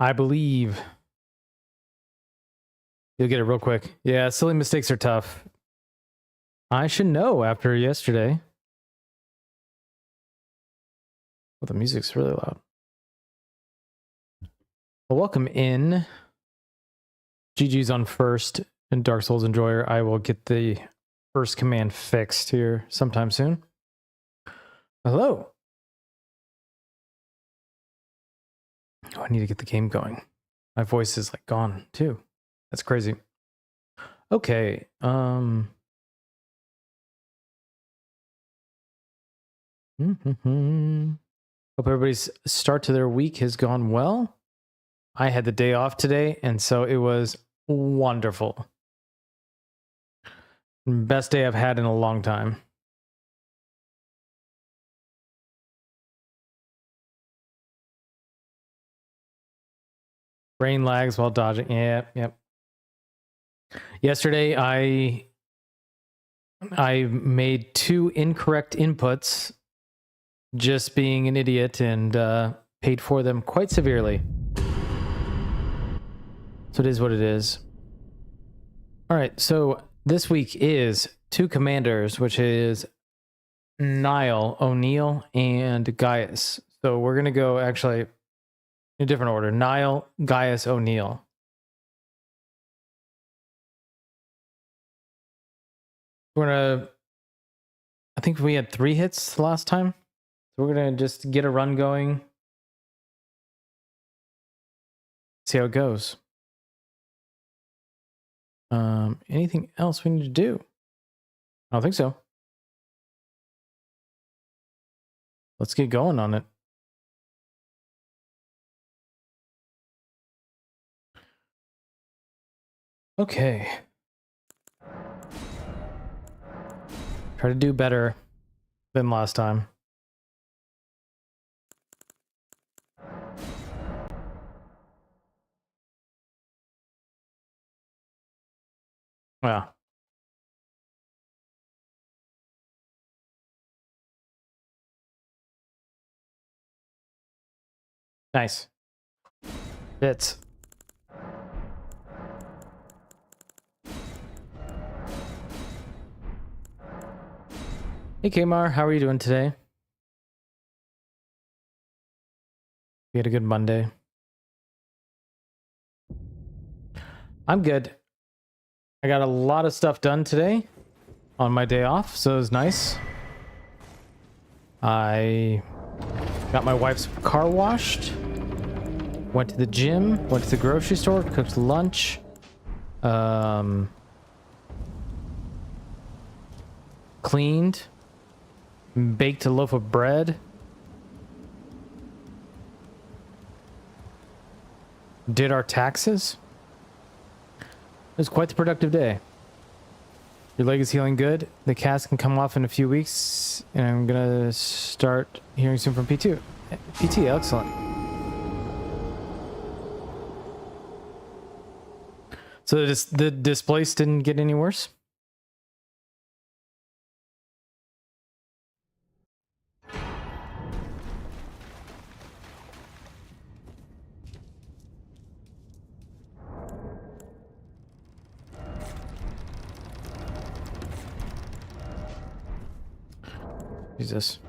I believe. You'll get it real quick. Yeah, silly mistakes are tough. I should know after yesterday. Well, the music's really loud. Well, welcome in. GG's on first and Dark Souls Enjoyer. I will get the first command fixed here sometime soon. Hello. Oh, I need to get the game going. My voice is like gone too. That's crazy. Okay. Hope everybody's start to their week has gone well. I had the day off today, and so it was wonderful. Best day I've had in a long time. Brain lags while dodging. Yep. Yesterday, I made 2 incorrect inputs, just being an idiot, and paid for them quite severely. So it is what it is. All right, so this week is 2 commanders, which is Niall, O'Neill, and Gaius. So we're going to go actually in a different order. Niall, Gaius, O'Neill. We're going to... I think we had 3 hits last time. So we're going to just get a run going. See how it goes. Anything else we need to do? I don't think so. Let's get going on it. Okay. Try to do better than last time. Wow. Nice. Bits. Hey Kmar, how are you doing today? We had a good Monday. I'm good. I got a lot of stuff done today on my day off, so it was nice. I got my wife's car washed, went to the gym, went to the grocery store, cooked lunch, cleaned, baked a loaf of bread, did our taxes. It was quite the productive day. Your leg is healing good. The cast can come off in a few weeks, and I'm gonna start hearing soon from P2. PT, excellent. So the displace didn't get any worse? Jesus.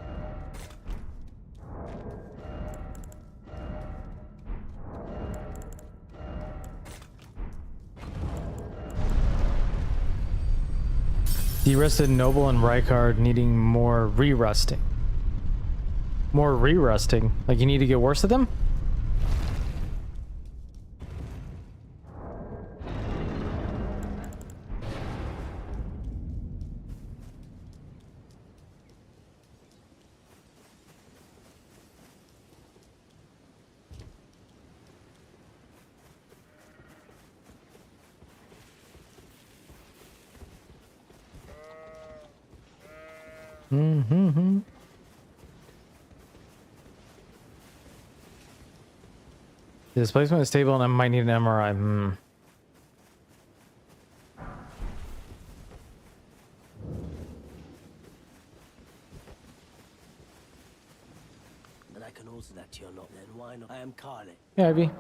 De-rusted Noble and Rykard needing more re-rusting. More re-rusting? Like you need to get worse at them? Mm-hmm. The displacement is stable and I might need an MRI. And I can answer that to your not then. Why not? I am Carly. Yeah, Ivy.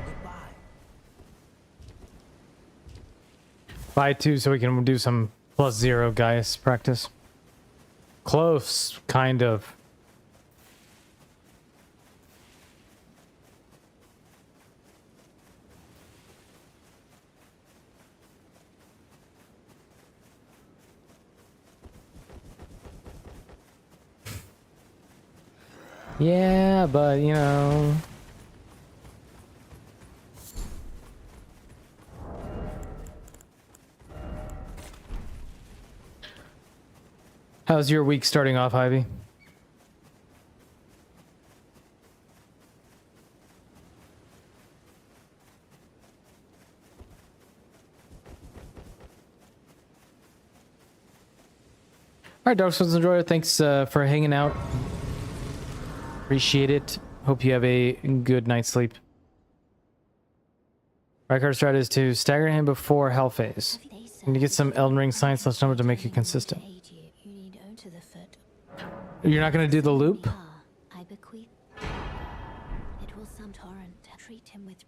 Goodbye. Buy 2 so we can do some +0 Gaius practice. Close, kind of. Yeah, but you know. How's your week starting off, Ivy? All right, Dark Souls Enjoyer, thanks for hanging out. Appreciate it. Hope you have a good night's sleep. Rykar's strat is to stagger him before Hell Phase. And to get some Elden Ring science less number to make it consistent. You're not going to do the loop? It will some torrent treat him with.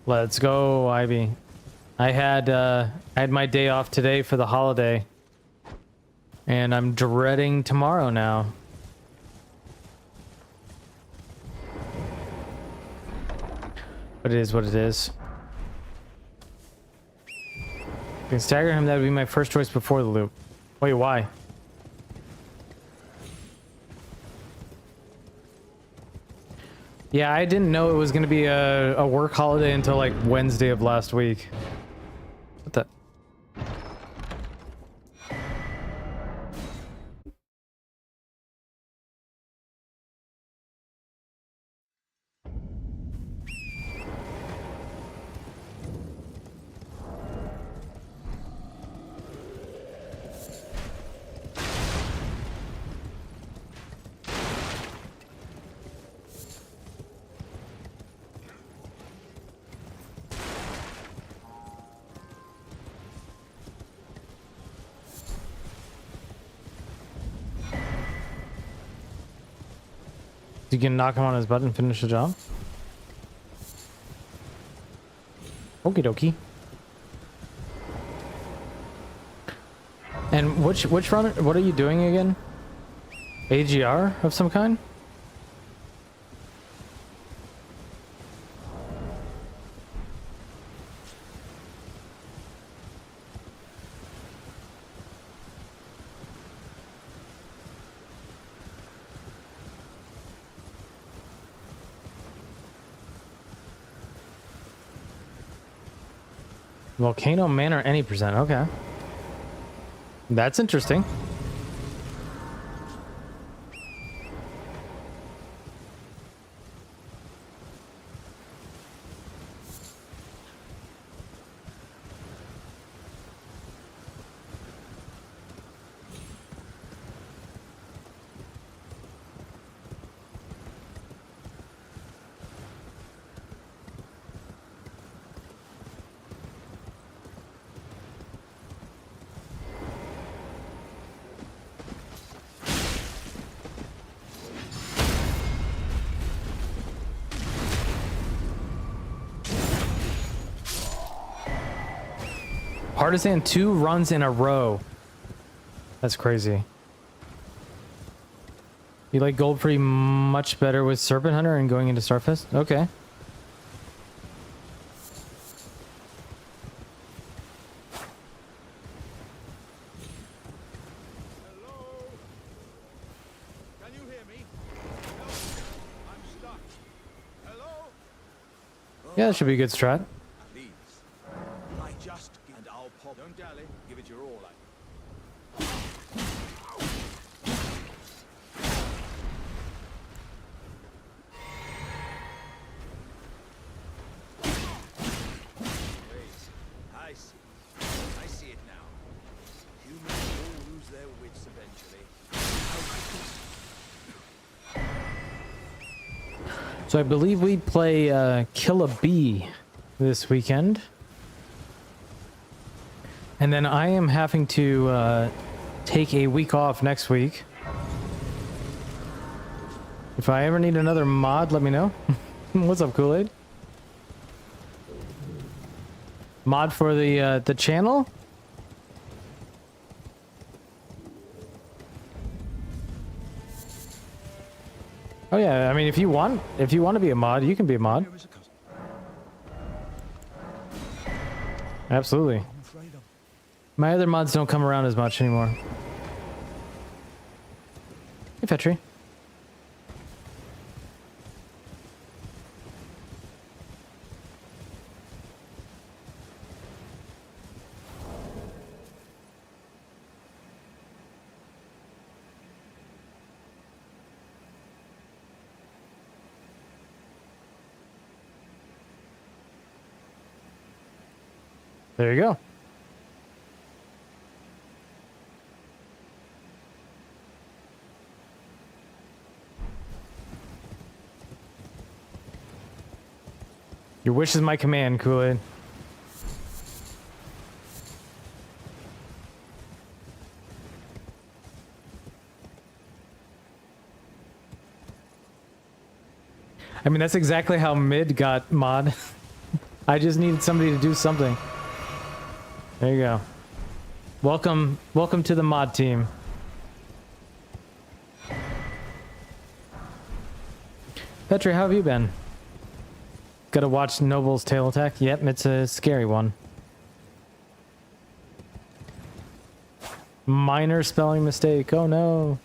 Let's go, Ivy. I had my day off today for the holiday. And I'm dreading tomorrow now. But it is what it is. I can stagger him, that would be my first choice before the loop. Wait, why? Yeah, I didn't know it was going to be a work holiday until like Wednesday of last week. What the? You can knock him on his butt and finish the job. Okie dokie. And which run? What are you doing again? AGR of some kind? Volcano Manor any percent. Okay. That's interesting. Partisan 2 runs in a row. That's crazy. You like gold pretty much better with Serpent Hunter and going into Starfest? Okay. Hello? Can you hear me? Help. I'm stuck. Hello? Yeah, that should be a good strat. Please. I just and I'll pop. Don't dally. Give it your all. I see. I see it now. Humans all lose their wits So I believe we play Kill a Bee this weekend. And then I am having to take a week off next week. If I ever need another mod, let me know. What's up, Kool-Aid? Mod for the channel? Oh yeah, I mean if you want to be a mod, you can be a mod. Here is a cousin. Absolutely. I'm afraid I'm My other mods don't come around as much anymore. Hey, Fetry. There you go. Your wish is my command, Kool-Aid. I mean, that's exactly how mid got mod. I just needed somebody to do something. There you go. Welcome to the mod team. Petri, how have you been? Gotta watch Noble's tail attack? Yep, it's a scary one. Minor spelling mistake. Oh no.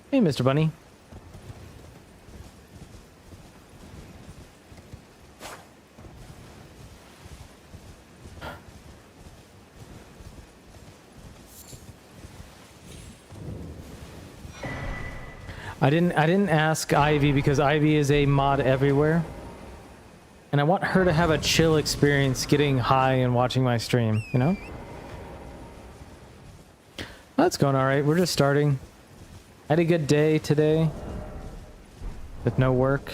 Hey, Mr. Bunny. I didn't ask Ivy because Ivy is a mod everywhere. And I want her to have a chill experience getting high and watching my stream, you know? Well, that's going alright. We're just starting. I had a good day today. With no work.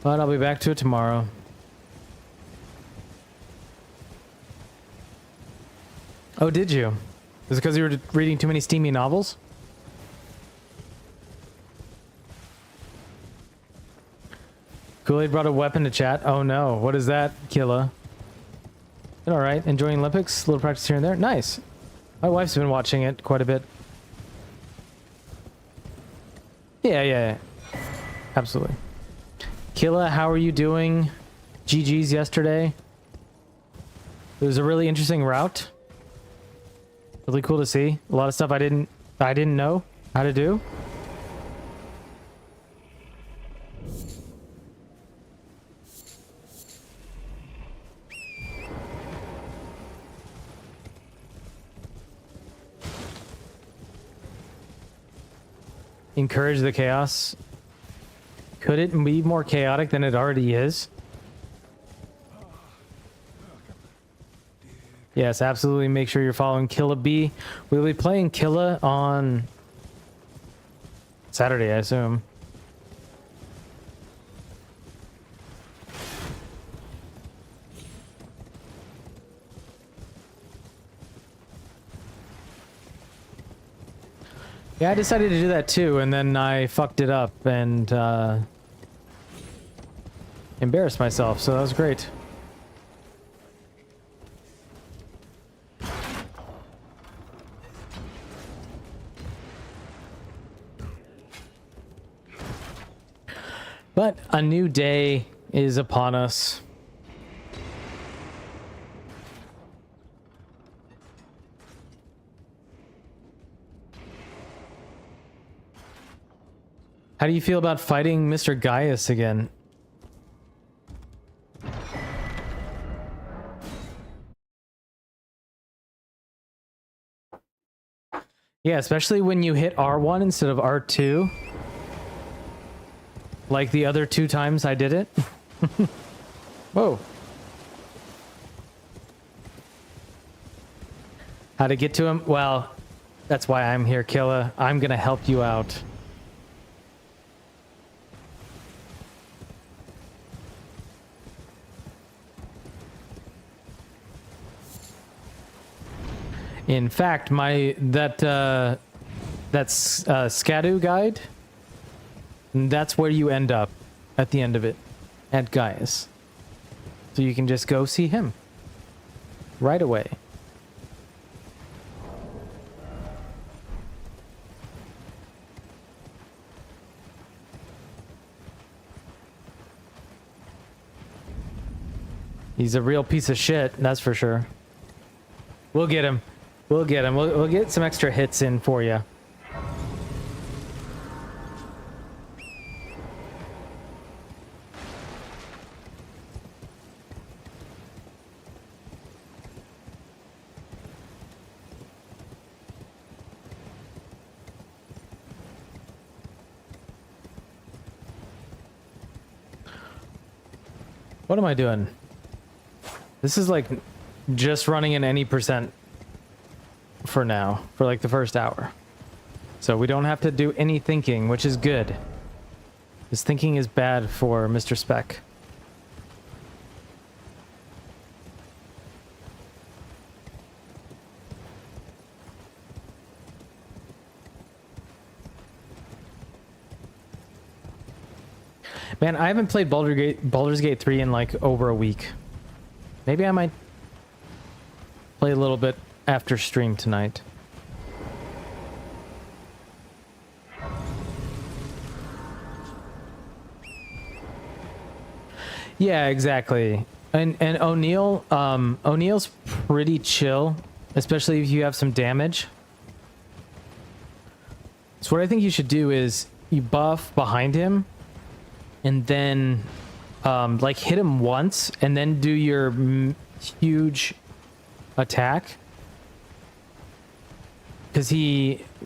But I'll be back to it tomorrow. Oh, did you? Is it because you were reading too many steamy novels? Kool-Aid brought a weapon to chat. Oh no, what is that, Killa? Alright, enjoying Olympics? A little practice here and there? Nice. My wife's been watching it quite a bit. Yeah. Absolutely. Killa, how are you doing? GG's yesterday. It was a really interesting route. Really cool to see. A lot of stuff I didn't know how to do. Encourage the chaos. Could it be more chaotic than it already is? Yes, absolutely. Make sure you're following Killa B. We'll be playing Killa on Saturday, I assume. Yeah, I decided to do that too, and then I fucked it up and embarrassed myself, so that was great. But a new day is upon us. How do you feel about fighting Mr. Gaius again? Yeah, especially when you hit R1 instead of R2. Like the other 2 times I did it. Whoa. How to get to him? Well, That's why I'm here, Killa. I'm gonna help you out. In fact, that Scadu guide, that's where you end up at the end of it, at Gaius. So you can just go see him right away. He's a real piece of shit, that's for sure. We'll get him. We'll get him. We'll get some extra hits in for you. What am I doing? This is like just running in any percent for now, for like the first hour. So we don't have to do any thinking, which is good. Because thinking is bad for Mr. Spec. Man, I haven't played Baldur's Gate 3 in like over a week. Maybe I might play a little bit after stream tonight. Yeah, exactly. And O'Neill's pretty chill, especially if you have some damage. So what I think you should do is you buff behind him and then like hit him once and then do your huge attack. Because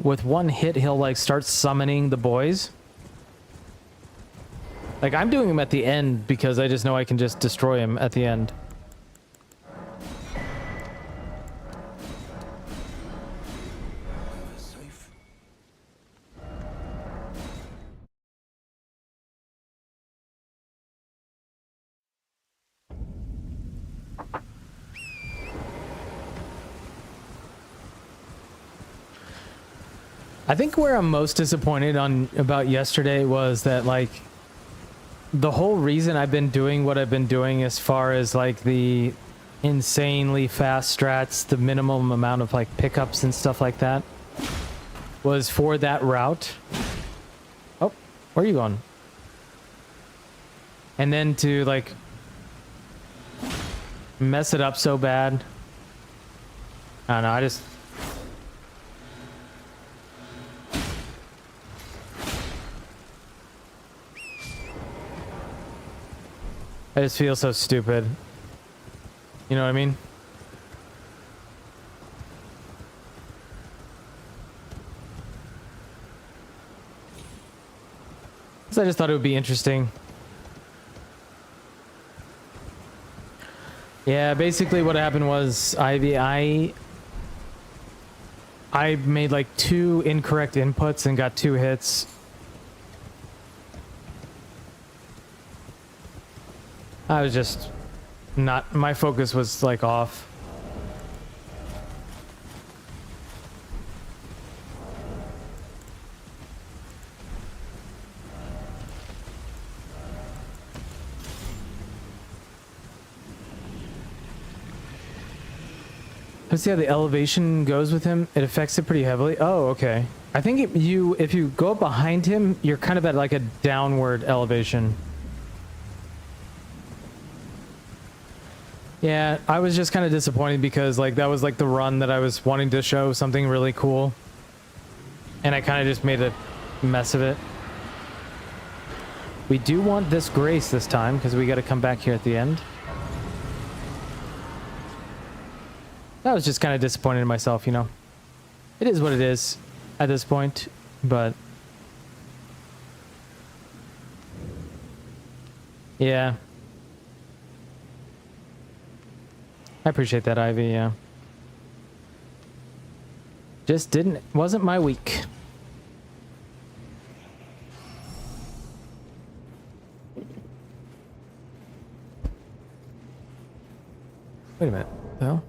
with one hit, he'll like start summoning the boys. Like I'm doing him at the end because I just know I can just destroy him at the end. Safe. I think where I'm most disappointed about yesterday was that like the whole reason I've been doing what I've been doing as far as like the insanely fast strats, the minimum amount of like pickups and stuff like that was for that route. Oh, where are you going? And then to like mess it up so bad. I don't know, I just feel so stupid. You know what I mean? So I just thought it would be interesting. Yeah, basically what happened was I made like 2 incorrect inputs and got 2 hits. I was just not, my focus was like off. Let's see how the elevation goes with him. It affects it pretty heavily. Oh, okay. I think if you go up behind him, you're kind of at like a downward elevation. Yeah, I was just kind of disappointed because like that was like the run that I was wanting to show something really cool. And I kind of just made a mess of it. We do want this grace this time because we got to come back here at the end. I was just kind of disappointed in myself, you know. It is what it is at this point, but yeah. I appreciate that, Ivy, yeah. Just wasn't my week. Wait a minute. No.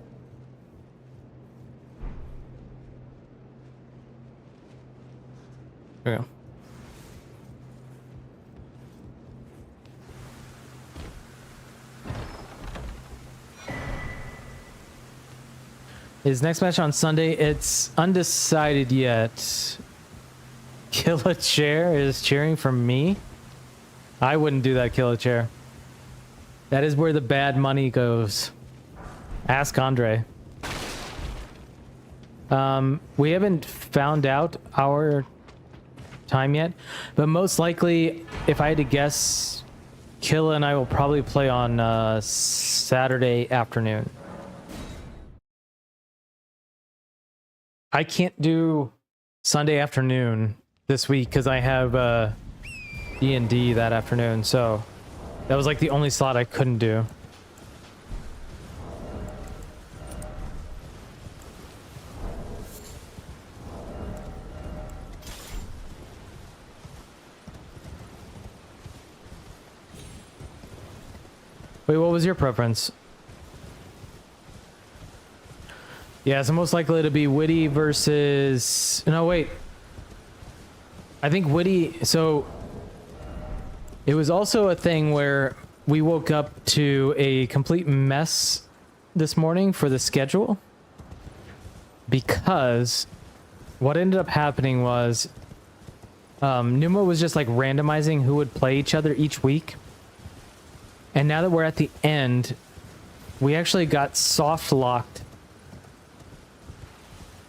There we go. His next match on Sunday, it's undecided yet. Kill a Chair is cheering for me. I wouldn't do that, Kill a Chair. That is where the bad money goes. Ask Andre. We haven't found out our time yet, but most likely, if I had to guess, Killa and I will probably play on Saturday afternoon. I can't do Sunday afternoon this week because I have D&D that afternoon, so that was like the only slot I couldn't do. Wait, what was your preference? Yeah, so most likely to be Witty versus... No, wait. I think Witty... So, it was also a thing where we woke up to a complete mess this morning for the schedule. Because what ended up happening was... Numa was just like randomizing who would play each other each week. And now that we're at the end, we actually got soft locked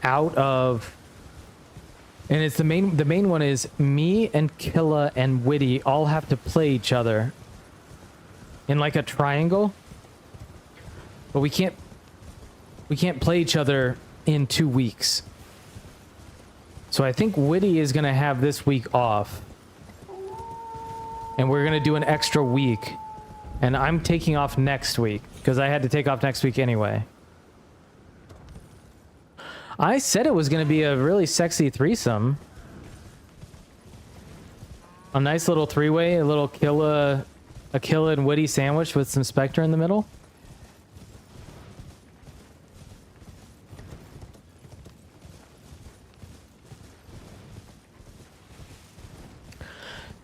out of, and it's the main one is me and Killa and Witty all have to play each other in like a triangle, but we can't play each other in 2 weeks. So I think Witty is gonna have this week off, and we're gonna do an extra week, and I'm taking off next week because I had to take off next week anyway. I said it was going to be a really sexy threesome. A nice little three-way, a little Killa and Witty sandwich with some Spectre in the middle.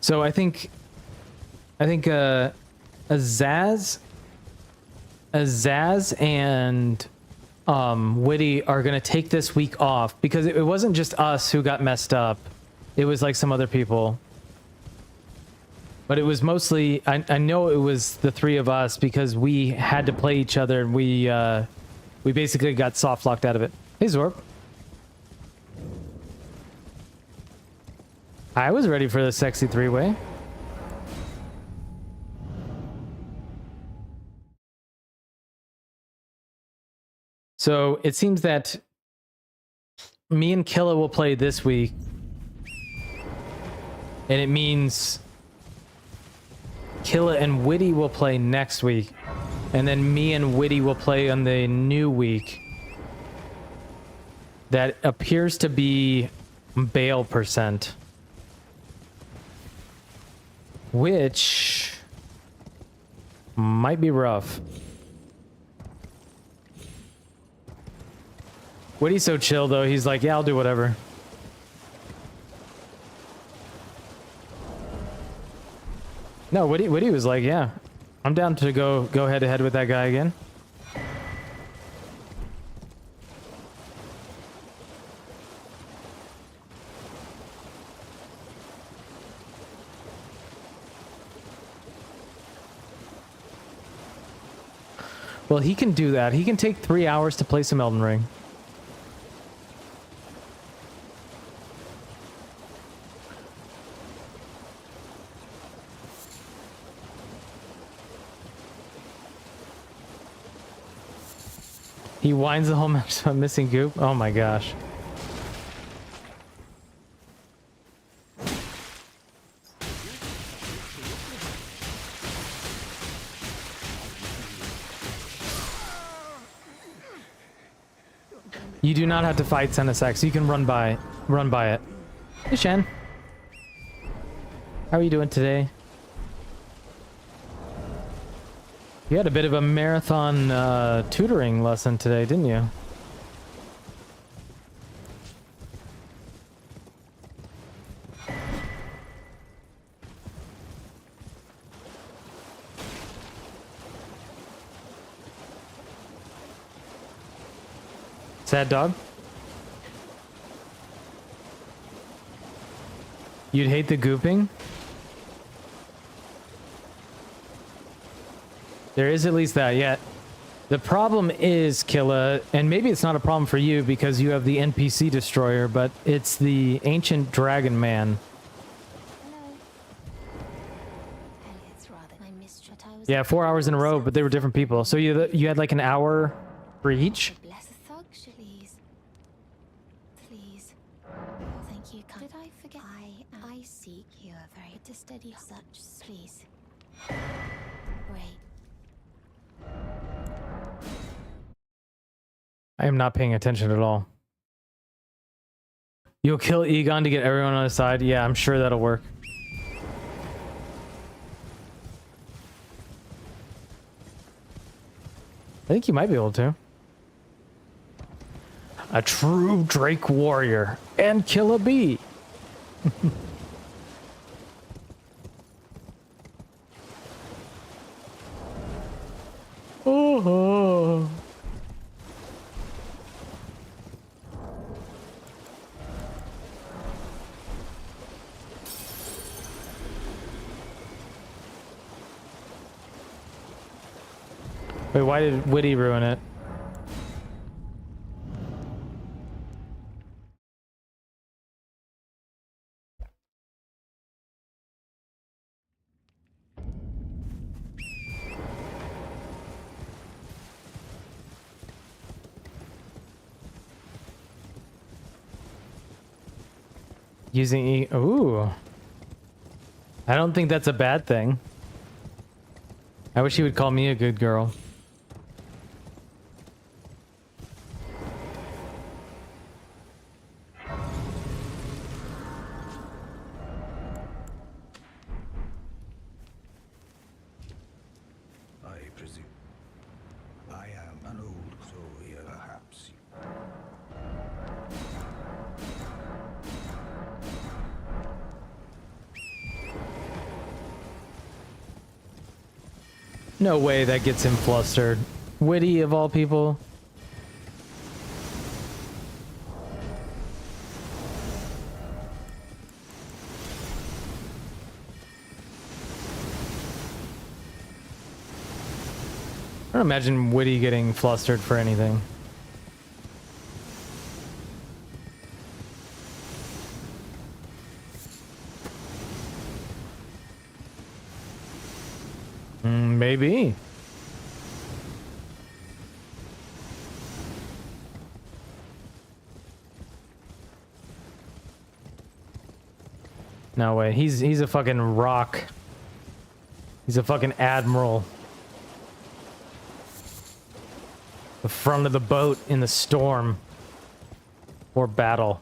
So I think Azaz and Witty are gonna take this week off because it wasn't just us who got messed up. It was like some other people, but it was mostly I know it was the three of us because we had to play each other and we basically got soft locked out of it. Hey Zorb. I was ready for the sexy three-way. So it seems that me and Killa will play this week, and it means Killa and Witty will play next week, and then me and Witty will play on the new week. That appears to be bail percent, which might be rough. Witty's so chill though, he's like, yeah, I'll do whatever. No, Witty was like, yeah, I'm down to go head to head with that guy again. Well, he can do that. He can take 3 hours to play some Elden Ring. He winds the whole match up missing goop. Oh my gosh. You do not have to fight Senesex. You can run by it. Hey, Shen. How are you doing today? You had a bit of a marathon tutoring lesson today, didn't you? Sad dog? You'd hate the gooping? There is at least that, yeah. The problem is, Killa, and maybe it's not a problem for you because you have the NPC destroyer, but it's the ancient dragon man. Hello. Elliot's rather my mistress. I was Yeah, 4 hours in a row, but they were different people. So you had like an hour for each? bless a thug, please. Please. Thank you. Did I forget? I seek you a very to steady such. Please. Wait. I am not paying attention at all. You'll kill Egon to get everyone on his side? Yeah, I'm sure that'll work. I think you might be able to. A true Drake warrior and kill a bee. Oh. Wait, why did Witty ruin it? Using ooh. I don't think that's a bad thing. I wish he would call me a good girl. I presume. I am an old crow here, perhaps. No way that gets him flustered. Witty of all people. I don't imagine Witty getting flustered for anything. Maybe. No way. He's a fucking rock. He's a fucking admiral. The front of the boat in the storm or battle.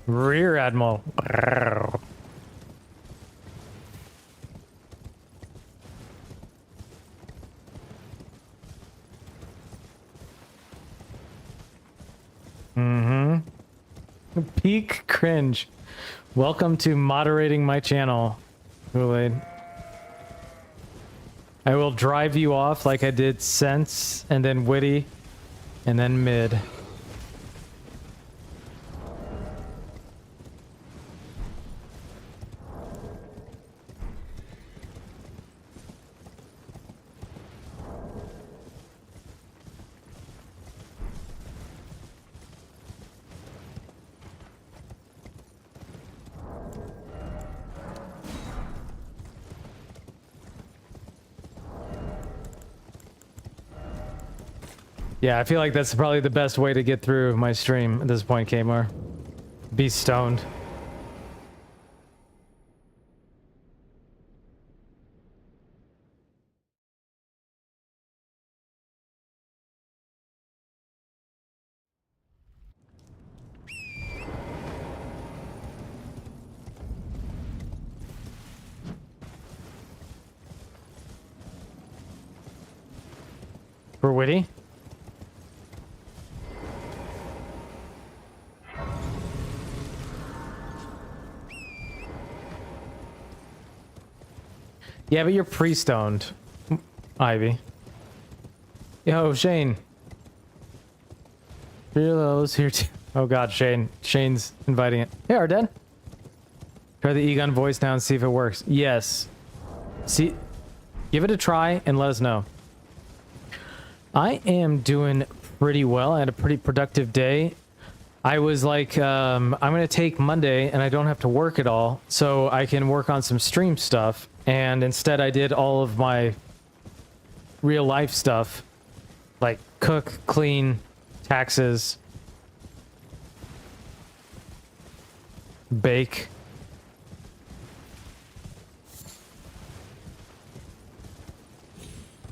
Rear Admiral. Peak cringe. Welcome to moderating my channel, Kool-Aid. I will drive you off like I did Sense, and then Witty, and then Mid. Yeah, I feel like that's probably the best way to get through my stream at this point, Kmar. Be stoned. For witty? Yeah, but you're pre-stoned, Ivy. Yo, Shane. Relo's here too. Oh god, Shane. Shane's inviting it. Hey, Arden. Try the E-gun voice now and see if it works. Yes. See, give it a try and let us know. I am doing pretty well. I had a pretty productive day. I was like, I'm going to take Monday and I don't have to work at all, so I can work on some stream stuff. And instead I did all of my real life stuff, like cook, clean, taxes, bake.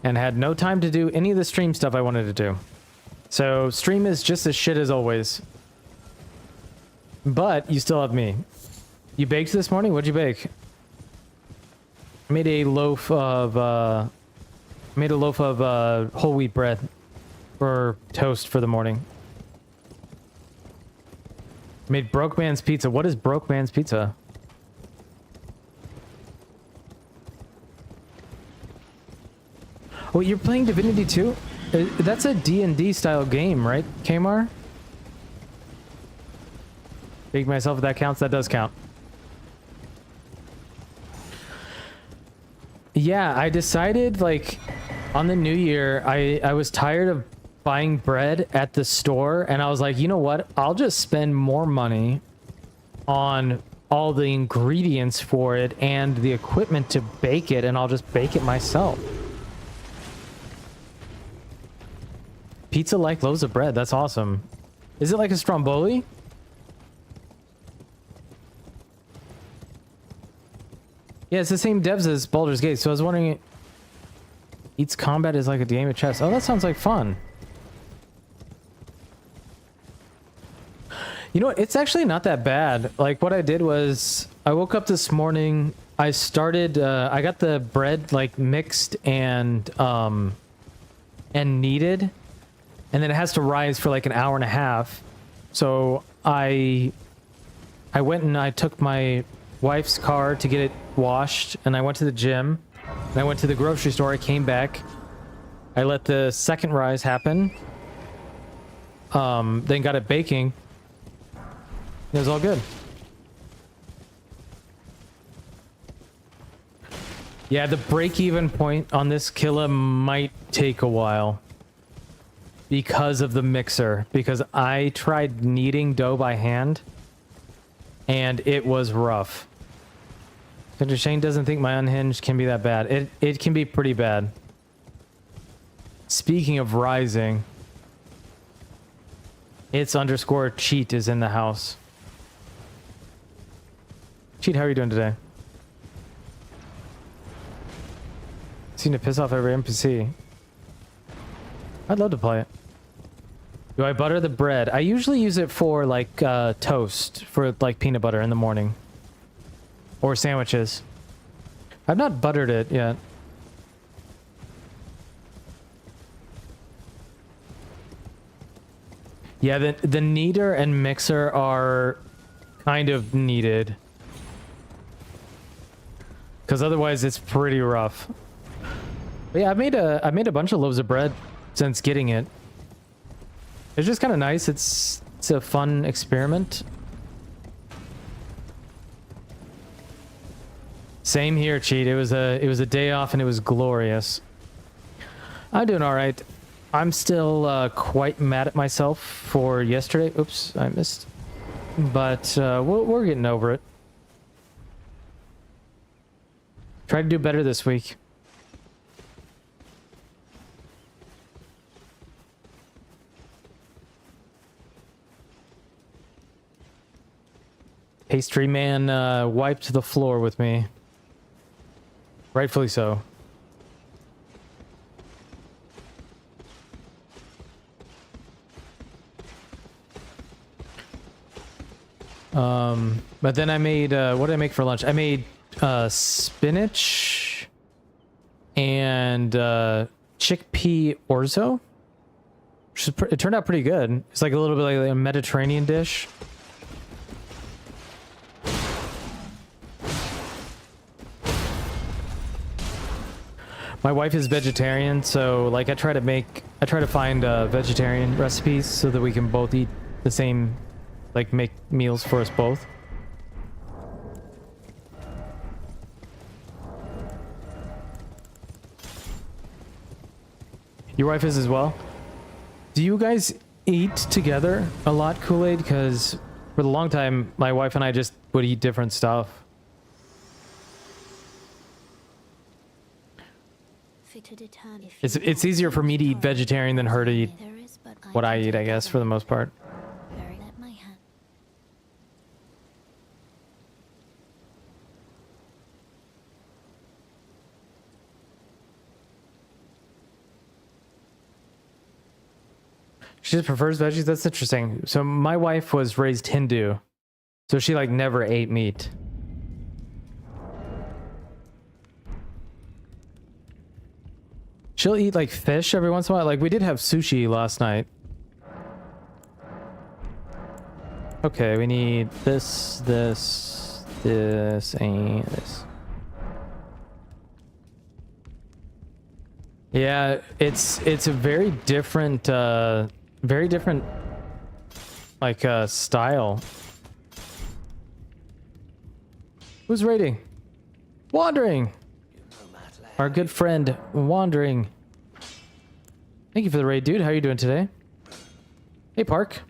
And had no time to do any of the stream stuff I wanted to do. So stream is just as shit as always. But you still have me. You baked this morning? What'd you bake? I made a loaf of whole wheat bread for toast for the morning. Made Broke Man's Pizza. What is Broke Man's Pizza? Oh, you're playing Divinity 2? That's a D&D style game, right, Kmar? Big myself, if that counts, that does count. Yeah, I decided, like, on the new year, I was tired of buying bread at the store, and I was like, you know what? I'll just spend more money on all the ingredients for it and the equipment to bake it, and I'll just bake it myself. Pizza like loaves of bread. That's awesome. Is it like a stromboli? Yeah, it's the same devs as Baldur's Gate, so I was wondering... Eats combat is like a game of chess. Oh, that sounds like fun. You know what? It's actually not that bad. Like, what I did was... I woke up this morning, I started... I got the bread, like, mixed and kneaded. And then it has to rise for like an hour and a half. So I went and I took my wife's car to get it washed, and I went to the gym, and I went to the grocery store. I came back. I let the second rise happen. Then got it baking. It was all good. Yeah, the break-even point on this killa might take a while. Because of the mixer. Because I tried kneading dough by hand, and it was rough. Dr. Shane doesn't think my unhinged can be that bad. It can be pretty bad. Speaking of rising, it's underscore cheat is in the house. Cheat, how are you doing today? Seem to piss off every NPC. I'd love to play it. Do I butter the bread? I usually use it for like toast, for like peanut butter in the morning. Or sandwiches. I've not buttered it yet. Yeah, the kneader and mixer are kind of needed. Because otherwise it's pretty rough. But yeah, I made a bunch of loaves of bread since getting it. It's just kind of nice. It's a fun experiment. Same here, Cheat. It was a day off and it was glorious. I'm doing all right. I'm still quite mad at myself for yesterday. Oops, I missed. But we're getting over it. Try to do better this week. Pastry man wiped the floor with me. Rightfully so. But then I made, what did I make for lunch? I made spinach and chickpea orzo. Which is it turned out pretty good. It's like a little bit like a Mediterranean dish. My wife is vegetarian, so like I try to find vegetarian recipes so that we can both eat the same, like make meals for us both. Your wife is as well? Do you guys eat together a lot, Kool-Aid? Because for a long time, my wife and I just would eat different stuff. It's easier for me to eat vegetarian than her to eat what I eat, I guess, for the most part. She just prefers veggies? That's interesting. So my wife was raised Hindu, so she like never ate meat. She'll eat like fish every once in a while. Like we did have sushi last night. Okay, we need this, this, this, and this. Yeah, it's a very different like style. Who's raiding? Wandering. Our good friend Wandering. Thank you for the raid, dude. How are you doing today? Hey, Park.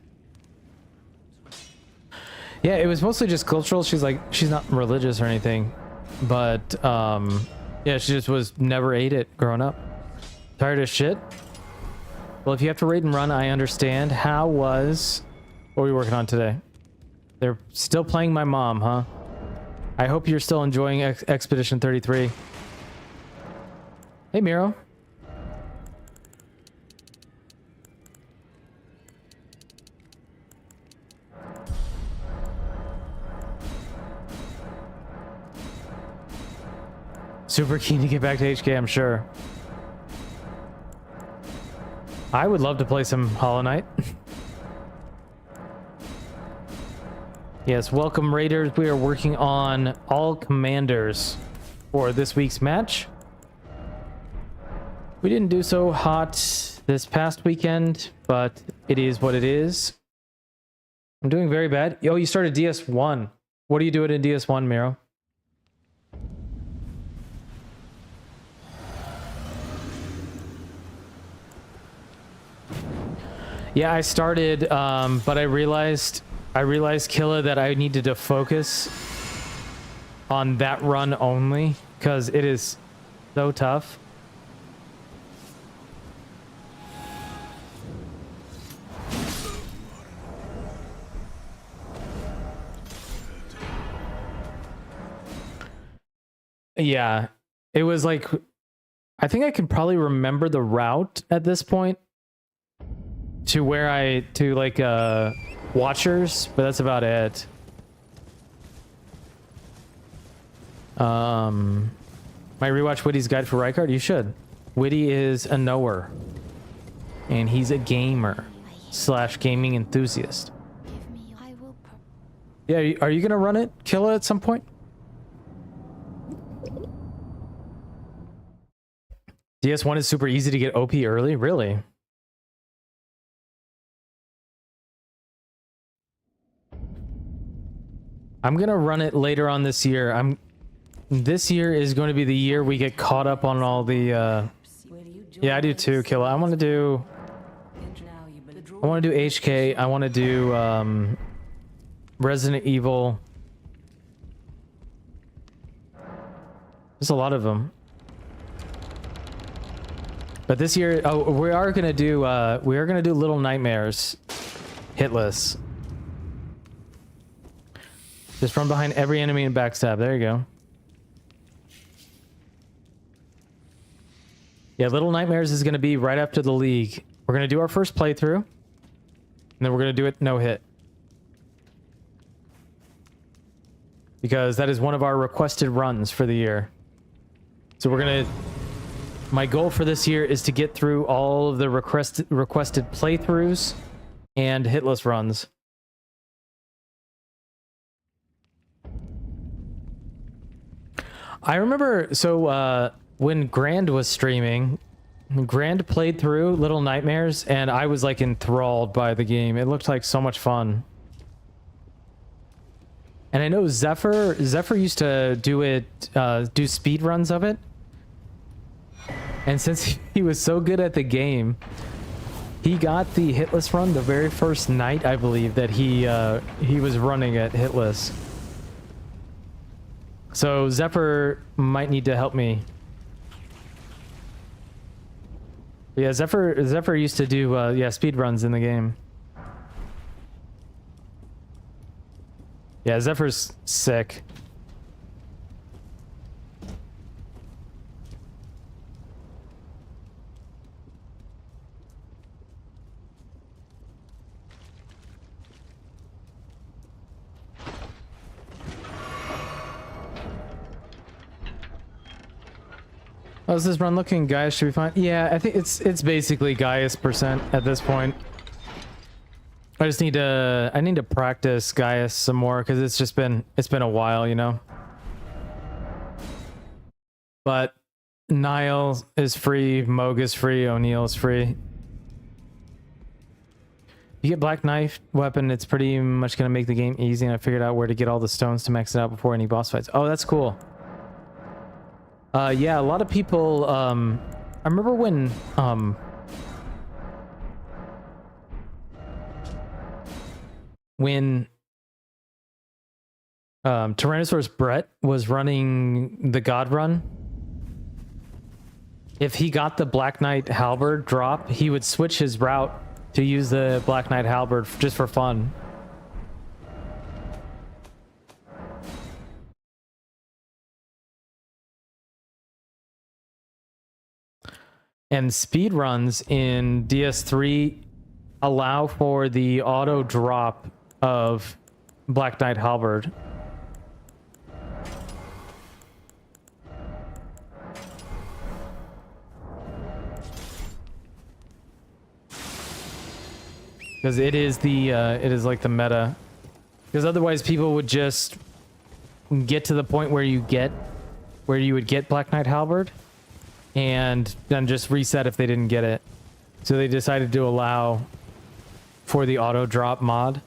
Yeah, it was mostly just cultural. She's not religious or anything, but yeah, she just was never ate it growing up. Tired of shit. Well, if you have to raid and run, I understand. What are we working on today? They're still playing my mom, huh? I hope you're still enjoying Expedition 33. Hey, Miro. Super keen to get back to HK, I'm sure. I would love to play some Hollow Knight. Yes, welcome Raiders. We are working on all commanders for this week's match. We didn't do so hot this past weekend, but it is what it is. I'm doing very bad. Yo, you started DS1. What are you doing in DS1, Miro? Yeah, I started, but I realized, Killa, that I needed to focus on that run only, because it is so tough. Yeah, it was like, I think I can probably remember the route at this point to where to like Watchers, but that's about it. Might rewatch Witty's Guide for Rykard? You should. Witty is a knower, and he's a gamer / gaming enthusiast. Yeah, are you gonna run it, Killa, at some point? DS1 is super easy to get OP early? Really? I'm gonna run it later on this year. This year is going to be the year we get caught up on all the yeah, I do too, Killa. I want to do HK. I want to do Resident Evil. There's a lot of them. But this year, oh, we are gonna do Little Nightmares hitless. Just from behind every enemy and backstab. There you go. Yeah, Little Nightmares is going to be right after the League. We're going to do our first playthrough. And then we're going to do it no hit. Because that is one of our requested runs for the year. So we're going to... My goal for this year is to get through all of the requested playthroughs and hitless runs. I remember, so when Grand was streaming, Grand played through Little Nightmares, and I was like enthralled by the game. It looked like so much fun. And I know Zephyr used to do speed runs of it. And since he was so good at the game, he got the hitless run the very first night, I believe, that he was running at hitless. So Zephyr might need to help me. Yeah, Zephyr used to do speed runs in the game. Yeah, Zephyr's sick. How's this run looking? Gaius should be fine. Yeah, I think it's basically Gaius percent at this point. I need to practice Gaius some more because it's been a while, you know. But Niall is free, Moog is free, O'Neill is free. You get Black Knife weapon, it's pretty much gonna make the game easy, and I figured out where to get all the stones to max it out before any boss fights. Oh, that's cool. Yeah, a lot of people, I remember when, Tyrannosaurus Brett was running the God Run, if he got the Black Knight Halberd drop, he would switch his route to use the Black Knight Halberd just for fun. And speedruns in DS3 allow for the auto drop of Black Knight Halberd. Because it is like the meta. Because otherwise people would just get to the point where you would get Black Knight Halberd and then just reset if they didn't get it. So they decided to allow for the auto drop mod,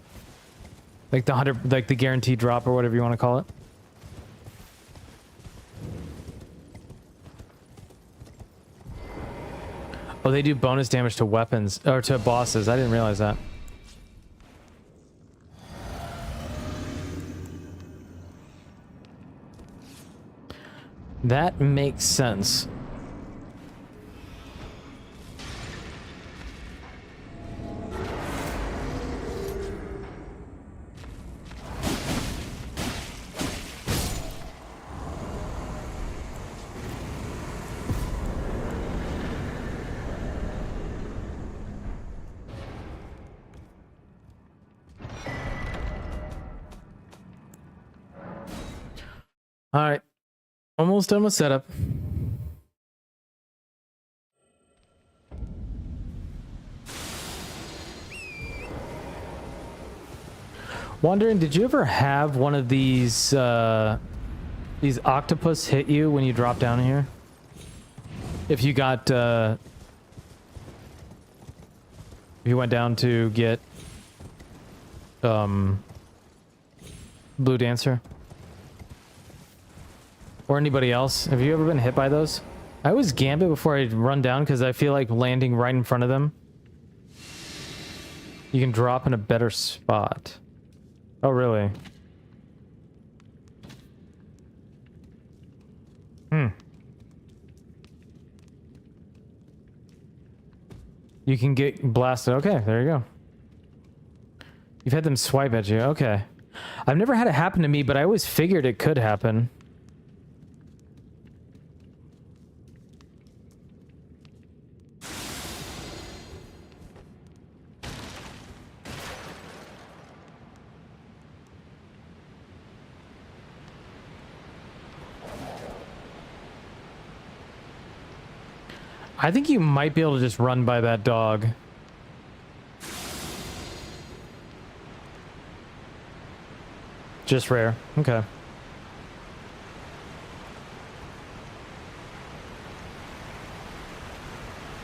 like the guaranteed drop or whatever you want to call it. Oh, they do bonus damage to weapons or to bosses. I didn't realize that. That makes sense. All right, almost done with setup. Wondering, did you ever have one of these octopus hit you when you drop down here? If you got, if you went down to get, Blue Dancer? Or anybody else? Have you ever been hit by those? I always gambit before I run down because I feel like landing right in front of them. You can drop in a better spot. Oh, really? You can get blasted. Okay, there you go. You've had them swipe at you. Okay. I've never had it happen to me, but I always figured it could happen. I think you might be able to just run by that dog. Just rare. Okay.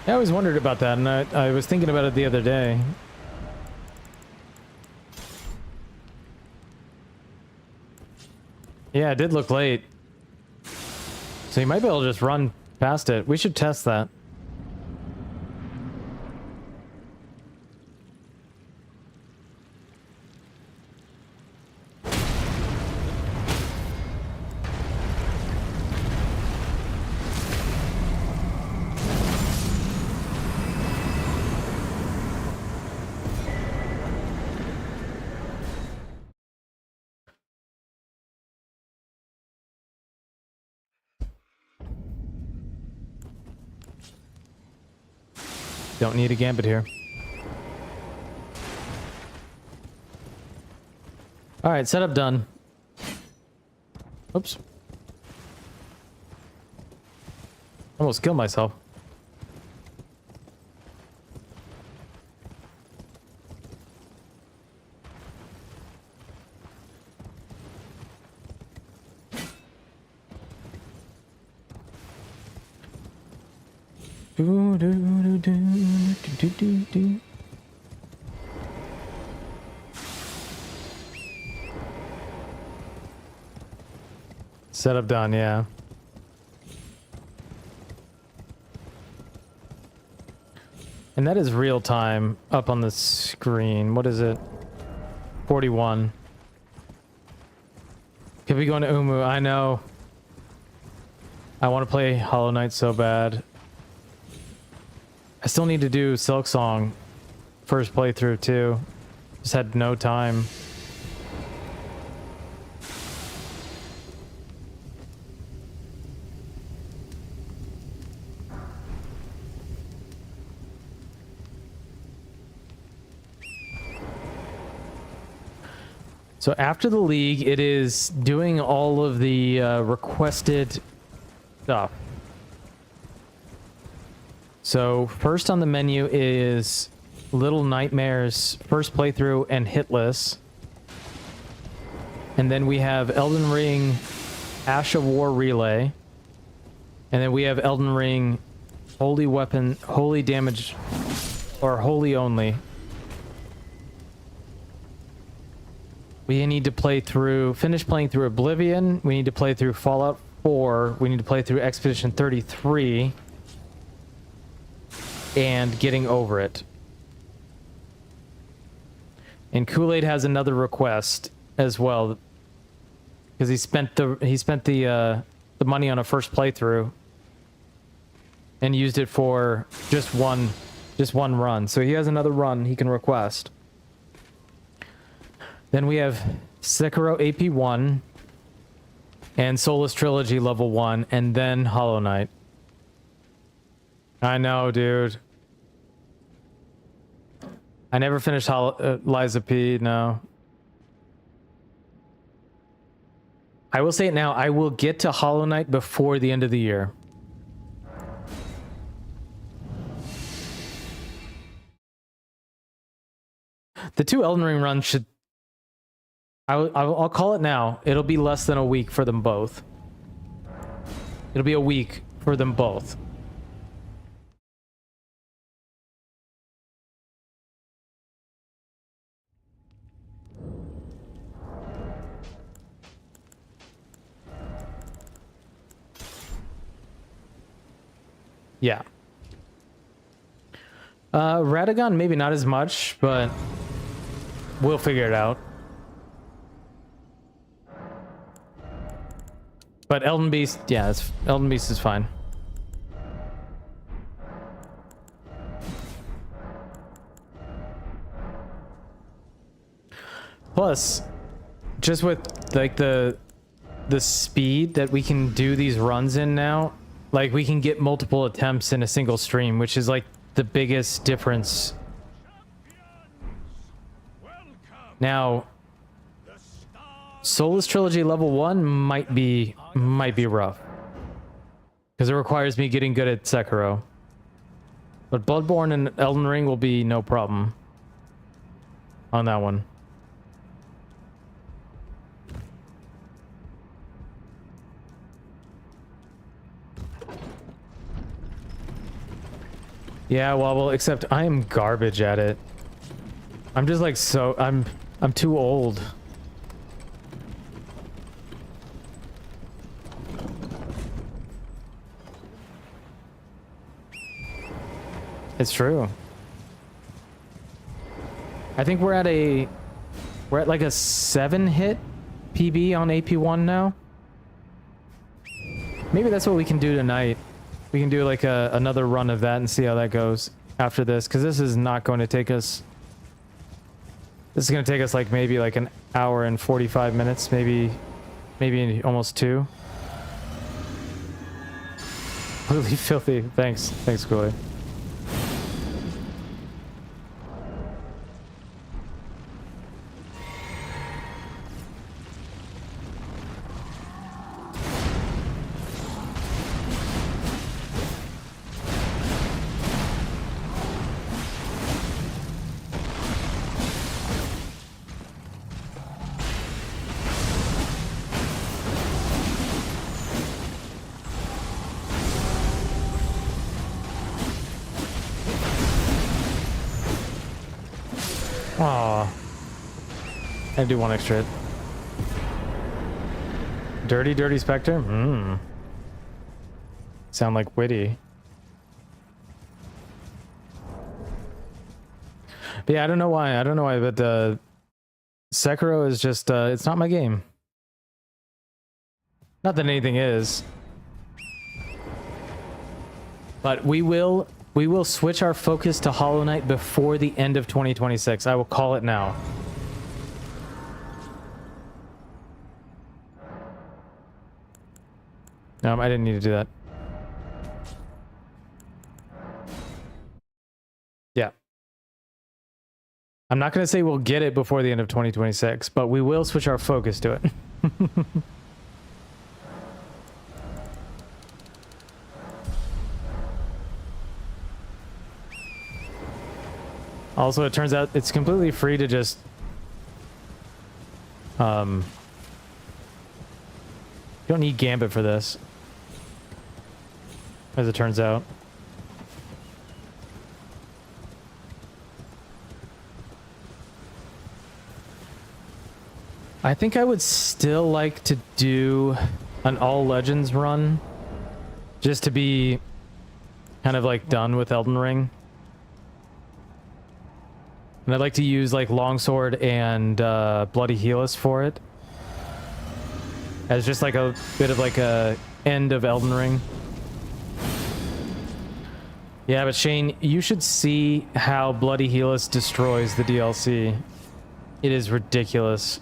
I always wondered about that, and I was thinking about it the other day. Yeah, it did look late. So you might be able to just run past it. We should test that. Don't need a gambit here. All right, setup done. Oops. Almost killed myself. Setup done, yeah. And that is real time up on the screen. What is it? 41. Could be going to Umu. I know. I want to play Hollow Knight so bad. I still need to do Silk Song first playthrough too. Just had no time. So after the league, it is doing all of the requested stuff. So first on the menu is Little Nightmares first playthrough and hitless. And then we have Elden Ring Ash of War Relay. And then we have Elden Ring Holy Weapon, Holy Damage, or Holy Only. We need to finish playing through Oblivion. We need to play through Fallout 4. We need to play through Expedition 33. And Getting Over It. And Kool-Aid has another request as well, because he spent the money on a first playthrough and used it for just one run. So he has another run he can request. Then we have Sekiro AP1 and Soulless Trilogy level 1, and then Hollow Knight. I know, dude. I never finished Liza P, no. I will say it now, I will get to Hollow Knight before the end of the year. The 2 Elden Ring runs should... I'll call it now. It'll be less than a week for them both. It'll be a week for them both. Yeah. Radagon, maybe not as much, but we'll figure it out. But Elden Beast, yeah, Elden Beast is fine. Plus, just with like the speed that we can do these runs in now, like we can get multiple attempts in a single stream, which is like the biggest difference. Now, Soulless Trilogy level 1 might be rough because it requires me getting good at Sekiro. But Bloodborne and Elden Ring will be no problem on that one. Yeah, well, except I am garbage at it. I'm just like I'm too old. It's true. I think we're at like a 7-hit PB on AP1 now. Maybe that's what we can do tonight. We can do like another run of that and see how that goes after this, because this is not going to take us. This is going to take us like maybe like an hour and 45 minutes, maybe almost 2. Really filthy. Thanks, Cooley. Aw. I do one extra hit. Dirty Spectre? Sound like witty. But yeah, I don't know why, but Sekiro is just, it's not my game. Not that anything is. But we will switch our focus to Hollow Knight before the end of 2026. I will call it now. No, I didn't need to do that. Yeah. I'm not going to say we'll get it before the end of 2026, but we will switch our focus to it. Also, it turns out it's completely free to just you don't need Gambit for this, as it turns out. I think I would still like to do an All Legends run, just to be kind of like done with Elden Ring. And I'd like to use like Longsword and Bloody Healus for it, as just like a bit of like a end of Elden Ring. Yeah, but Shane, you should see how Bloody Healus destroys the DLC. It is ridiculous.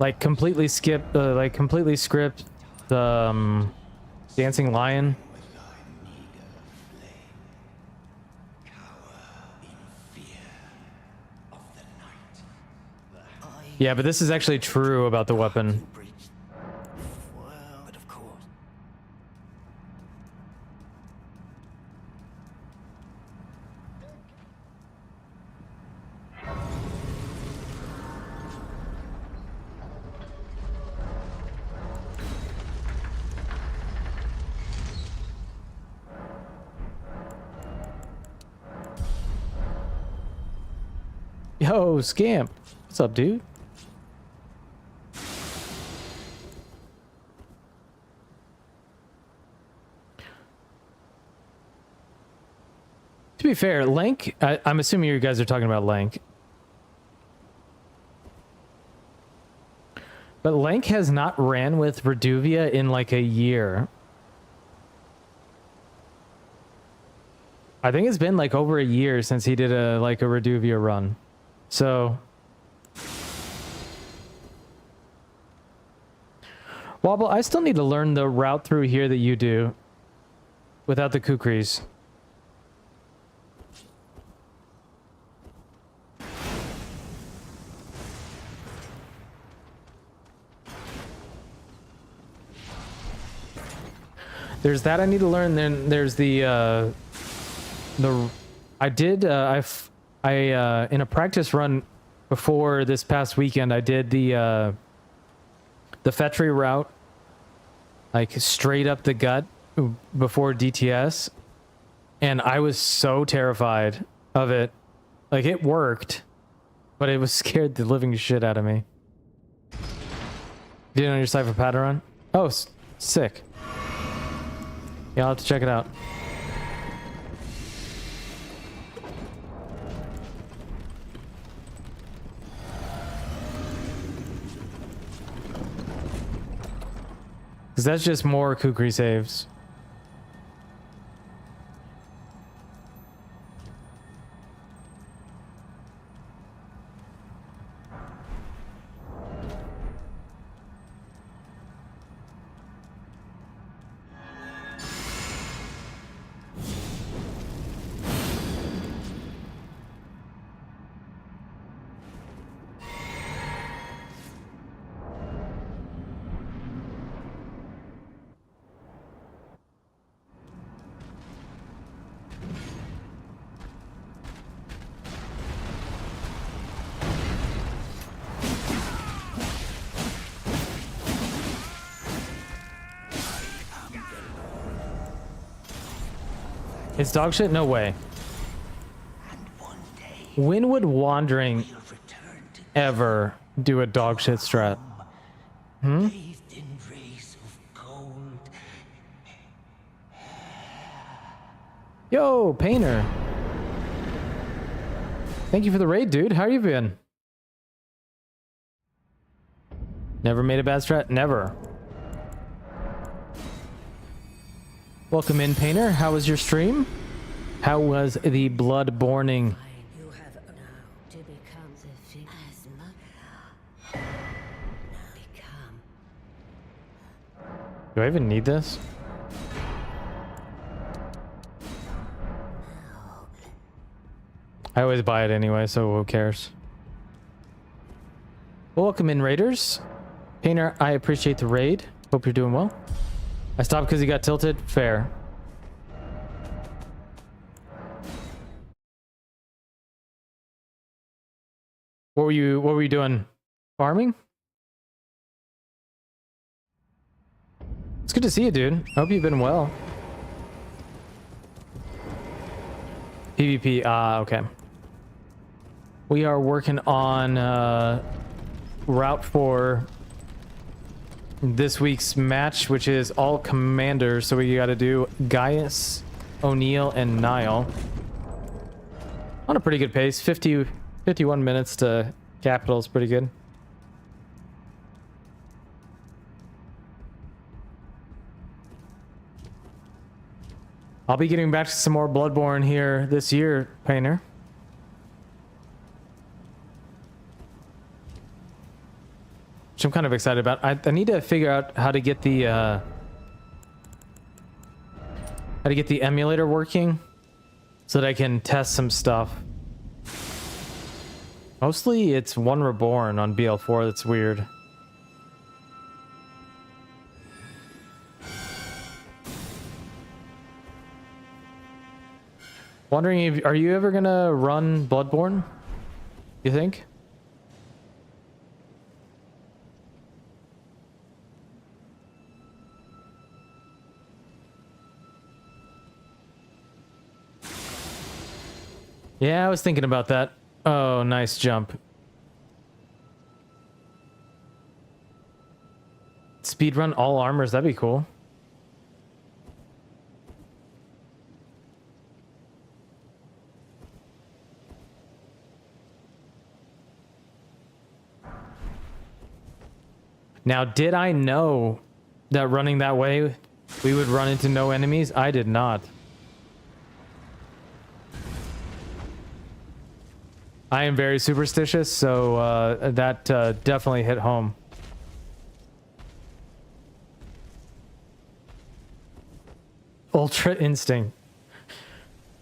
Like completely script the Dancing Lion. Yeah, but this is actually true about the weapon. But of course. Yo, Scamp. What's up, dude? To be fair, Lank, I'm assuming you guys are talking about Lank. But Lank has not ran with Reduvia in like a year. I think it's been like over a year since he did a Reduvia run. So Wobble, I still need to learn the route through here that you do without the kukris. There's that I need to learn. Then there's the I did in a practice run before this past weekend, I did the Fetri route, like straight up the gut before DTS, and I was so terrified of it. Like, it worked, but it was scared the living shit out of me. Did it on your site for Padawan? Oh, sick. Yeah, I'll have to check it out. Because that's just more kukri saves. It's dog shit? No way. When would Wandering ever do a dog shit strat? Hmm? Yo, Painter. Thank you for the raid, dude. How you been? Never made a bad strat? Never. Welcome in, Painter. How was your stream? How was the bloodborning? You have now to become the asthma. Become. Do I even need this? I always buy it anyway, so who cares? Well, welcome in, raiders. Painter, I appreciate the raid. Hope you're doing well. I stopped because he got tilted. Fair. What were you doing? Farming? It's good to see you, dude. I hope you've been well. PvP. Okay. We are working on route for this week's match, which is all commanders. So we got to do Gaius, O'Neill, and Niall on a pretty good pace. 51 minutes to capital is pretty good. I'll be getting back to some more Bloodborne here this year, Painter. Which I'm kind of excited about. I need to figure out how to get the emulator working so that I can test some stuff. Mostly it's one Reborn on BL4 that's weird. Wondering if are you ever gonna run Bloodborne? You think? Yeah, I was thinking about that. Oh, nice jump. Speedrun all armors, that'd be cool. Now, did I know that running that way, we would run into no enemies? I did not. I am very superstitious, so that definitely hit home. Ultra instinct.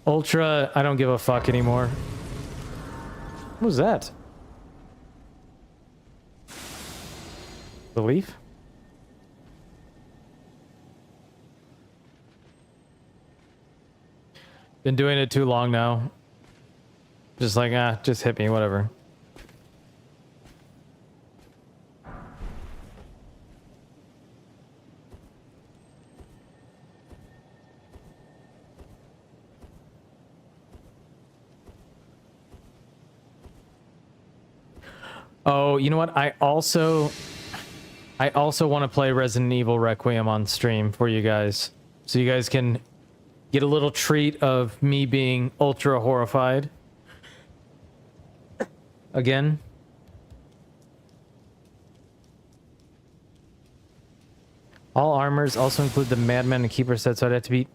Ultra, I don't give a fuck anymore. What was that? The leaf? Been doing it too long now. Just like, just hit me, whatever. Oh, you know what? I also want to play Resident Evil Requiem on stream for you guys. So you guys can get a little treat of me being ultra horrified. Again. All armors also include the Madman and Keeper set, so I'd have to beat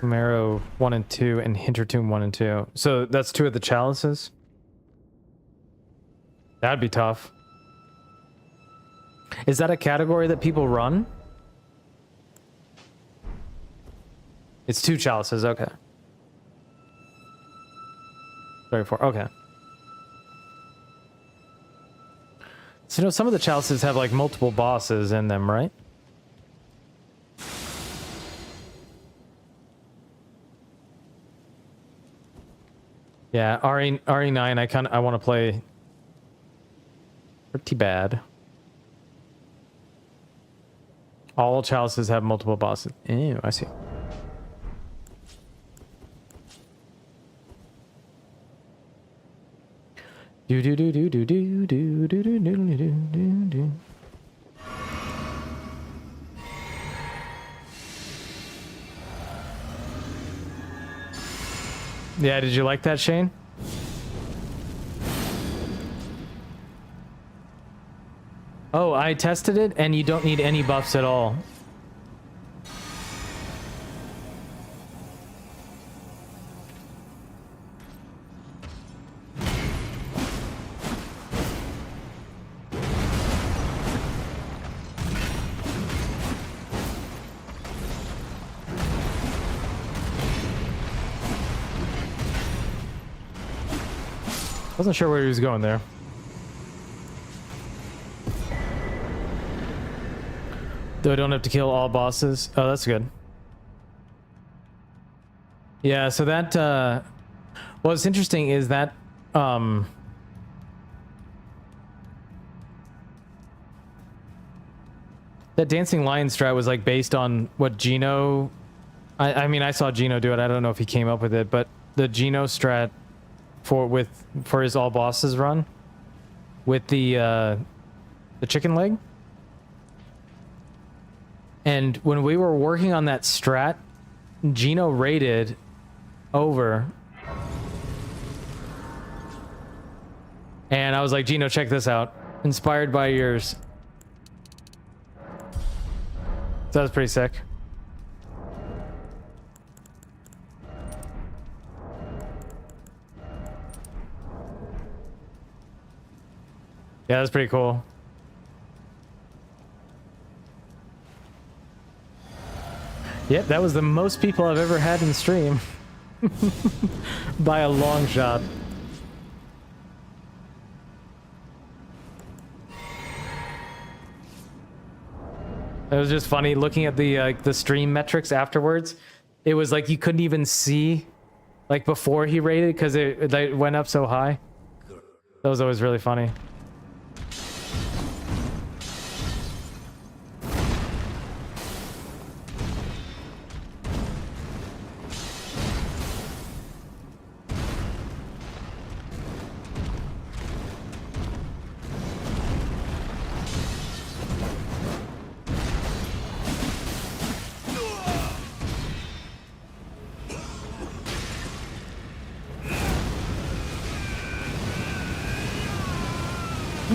Marrow 1 and 2 and Hintertomb 1 and 2. So that's 2 of the chalices. That'd be tough. Is that a category that people run? It's 2 chalices, okay. 34, okay. So, you know, some of the chalices have like multiple bosses in them, right? Yeah, RE9, I want to play pretty bad. All chalices have multiple bosses. Ew, I see. Do do do do do do do do do do do do do. Yeah, did you like that, Shane? Oh, I tested it, and you don't need any buffs at all. Wasn't sure where he was going there. Though I don't have to kill all bosses. Oh, that's good. Yeah, so that what's interesting is that that Dancing Lion strat was like based on what Gino I mean I saw Gino do it. I don't know if he came up with it, but the Gino strat for his all bosses run with the chicken leg. And when we were working on that strat, Gino raided over. And I was like, Gino, check this out. Inspired by yours. So that was pretty sick. Yeah, that's pretty cool. Yep, that was the most people I've ever had in stream. By a long shot. It was just funny looking at the stream metrics afterwards. It was like you couldn't even see like before he rated because it went up so high. That was always really funny.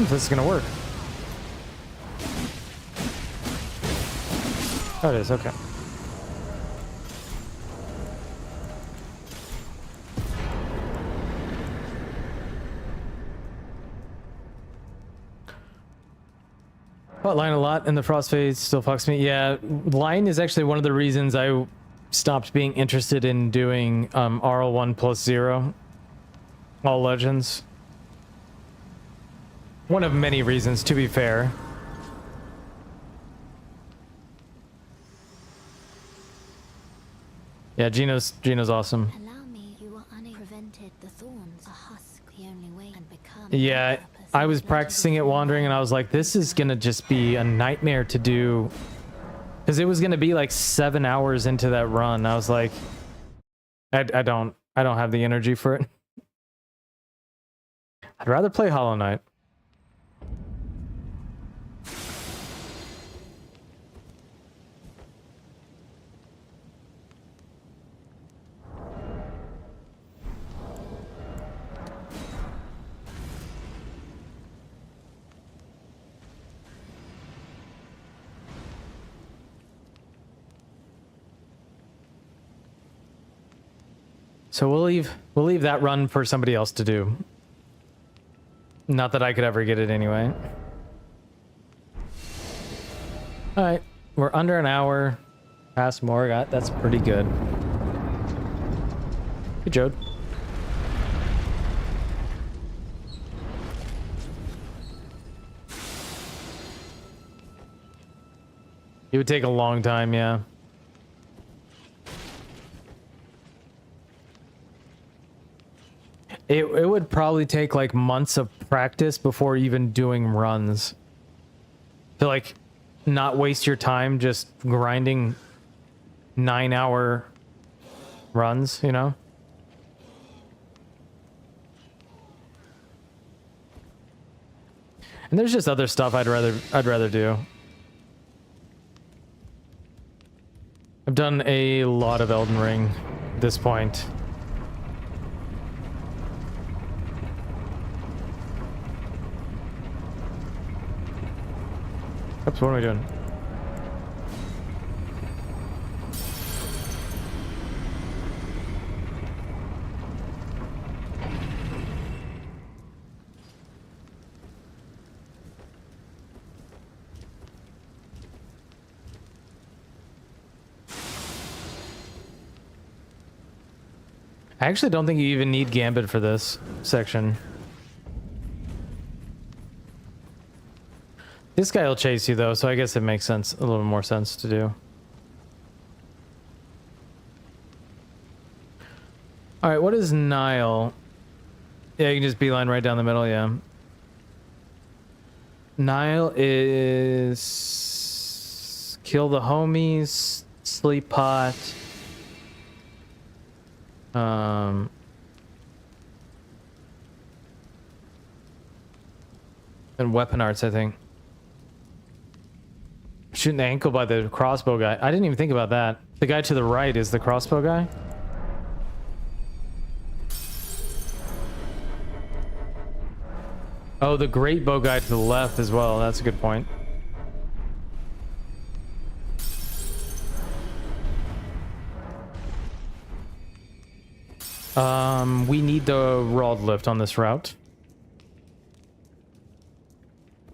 if this is gonna work. Oh, it is, okay. Fought Lion a lot, and the frost phase still fucks me. Yeah, Lion is actually one of the reasons I stopped being interested in doing RL1 plus 0 all legends. One of many reasons, to be fair. Yeah, Gino's awesome. Allow me, you were prevented the thorns. A husk, the only way and become. Yeah, I was practicing it wandering and I was like, this is gonna just be a nightmare to do. Because it was gonna be like 7 hours into that run. I was like, I don't have the energy for it. I'd rather play Hollow Knight. So we'll leave that run for somebody else to do. Not that I could ever get it anyway. All right, we're under an hour past Morgat. That's pretty good. Good job. It would take a long time, yeah. It would probably take like months of practice before even doing runs. To like not waste your time just grinding 9-hour runs, you know? And there's just other stuff I'd rather do. I've done a lot of Elden Ring at this point. Oops, what am I doing? I actually don't think you even need Gambit for this section. This guy will chase you though, so I guess it makes sense, a little more sense to do. All right, what is Niall? Yeah, you can just beeline right down the middle, yeah. Niall is kill the homies, sleep pot. And weapon arts, I think. Shooting the ankle by the crossbow guy. I didn't even think about that. The guy to the right is the crossbow guy. Oh, the great bow guy to the left as well. That's a good point. We need the rod lift on this route.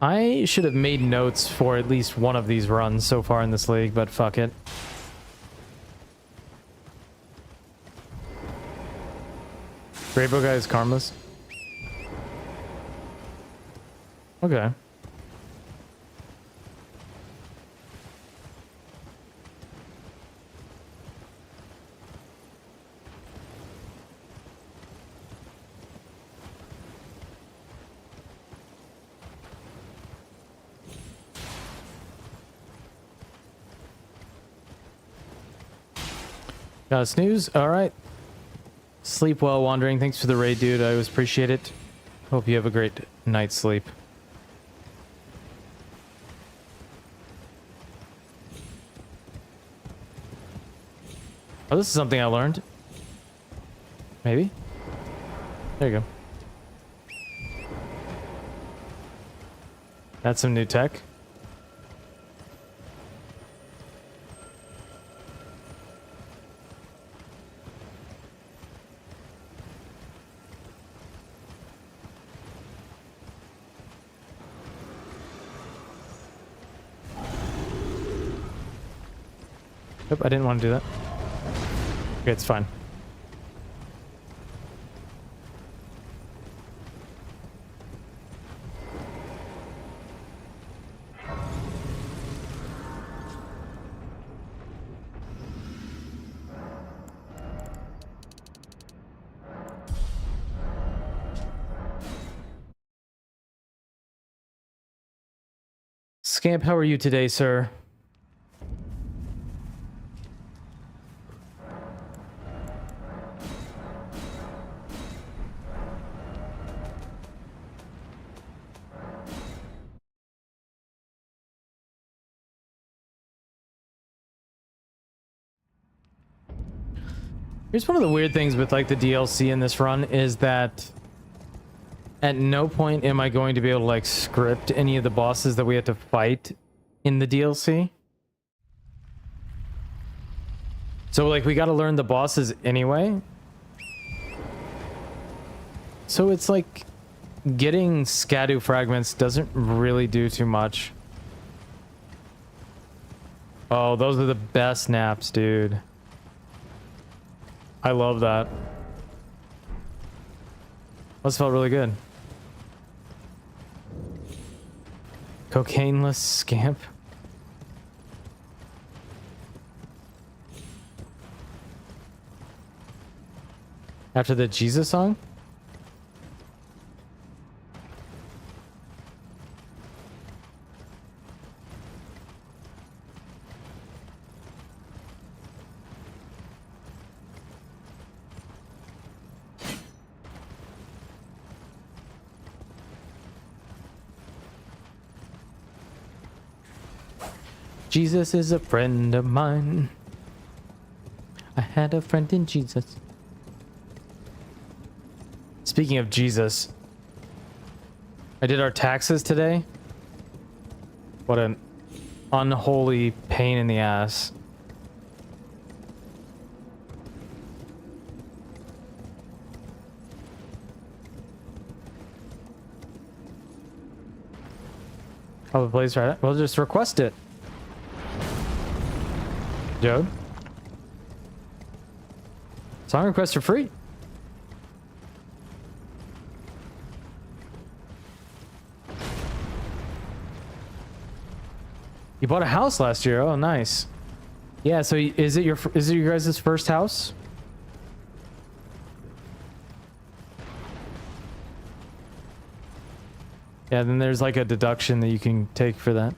I should have made notes for at least one of these runs so far in this league, but fuck it. Rainbow guy is karmas. Okay. Got a snooze? Alright. Sleep well, Wandering. Thanks for the raid, dude. I always appreciate it. Hope you have a great night's sleep. Oh, this is something I learned. Maybe. There you go. That's some new tech. Nope, I didn't want to do that. Okay, it's fine. Scamp, how are you today, sir? Here's one of the weird things with like the DLC in this run is that at no point am I going to be able to like script any of the bosses that we have to fight in the DLC. So like we got to learn the bosses anyway. So it's like getting Scadu fragments doesn't really do too much. Oh, those are the best naps, dude. I love that. Those felt really good. Cocaineless scamp. After the Jesus song? Jesus is a friend of mine. I had a friend in Jesus. Speaking of Jesus, I did our taxes today. What an unholy pain in the ass. Oh, the place right? We'll just request it. Jode? Song requests are free. You bought a house last year. Oh, nice. Yeah, so is it your guys' first house? Yeah, then there's like a deduction that you can take for that.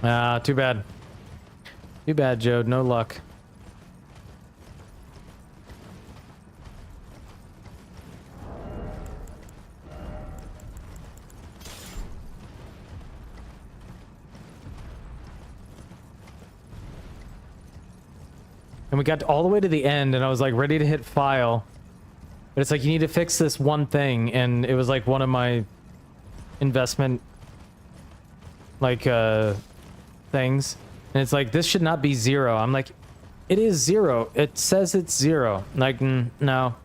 Ah, too bad. Too bad, Jode. No luck. And we got all the way to the end, and I was like ready to hit file. But it's like, you need to fix this one thing, and it was like one of my investment, like, things. And it's like, this should not be 0. I'm like, it is 0. It says it's 0. Like, no.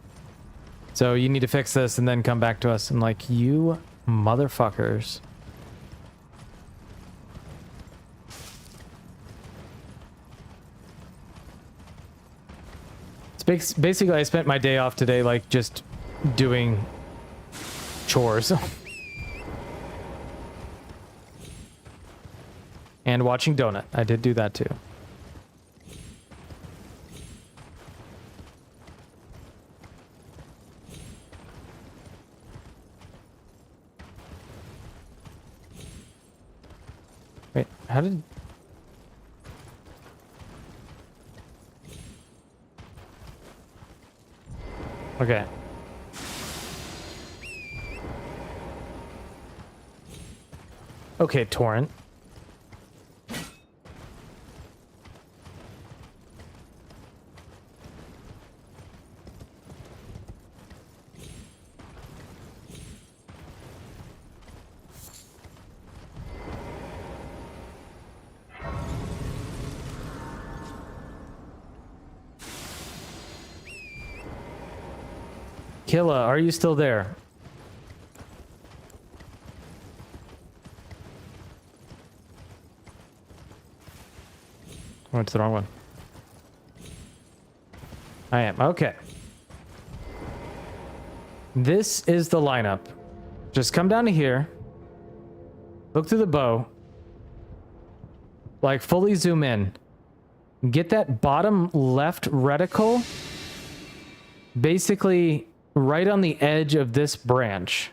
So you need to fix this and then come back to us. I'm like, you motherfuckers. It's basically, I spent my day off today, like, just doing chores. And watching Donut. I did do that too. Wait, how did... Okay. Okay, Torrent. Killa, are you still there? I went to the wrong one. I am. Okay. This is the lineup. Just come down to here. Look through the bow. Like, fully zoom in. Get that bottom left reticle. Basically, right on the edge of this branch.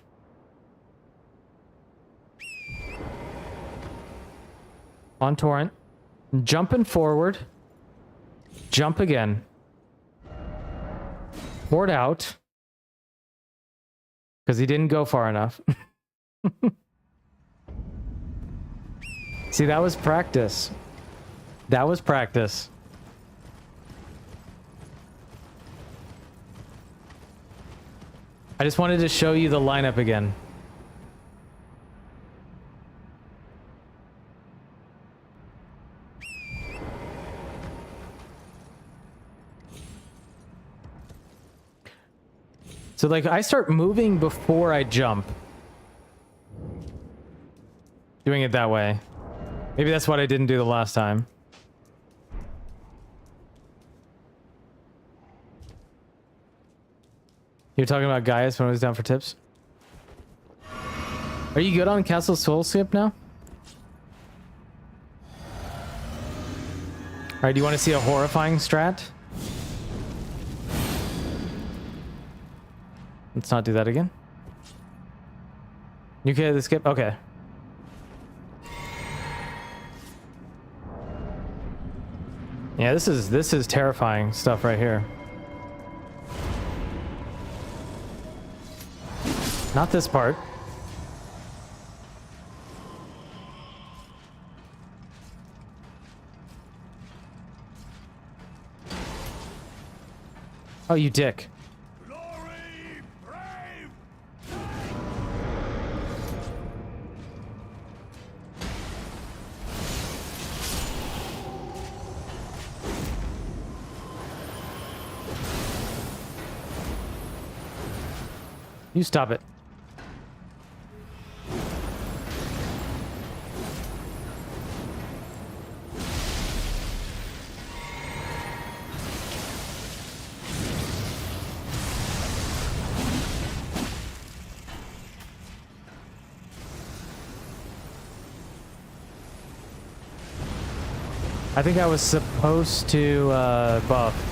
On torrent. Jumping forward. Jump again. Port out. Because he didn't go far enough. See, that was practice. That was practice. I just wanted to show you the lineup again. So, like, I start moving before I jump. Doing it that way. Maybe that's what I didn't do the last time. You're talking about Gaius when I was down for tips? Are you good on Castle Soul Skip now? Alright, do you want to see a horrifying strat? Let's not do that again. You okay with the skip? Okay. Yeah, this is terrifying stuff right here. Not this part. Oh, you dick. You stop it. I think I was supposed to buff.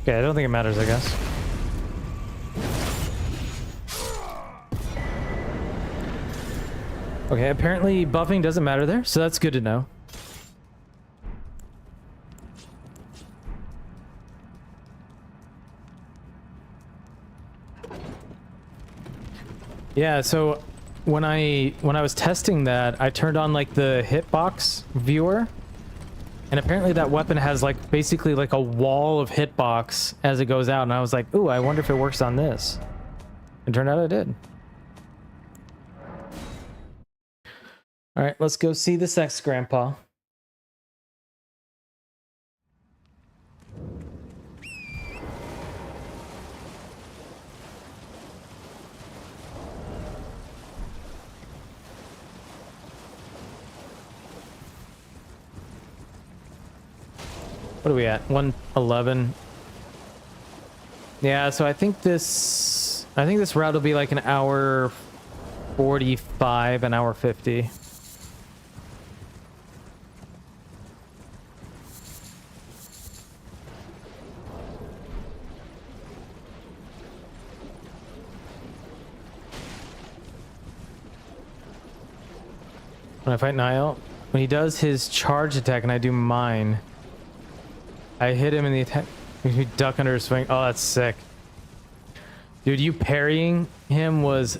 Okay, I don't think it matters, I guess. Okay, apparently buffing doesn't matter there, so that's good to know. Yeah, so when I was testing that, I turned on like the hitbox viewer. And apparently that weapon has like basically like a wall of hitbox as it goes out. And I was like, ooh, I wonder if it works on this. And turned out it did. All right, let's go see the sex grandpa. What are we at? 111. Yeah, so I think this route will be like an hour 45, an hour 50. When I fight Niall, when he does his charge attack and I do mine, I hit him in the attack. You duck under his swing. Oh, that's sick. Dude, you parrying him was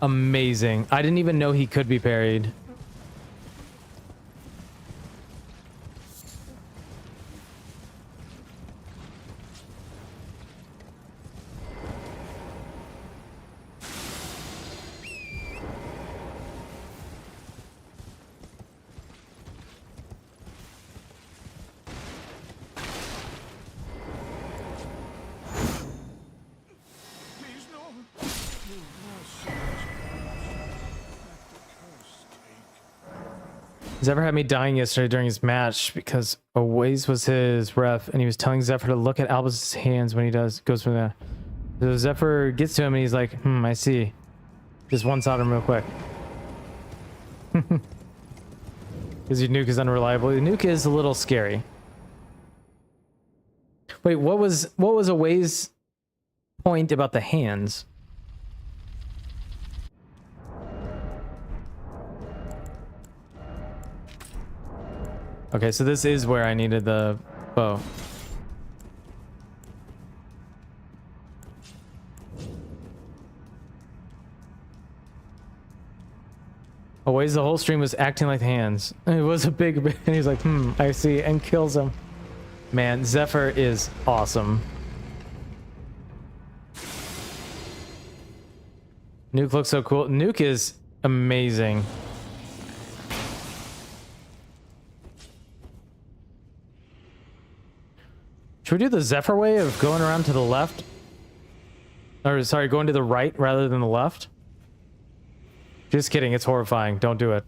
amazing. I didn't even know he could be parried. Zephyr had me dying yesterday during his match because Owaze was his ref and he was telling Zephyr to look at Albus' hands when he goes from there. So Zephyr gets to him and he's like, I see. Just one-shot him real quick. Because your nuke is unreliable. The nuke is a little scary. Wait, what was Owaze's point about the hands? Okay, so this is where I needed the bow. Always the whole stream was acting like hands. It was a big, and he's like, I see, and kills him. Man, Zephyr is awesome. Nuke looks so cool. Nuke is amazing. Should we do the Zephyr way of going around to the left? Or, sorry, going to the right rather than the left? Just kidding, it's horrifying. Don't do it.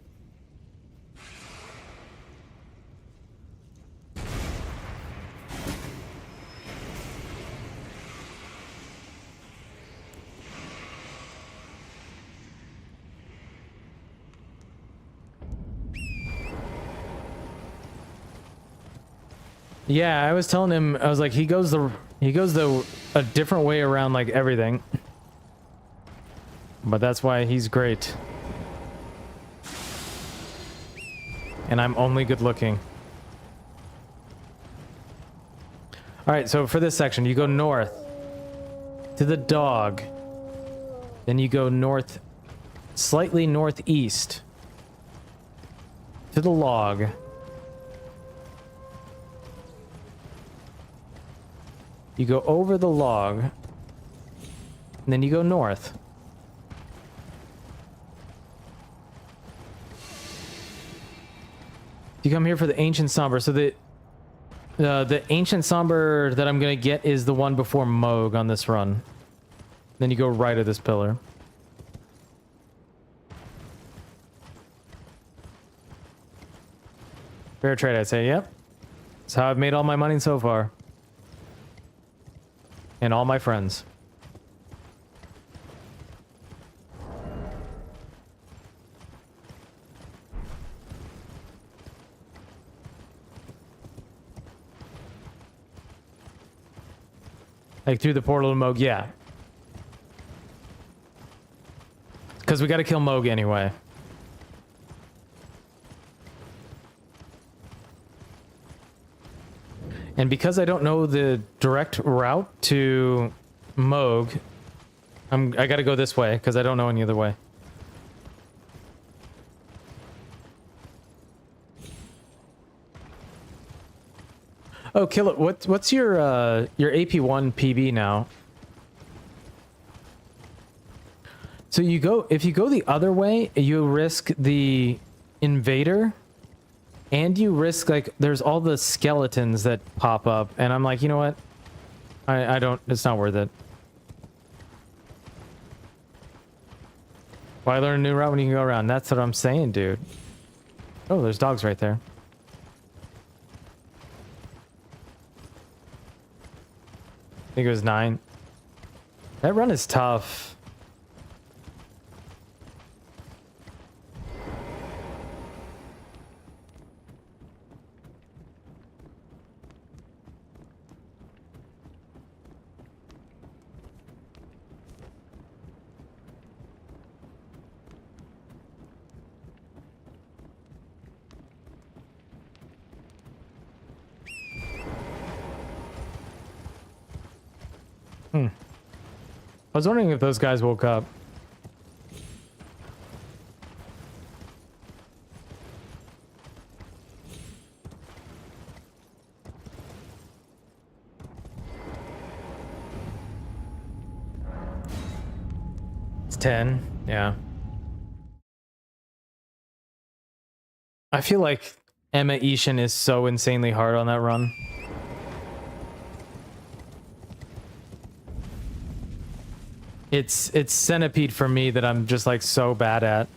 Yeah, I was telling him, I was like, he goes a different way around like everything. But that's why he's great. And I'm only good looking. Alright, so for this section, you go north to the dog. Then you go north, slightly northeast to the log. You go over the log, and then you go north. You come here for the Ancient Somber. So the Ancient Somber that I'm gonna get is the one before Moog on this run. Then you go right of this pillar. Fair trade, I'd say. Yep. That's how I've made all my money so far. And all my friends. Like through the portal to Moog, yeah. Because we got to kill Moog anyway. And because I don't know the direct route to Moog, I gotta go this way because I don't know any other way. Oh, kill it! What's your AP1 PB now? So if you go the other way, you risk the invader. And you risk, like, there's all the skeletons that pop up. And I'm like, you know what? I don't, it's not worth it. Why learn a new route when you can go around? That's what I'm saying, dude. Oh, there's dogs right there. I think it was 9. That run is tough. I was wondering if those guys woke up. It's 10, yeah. I feel like Emma Ishin is so insanely hard on that run. It's Centipede for me that I'm just like so bad at.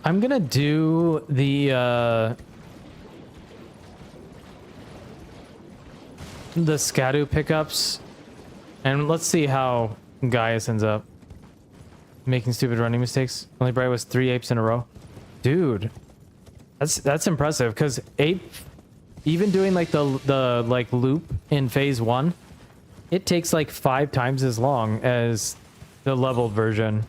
I'm gonna do the Scadu pickups, and let's see how Gaius ends up. Making stupid running mistakes. Only Bright was 3 apes in a row. Dude, that's impressive, because ape, even doing like the like loop in phase 1, it takes like 5 times as long as the leveled version.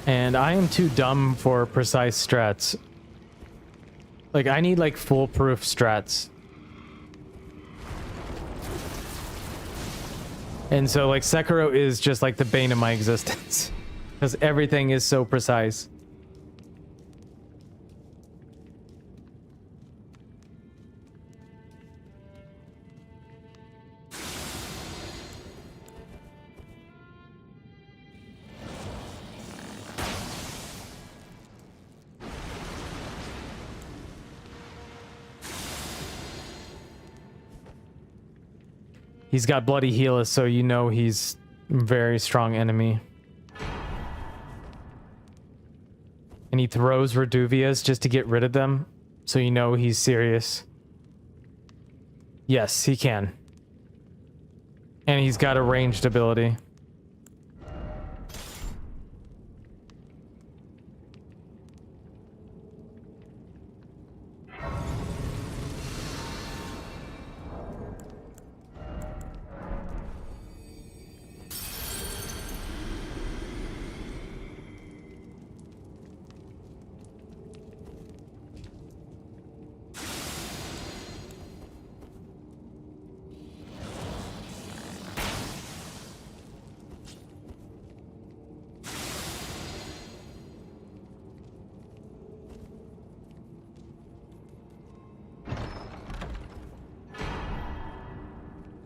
And I am too dumb for precise strats. Like, I need like foolproof strats. And so like Sekiro is just like the bane of my existence. Because everything is so precise. He's got bloody healers, so you know he's a very strong enemy. And he throws Reduvias just to get rid of them, so you know he's serious. Yes, he can. And he's got a ranged ability.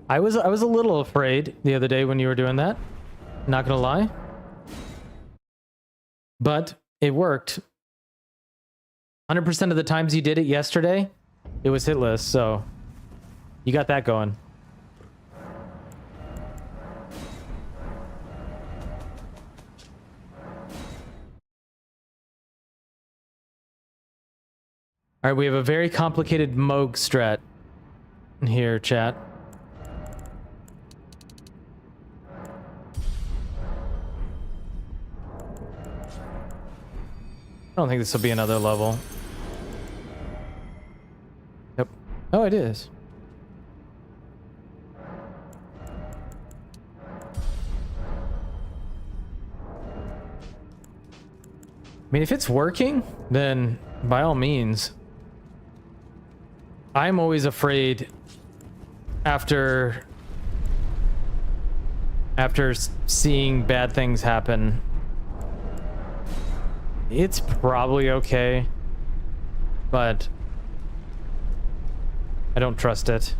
I was a little afraid the other day when you were doing that. Not gonna lie. But it worked. 100% of the times you did it yesterday, it was hitless, so you got that going. All right, we have a very complicated Moog strat here, chat. I don't think this will be another level. Yep. Oh, it is. I mean, if it's working, then by all means. I'm always afraid after seeing bad things happen. It's probably okay, but I don't trust it.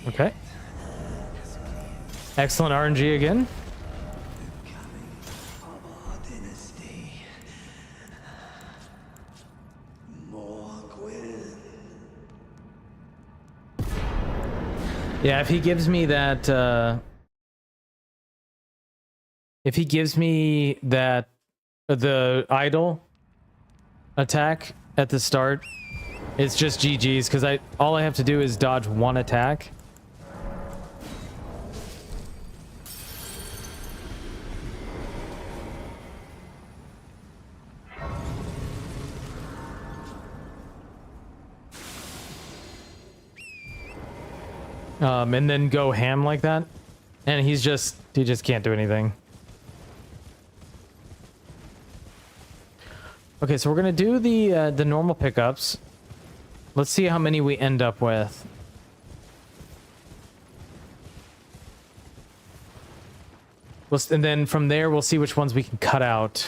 Okay. Excellent RNG again. Yeah, if he gives me that, the idle attack at the start, it's just GG's, because all I have to do is dodge one attack. and then go ham like that. And he just can't do anything. Okay, so we're gonna do the normal pickups. Let's see how many we end up with. And then from there, we'll see which ones we can cut out.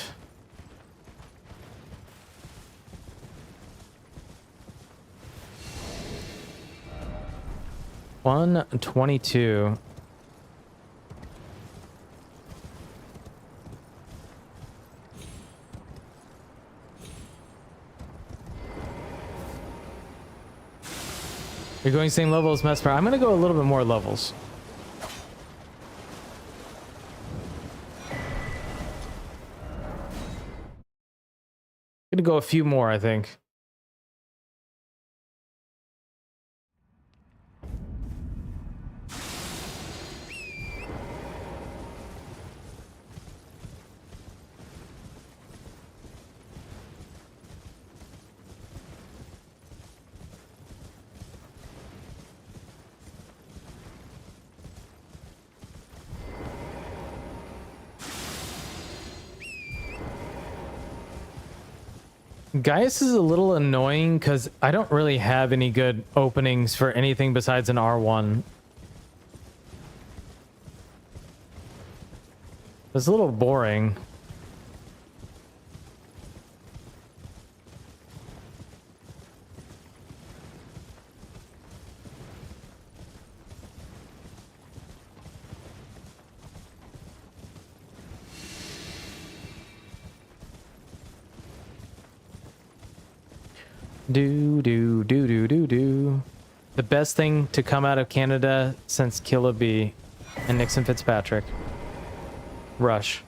$122. You're going same level as Mesmer. I'm gonna go a little bit more levels. Gonna go a few more, I think. Gaius is a little annoying because I don't really have any good openings for anything besides an R1. It's a little boring. Do. The best thing to come out of Canada since Killa B and Nixon Fitzpatrick. Rush.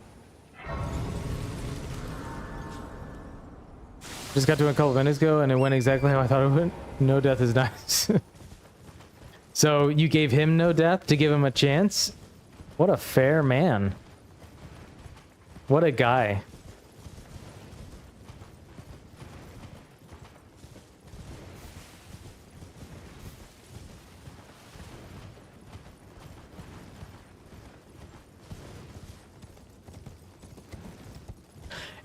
Just got to it a couple minutes ago and it went exactly how I thought it would. No death is nice. So you gave him no death to give him a chance? What a fair man. What a guy.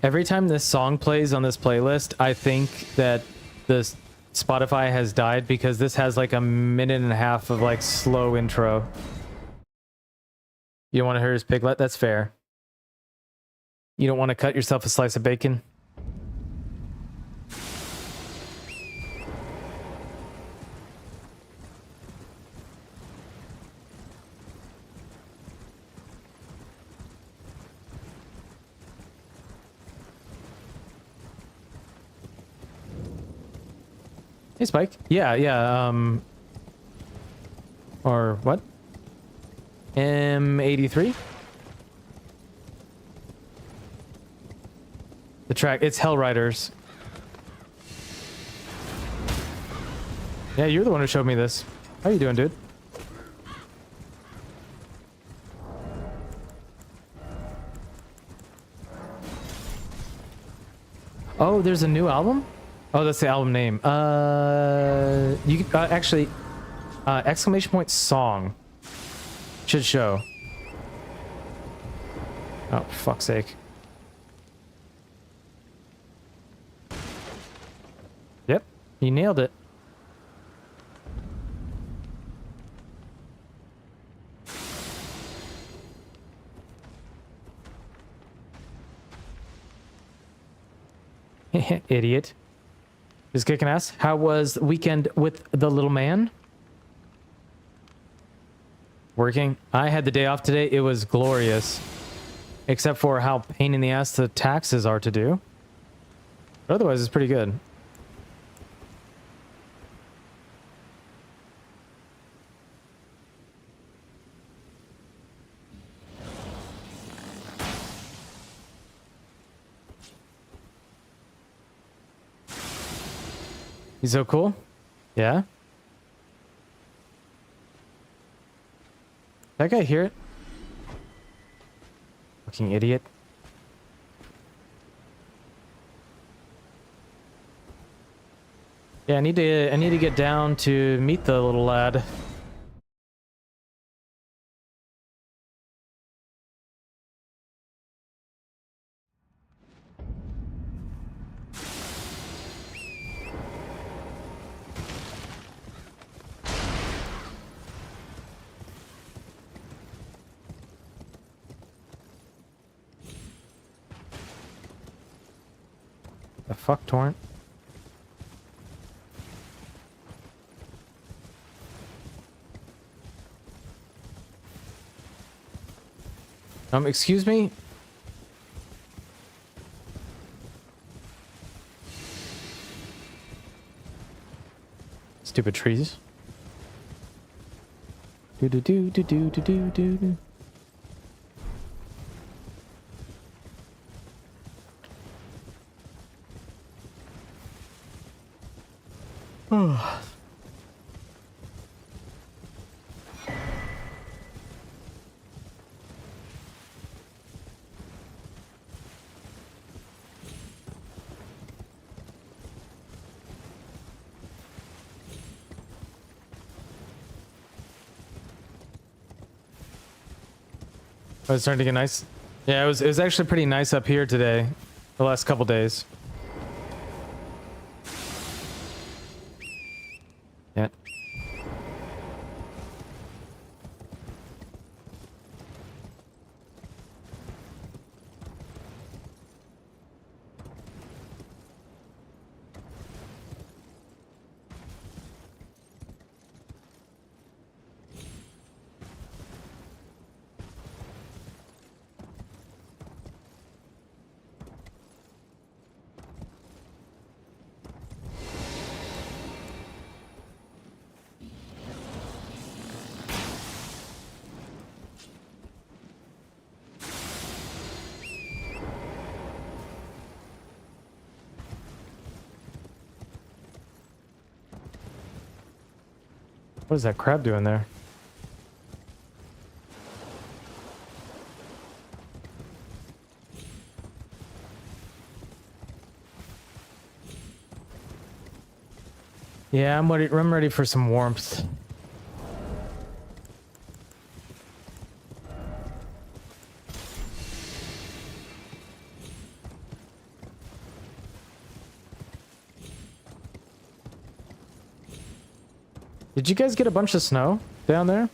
Every time this song plays on this playlist, I think that the Spotify has died because this has like a minute and a half of like slow intro. You don't want to hear his piglet? That's fair. You don't want to cut yourself a slice of bacon? Hey, Spike. Yeah. Or what? M83? The track, it's Hell Riders. Yeah, you're the one who showed me this. How you doing, dude? Oh, there's a new album? Oh, that's the album name. You actually, exclamation point song should show. Oh, for fuck's sake. Yep, you nailed it. Idiot. Just kicking ass. How was the weekend with the little man? Working. I had the day off today. It was glorious. Except for how pain in the ass the taxes are to do. But otherwise, it's pretty good. He's so cool? Yeah? That guy hear it? Fucking idiot. Yeah, I need to get down to meet the little lad. The fuck, Torrent? Excuse me? Stupid trees. Do do do do do do do do do. Oh, it's starting to get nice. Yeah, it was actually pretty nice up here today, the last couple days. Yeah. What is that crab doing there? Yeah, I'm ready for some warmth. Did you guys get a bunch of snow down there?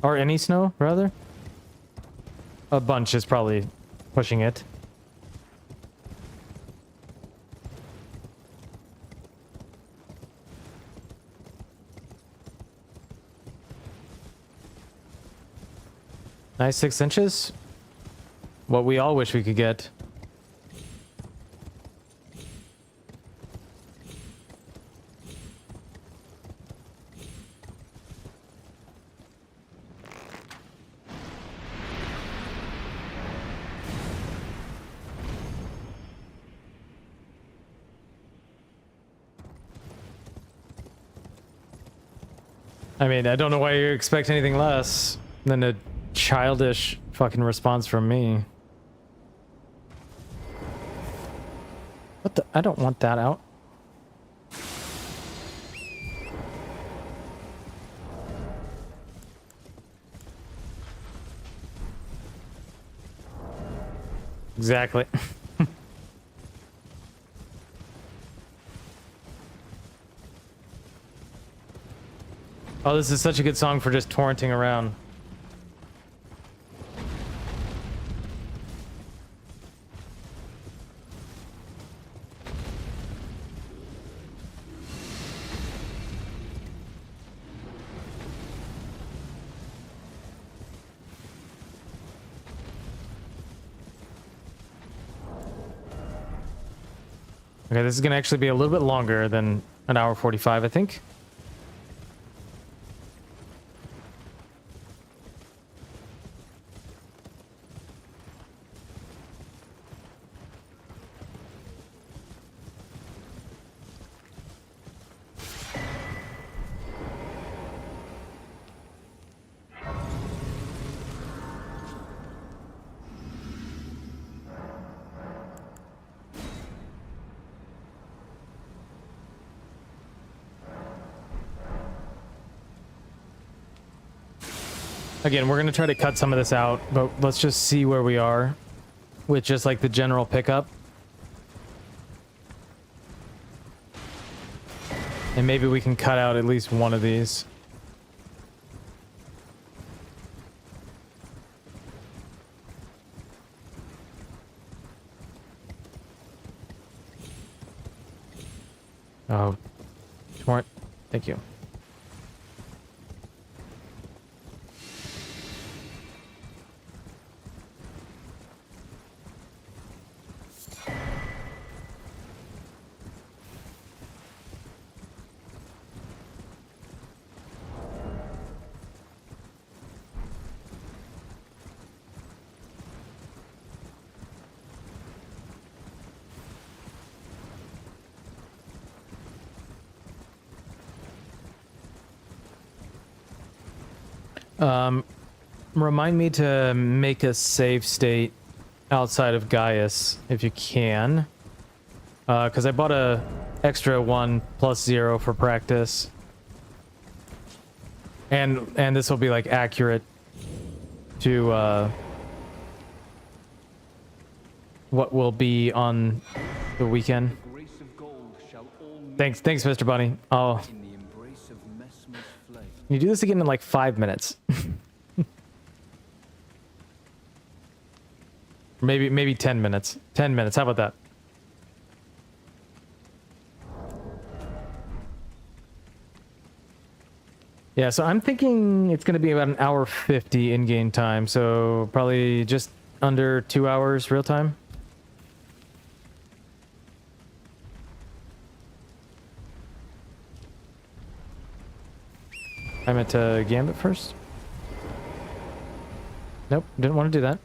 Or any snow, rather? A bunch is probably pushing it. Nice 6 inches. What we all wish we could get. I mean, I don't know why you expect anything less than a childish fucking response from me. What the? I don't want that out. Exactly. Oh, this is such a good song for just torrenting around. Okay, this is gonna actually be a little bit longer than an hour 45, I think. Again, we're gonna try to cut some of this out, but let's just see where we are with just like the general pickup. And maybe we can cut out at least one of these. Oh, smart. Thank you. Remind me to make a save state outside of Gaius if you can. Because I bought a extra 1+0 for practice. And this will be like accurate to what will be on the weekend. Thanks, Mr. Bunny. Oh, you do this again in like 5 minutes. maybe 10 minutes. 10 minutes. How about that? Yeah, so I'm thinking it's going to be about 1:50 in-game time, so probably just under 2 hours real time. I meant to gambit first. Nope, didn't want to do that.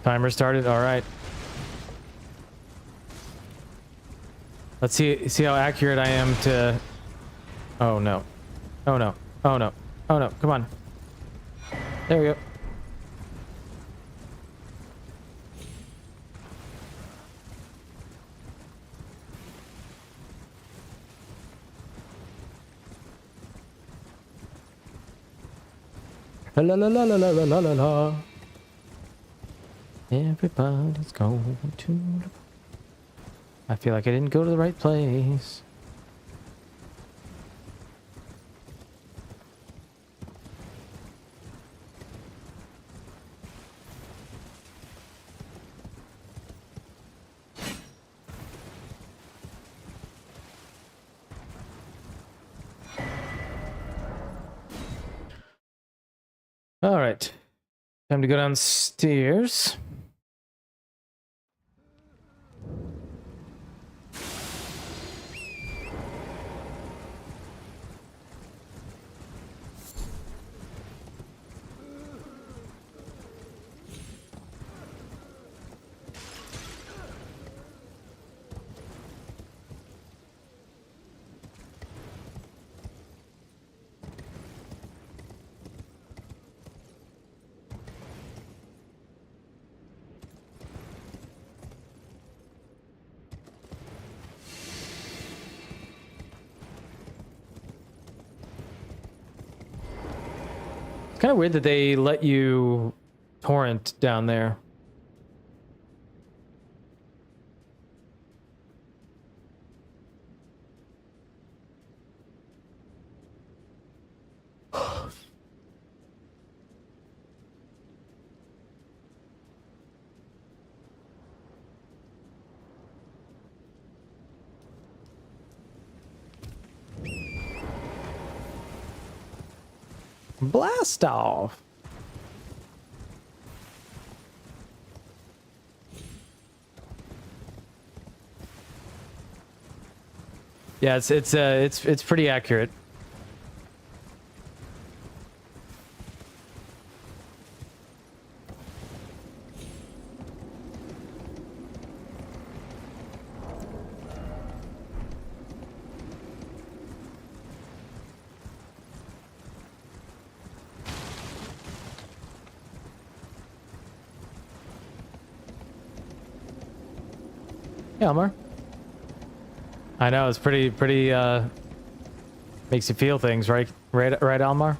Timer started. All right. Let's see how accurate I am to. Oh no! Oh no! Oh no! Oh no! Come on! There we go. La la la la la la la la la. Everybody's going to. I feel like I didn't go to the right place. All right. Time to go downstairs. It's kind of weird that they let you torrent down there. Blast off. Yeah, it's pretty accurate. Yeah, Elmar. I know, it's pretty makes you feel things, right, Elmar?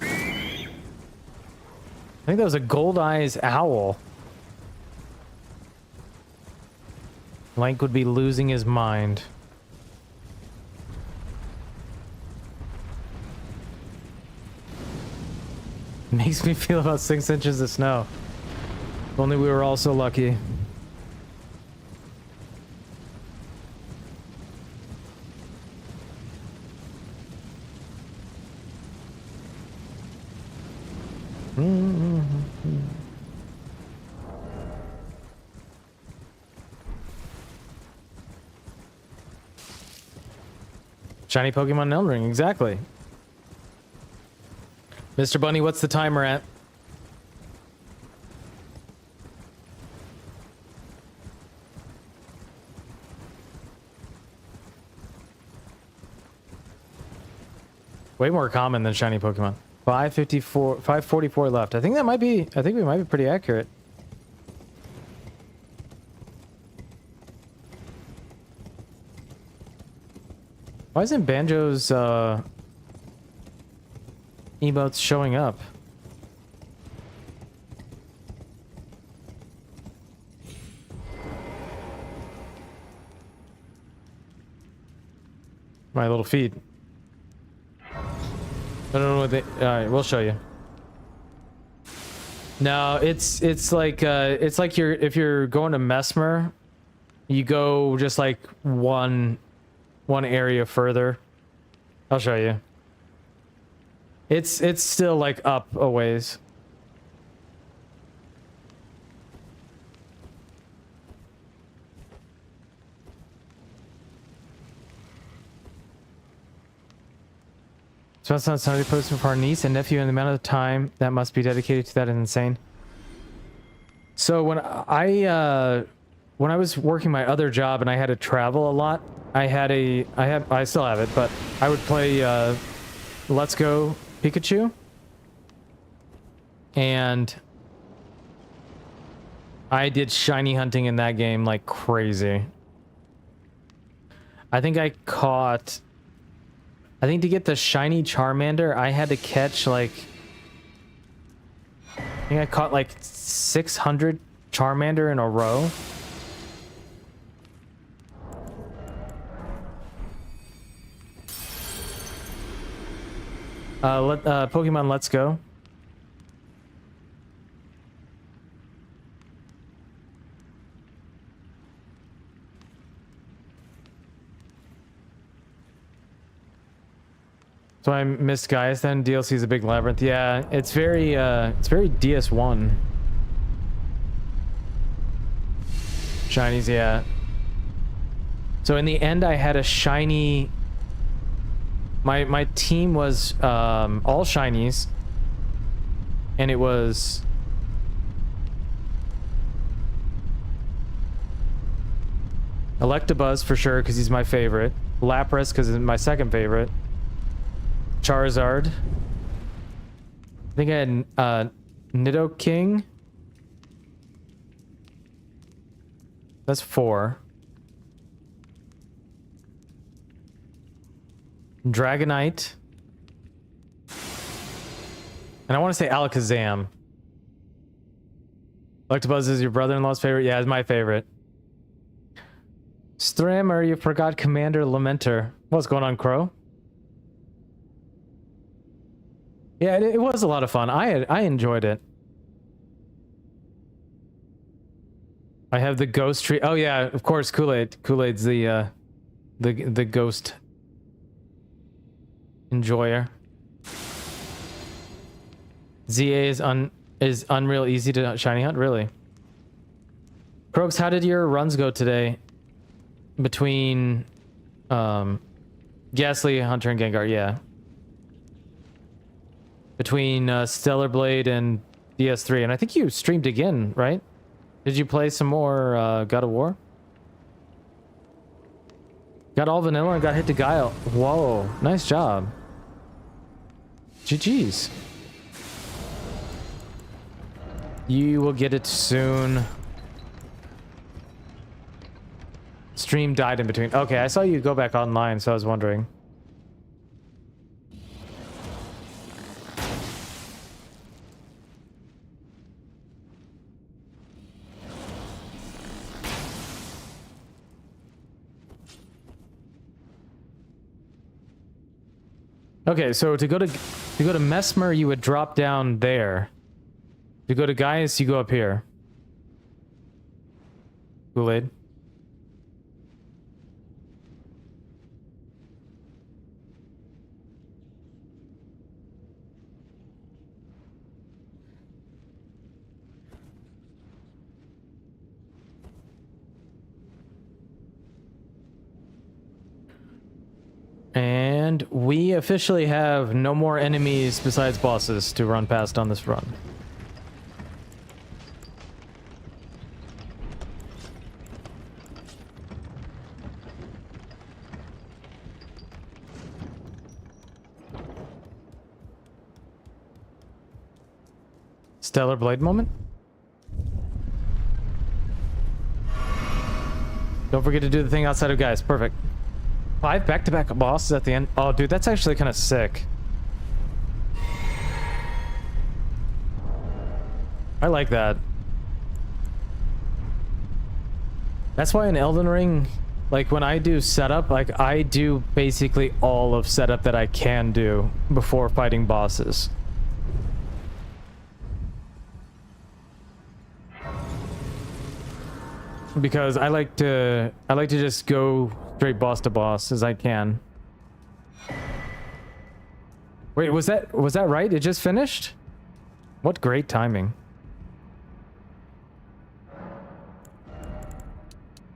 I think that was a gold eyes owl. Link would be losing his mind. Makes me feel about 6 inches of snow. If only we were all so lucky. Shiny Pokemon in Elden Ring, exactly. Mr. Bunny, what's the timer at? Way more common than shiny Pokemon. 554, 544 left. I think we might be pretty accurate. Why isn't Banjo's emotes showing up? My little feed. I don't know what they... Alright, we'll show you. No, it's like if you're going to Mesmer, you go just like one area further. I'll show you. It's still like up a ways. So that's not somebody posting for our niece and nephew, and the amount of time that must be dedicated to that is insane. So when I was working my other job and I had to travel a lot, I still have it, but I would play Let's Go Pikachu, and I did shiny hunting in that game like crazy. I think to get the shiny Charmander, I had to catch like, I think I caught like 600 Charmander in a row. Pokemon Let's Go. So I missed Gaius then. DLC is a big labyrinth. Yeah, it's very DS1. Shinies, yeah. So in the end, I had a shiny. My team was all shinies, and it was Electabuzz for sure because he's my favorite. Lapras because he's my second favorite. Charizard. I think I had Nidoking. That's 4. Dragonite. And I want to say Alakazam. Electabuzz is your brother-in-law's favorite? Yeah, it's my favorite. Strammer, you forgot Commander Lamenter. What's going on, Crow? Yeah, it was a lot of fun. I enjoyed it. I have the ghost tree. Oh yeah, of course, Kool-Aid. Kool-Aid's the ghost enjoyer. ZA is Unreal easy to shiny hunt, really. Croaks, how did your runs go today? Between Ghastly, Hunter, and Gengar, yeah. Between Stellar Blade and DS3, and I think you streamed again, right? Did you play some more God of War? Got all vanilla and got hit to Guile. Whoa, nice job. GG's. You will get it soon. Stream died in between. Okay, I saw you go back online, so I was wondering. Okay, so to go to Mesmer, you would drop down there. To go to Gaius, you go up here. Kool-Aid. And we officially have no more enemies besides bosses to run past on this run. Stellar Blade moment. Don't forget to do the thing outside of Gaius. Perfect. 5 back-to-back bosses at the end. Oh, dude, that's actually kind of sick. I like that. That's why in Elden Ring, like when I do setup, like I do basically all of setup that I can do before fighting bosses. Because I like to just go straight boss to boss as I can. Wait, was that right? It just finished? What great timing.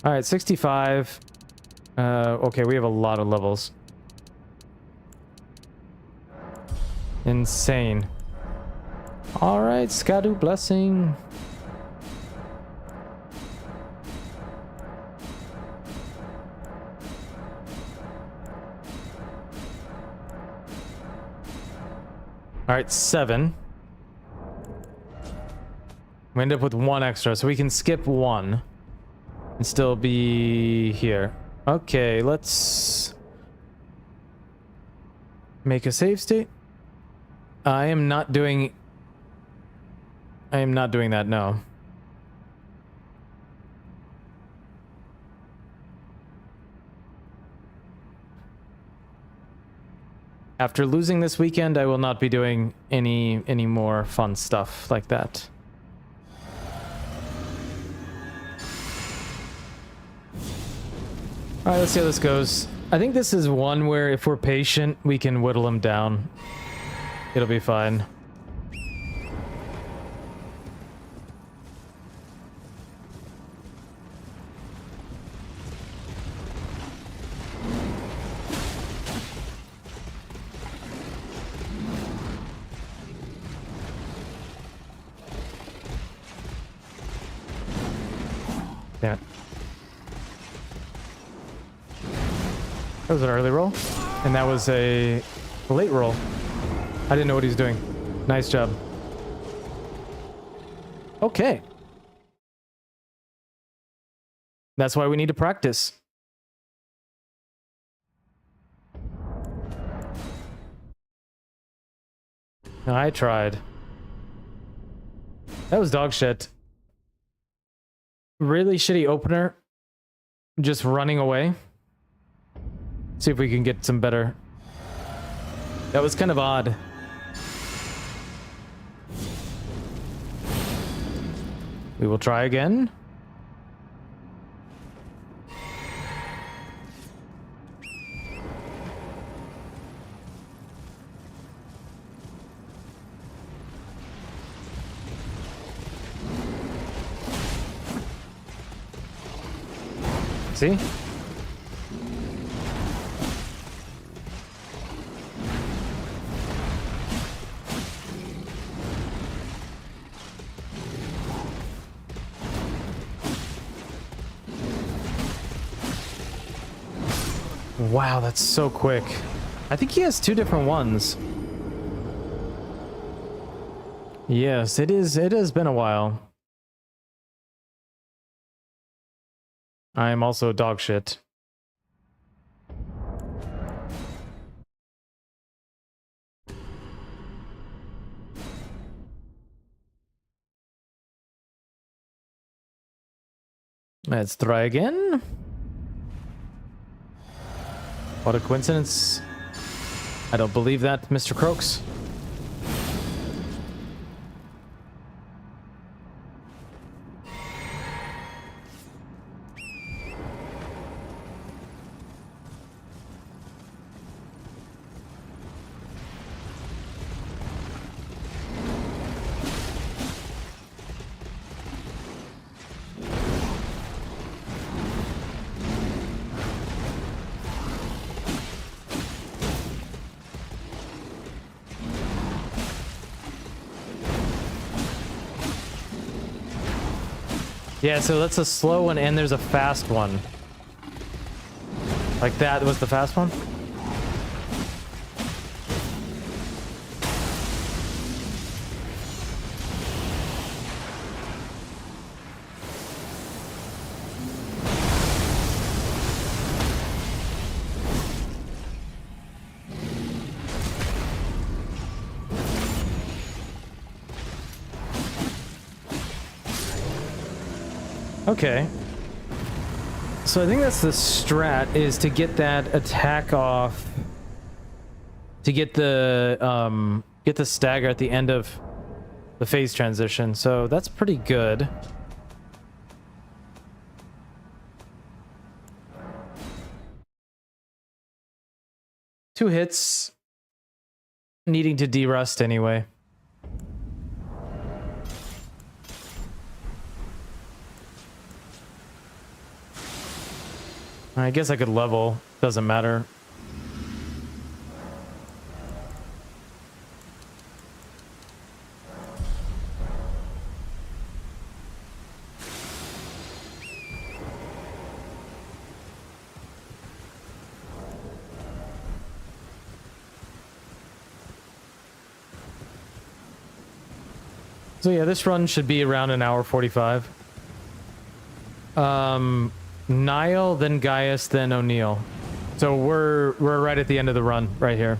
All right, 65. Okay, we have a lot of levels. Insane. All right, Skadu blessing. All right, 7. We end up with 1 extra, so we can skip 1 and still be here. Okay, let's make a save state. I am not doing that, no. After losing this weekend, I will not be doing any more fun stuff like that. All right, let's see how this goes. I think this is one where if we're patient, we can whittle him down. It'll be fine. Damn it. That was an early roll, and that was a late roll. I didn't know what he was doing. Nice job. Okay. That's why we need to practice. I tried. That was dog shit. Really shitty opener. Just running away. See if we can get some better. That was kind of odd. We will try again. See? Wow, that's so quick. I think he has 2 different ones. Yes, it has been a while. I am also dog shit. Let's try again. What a coincidence. I don't believe that, Mr. Croaks. Yeah, so that's a slow one and there's a fast one. Like that was the fast one? Okay. So I think that's the strat, is to get that attack off, to get the stagger at the end of the phase transition. So that's pretty good. Two hits, needing to de-rust anyway. I guess I could level. Doesn't matter. So yeah, this run should be around an hour 45. Niall, then Gaius, then O'Neill. So we're right at the end of the run, right here.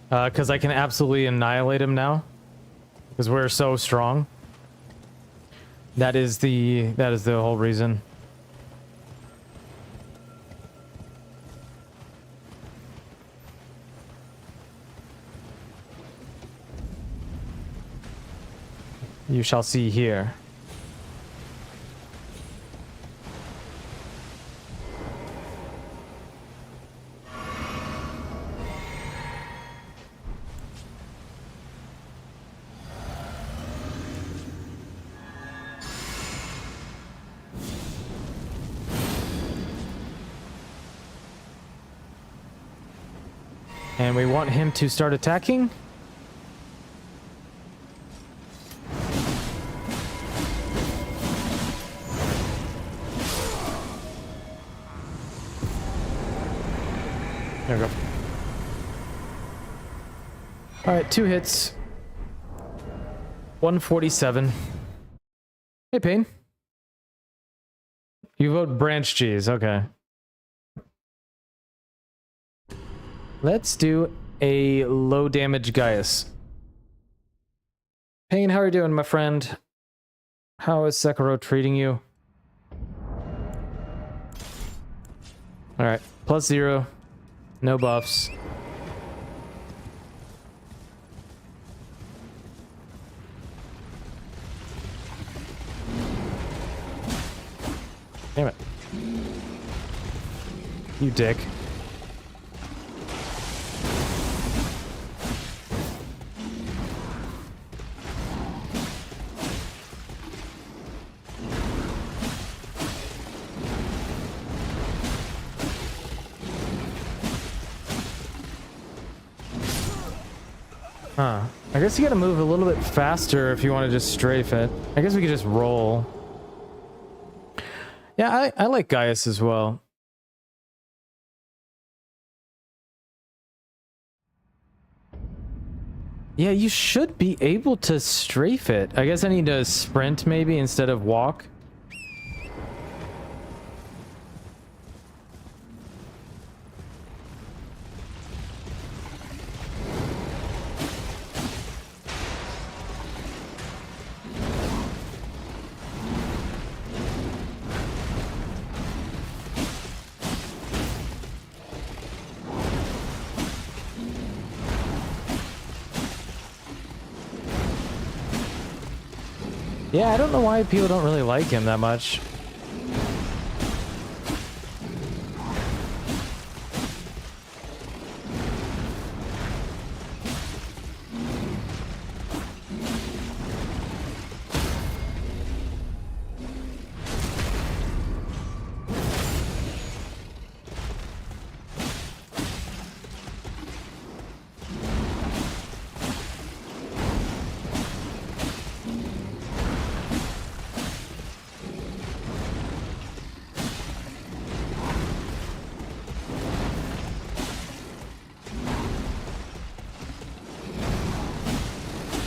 Because I can absolutely annihilate him now. Because we're so strong. That is the whole reason. You shall see here. And we want him to start attacking. There we go. All right, 2 hits. 147. Hey, Payne. You vote Branch Cheese. Okay. Let's do a low damage Gaius. Payne, how are you doing, my friend? How is Sekiro treating you? Alright, +0. No buffs. Damn it. You dick. Huh. I guess you gotta move a little bit faster if you want to just strafe it. I guess we could just roll. Yeah, I like Gaius as well. Yeah, you should be able to strafe it. I guess I need to sprint maybe instead of walk. Yeah, I don't know why people don't really like him that much.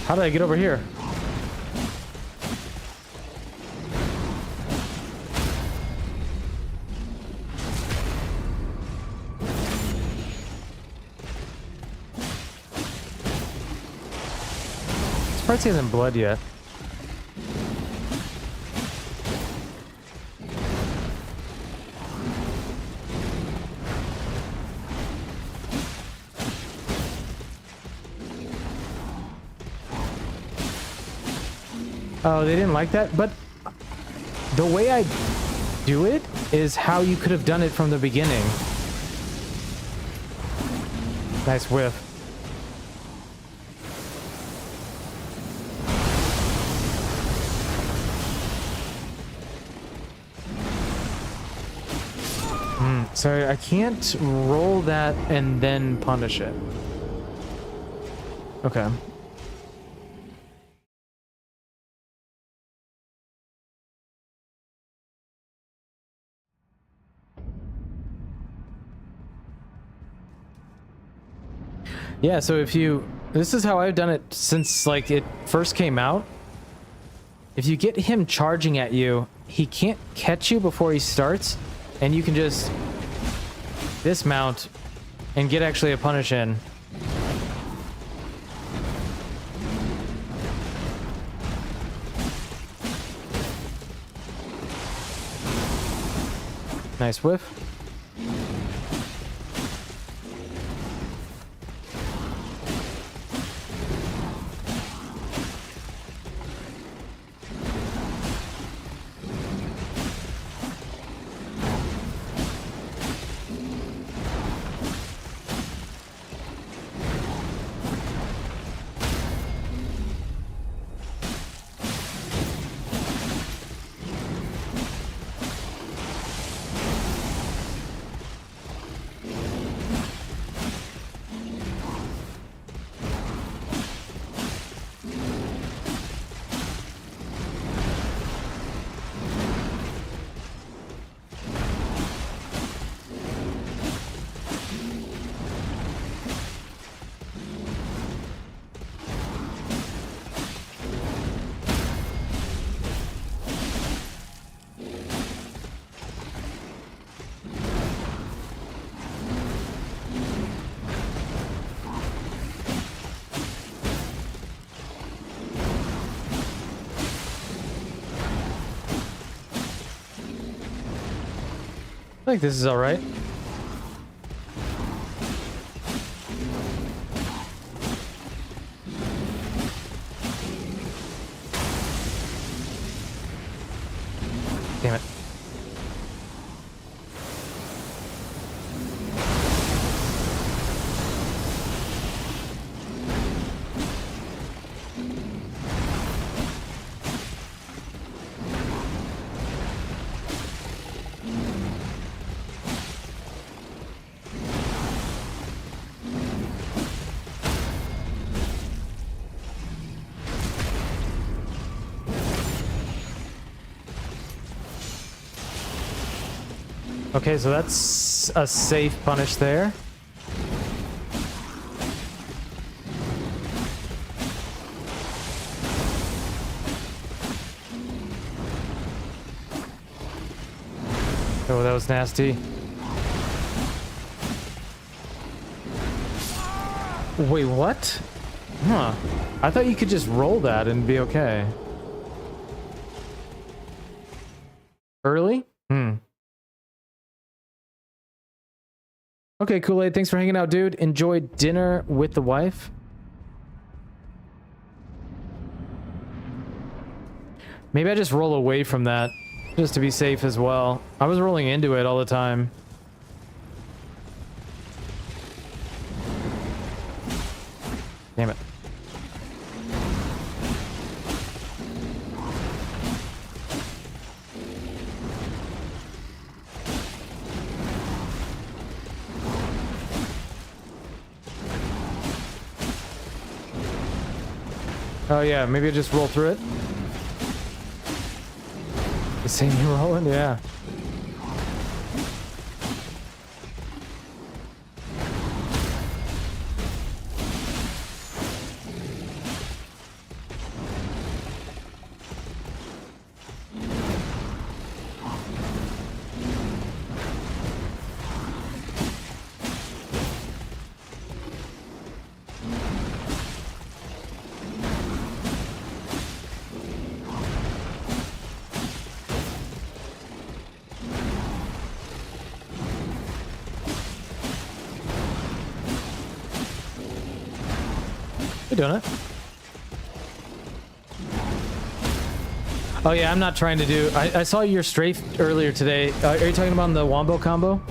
How did I get over here? This part hasn't blood yet. Oh, they didn't like that? But the way I do it is how you could have done it from the beginning. Nice whiff. Sorry, I can't roll that and then punish it. Okay. Yeah, so if you... This is how I've done it since, like, it first came out. If you get him charging at you, he can't catch you before he starts, and you can just dismount and get actually a punish in. Nice whiff. I think this is all right. Damn it. Okay, so that's a safe punish there. Oh, that was nasty. Wait, what? Huh. I thought you could just roll that and be okay. Early? Hmm. Okay, Kool-Aid, thanks for hanging out, dude. Enjoy dinner with the wife. Maybe I just roll away from that, just to be safe as well. I was rolling into it all the time. Damn it. Oh yeah, maybe I just roll through it. The same you rolling? Yeah. You're doing it. Oh yeah, I'm not trying to do... I saw your strafe earlier today. Are you talking about the wombo combo?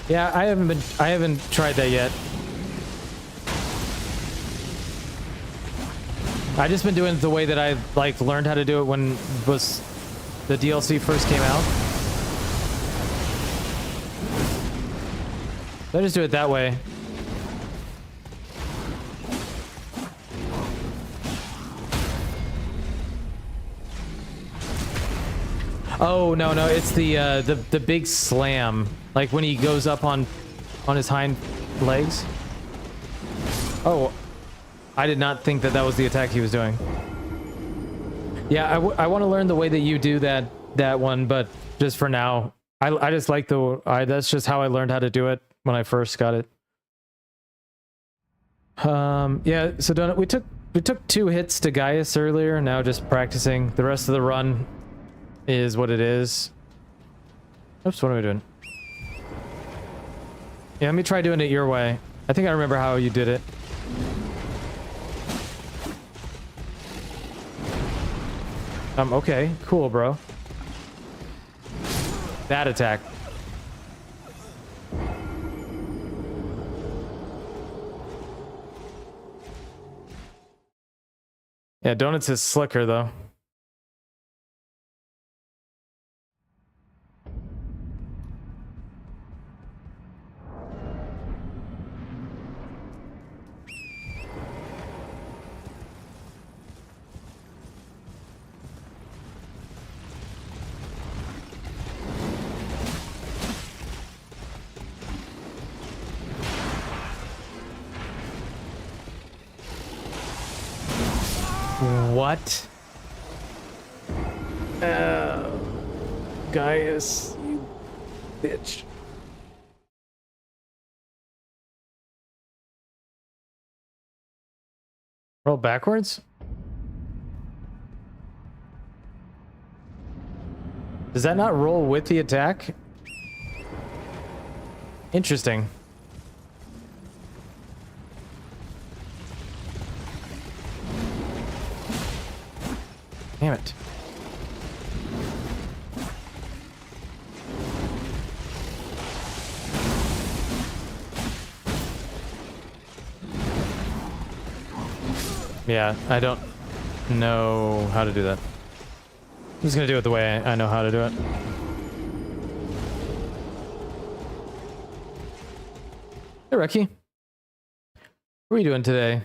Yeah, I haven't tried that yet. I just been doing it the way that I like learned how to do it when the DLC first came out. So I just do it that way. Oh no, it's the big slam, like when he goes up on his hind legs. Oh, I did not think that was the attack he was doing. Yeah, I want to learn the way that you do that one, but just for now, I just like that's just how I learned how to do it when I first got it. Yeah, so Donut, we took 2 hits to Gaius earlier. Now just practicing. The rest of the run is what it is. Oops, what am I doing? Yeah, let me try doing it your way. I think I remember how you did it. Okay, cool, bro. That attack. Yeah, Donuts is slicker, though. What? Gaius, you bitch. Roll backwards? Does that not roll with the attack? Interesting. Damn it. Yeah, I don't know how to do that. I'm just gonna do it the way I know how to do it. Hey, Reki. What are you doing today?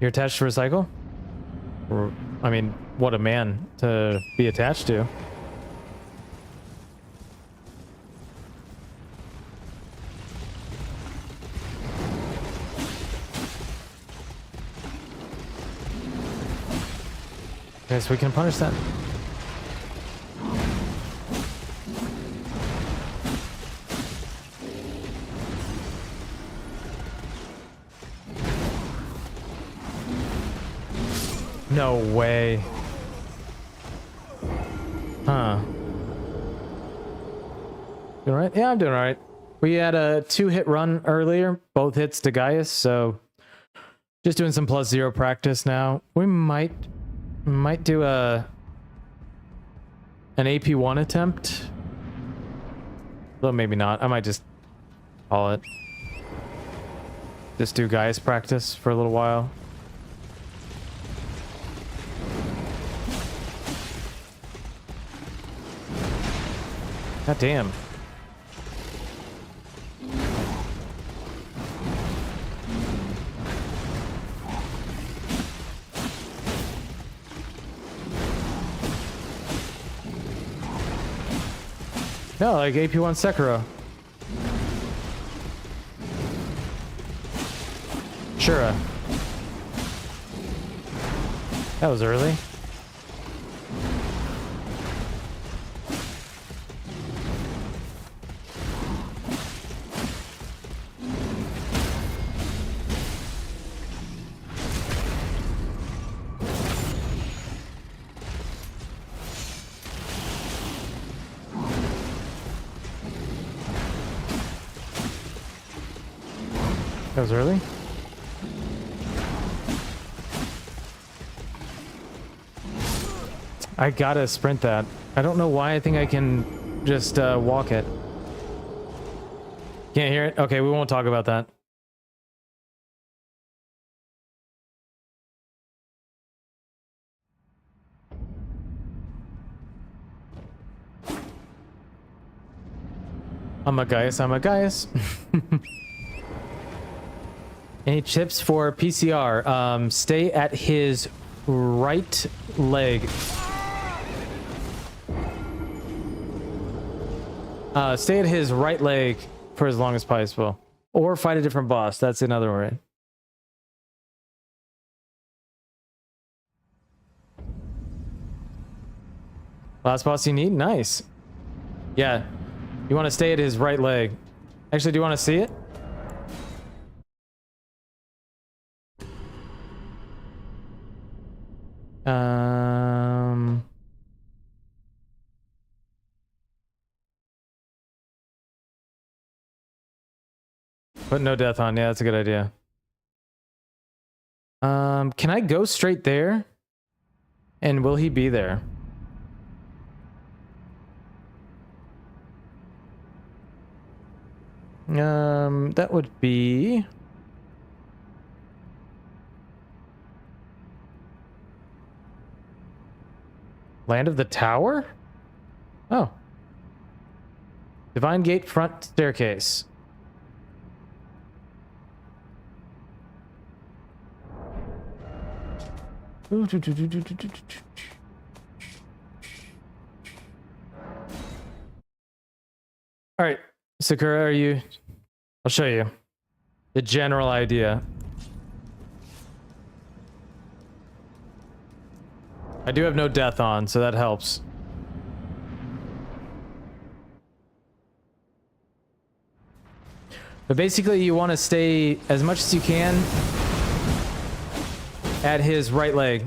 You're attached to recycle? Or, I mean, what a man to be attached to. Okay, so we can punish that. No way. Huh. Doing all right? Yeah, I'm doing all right. We had a 2-hit run earlier, both hits to Gaius, so just doing some +0 practice now. We might do an AP1 attempt. Well, maybe not. I might just call it. Just do Gaius practice for a little while. God damn. No, like AP1 Sekiro. Sure. That was early. That was early. I gotta sprint that. I don't know why I think I can just walk it. Can't hear it? Okay, we won't talk about that. I'm a Gaius, I'm a Gaius. Any tips for PCR? Stay at his right leg. Stay at his right leg for as long as possible. Or fight a different boss. That's another way. Last boss you need? Nice. Yeah. You want to stay at his right leg. Actually, do you want to see it? Put no death on. Yeah, that's a good idea. Can I go straight there? And will he be there? That would be... Land of the Tower? Oh. Divine Gate front staircase. All right, Sakura, are you... I'll show you the general idea. I do have no death on, so that helps. But basically, you want to stay as much as you can at his right leg.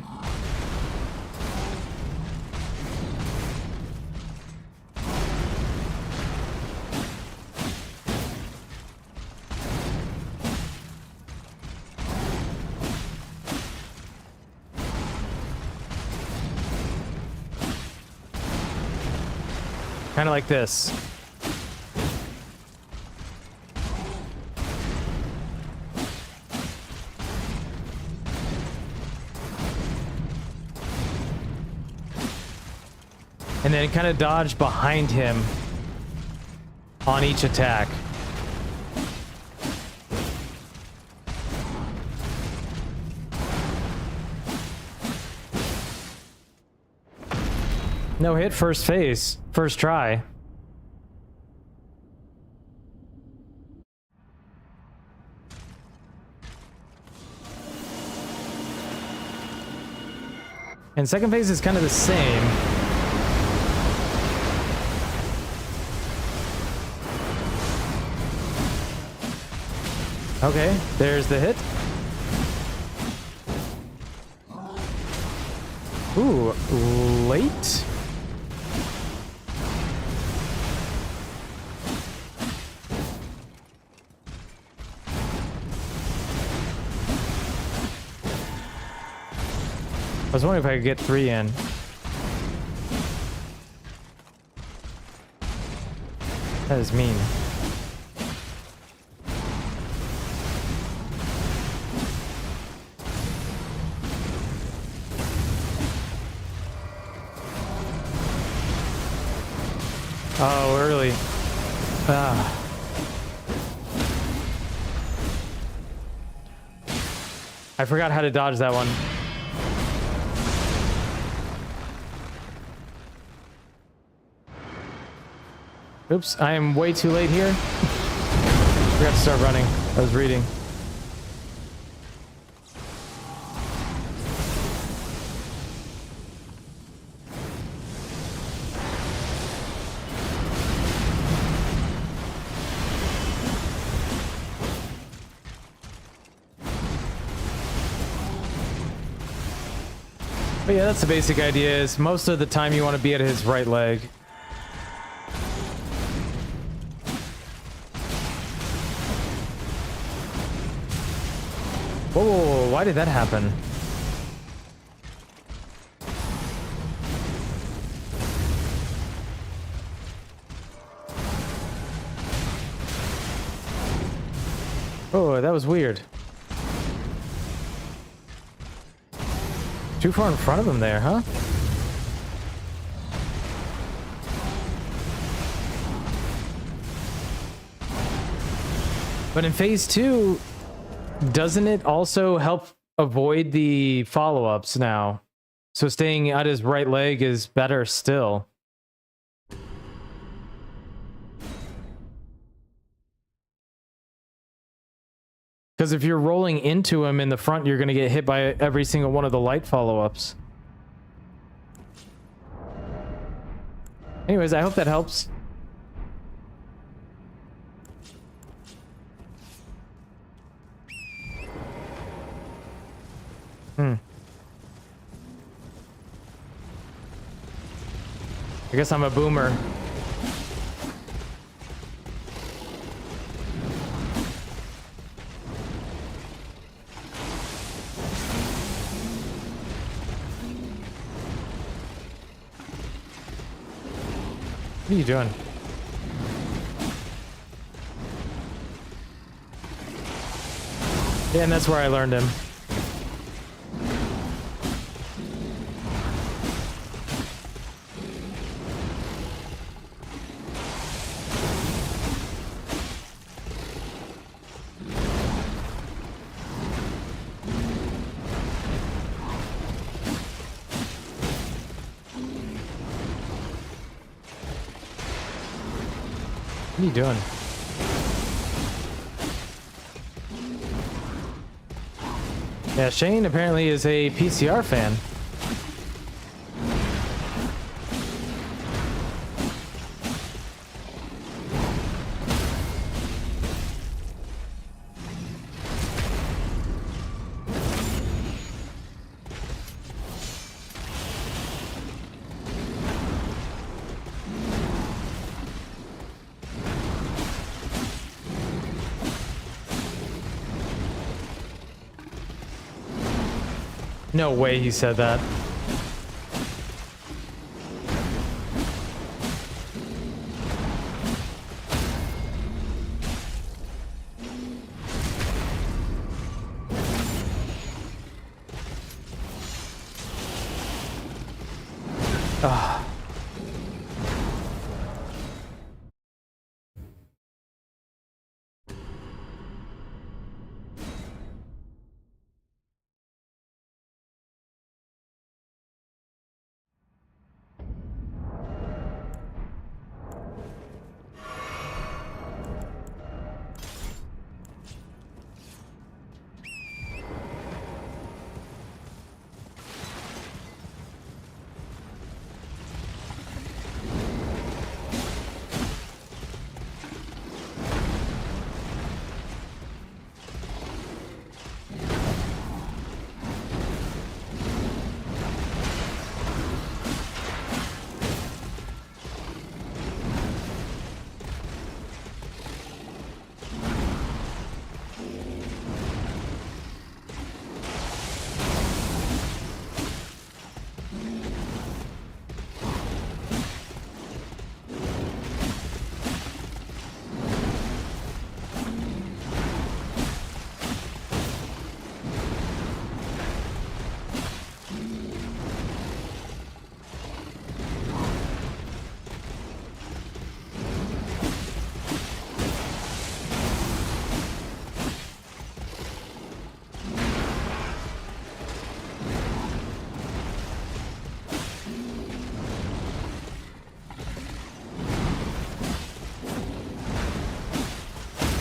Kind of like this. And then kind of dodge behind him on each attack. No hit first phase, first try. And second phase is kind of the same. Okay, there's the hit. Ooh, late? I was wondering if I could get 3 in. That is mean. Oh, early. Ah. I forgot how to dodge that one. Oops, I am way too late here. Forgot to start running. I was reading. But yeah, that's the basic idea, is most of the time you want to be at his right leg. Whoa, why did that happen? Oh, that was weird. Too far in front of him there, huh? But in phase 2, doesn't it also help avoid the follow-ups now? So staying at his right leg is better still. Because if you're rolling into him in the front, you're going to get hit by every single one of the light follow-ups. Anyways, I hope that helps. I guess I'm a boomer. What are you doing? Yeah, and that's where I learned him. What are you doing? Yeah, Shane apparently is a PCR fan. No way he said that. Ah.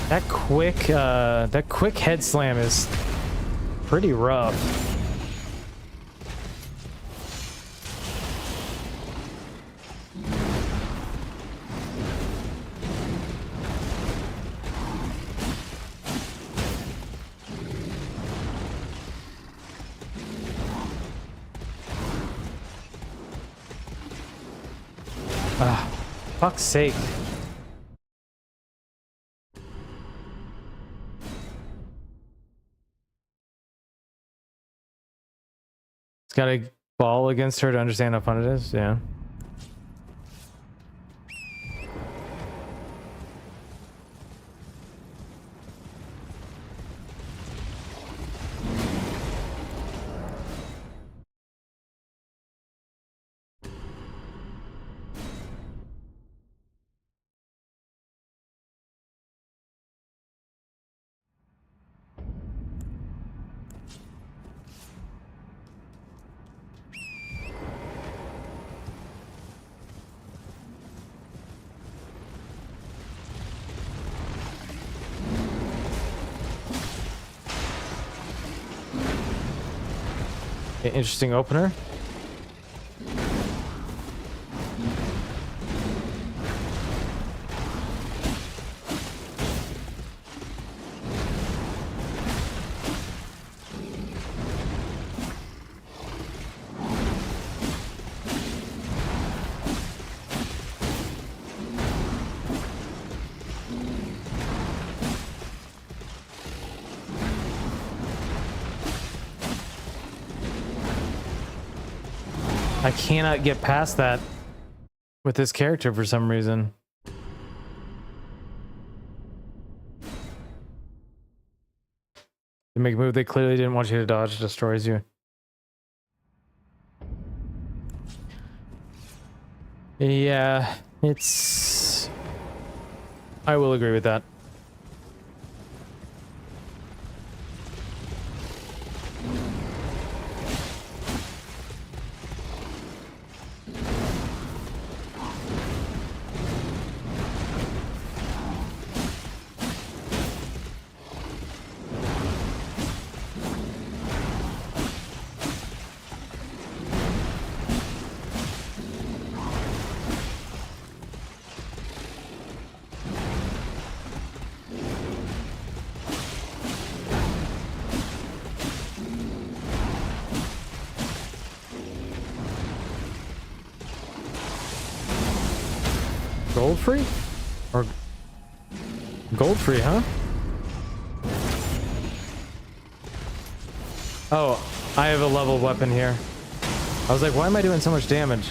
That quick head slam is pretty rough. Ah, fuck's sake. It's got a ball against her to understand how fun it is. Yeah. Interesting opener. I cannot get past that with this character for some reason. They make a move they clearly didn't want you to dodge, destroys you. Yeah, it's... I will agree with that. Gold free? Or gold free, huh? Oh, I have a level weapon here. I was like, why am I doing so much damage?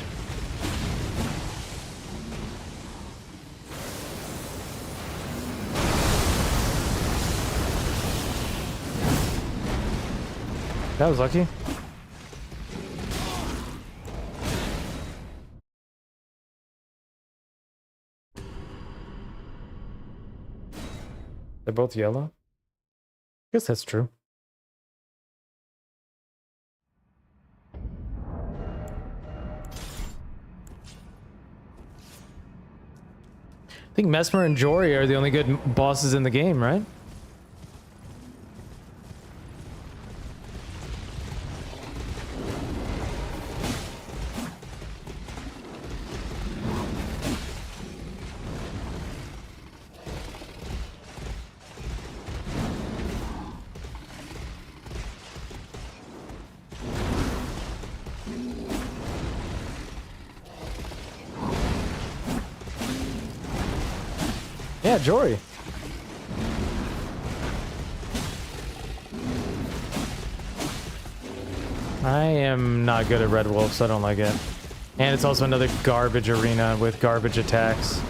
That was lucky. They're both yellow? Guess that's true. I think Mesmer and Jory are the only good bosses in the game, right? Yeah, Jory. I am not good at Red Wolf, so I don't like it. And it's also another garbage arena with garbage attacks.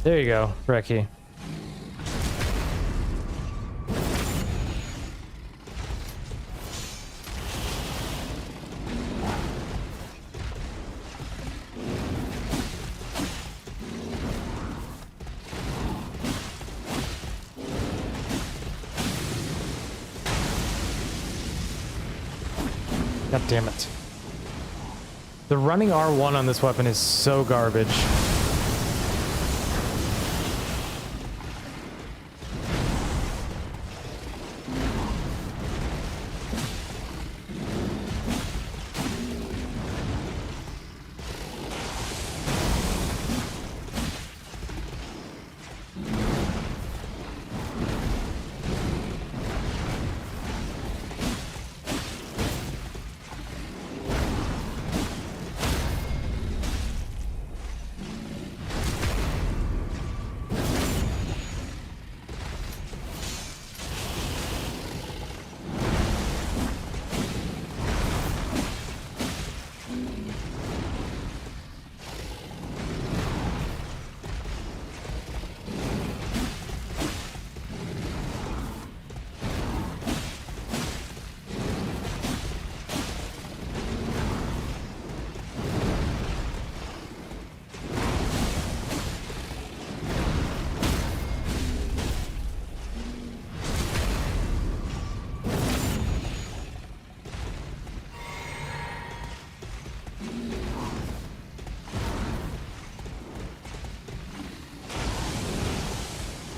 There you go, Reki. God damn it. The running R1 on this weapon is so garbage.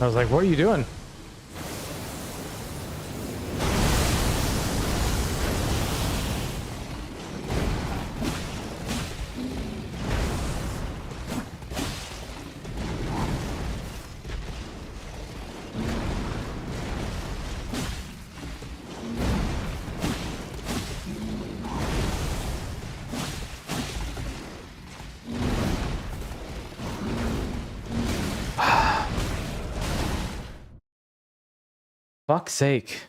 I was like, what are you doing? Fuck's sake.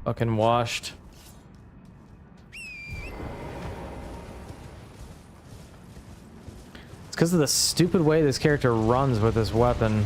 Fucking washed. It's because of the stupid way this character runs with this weapon.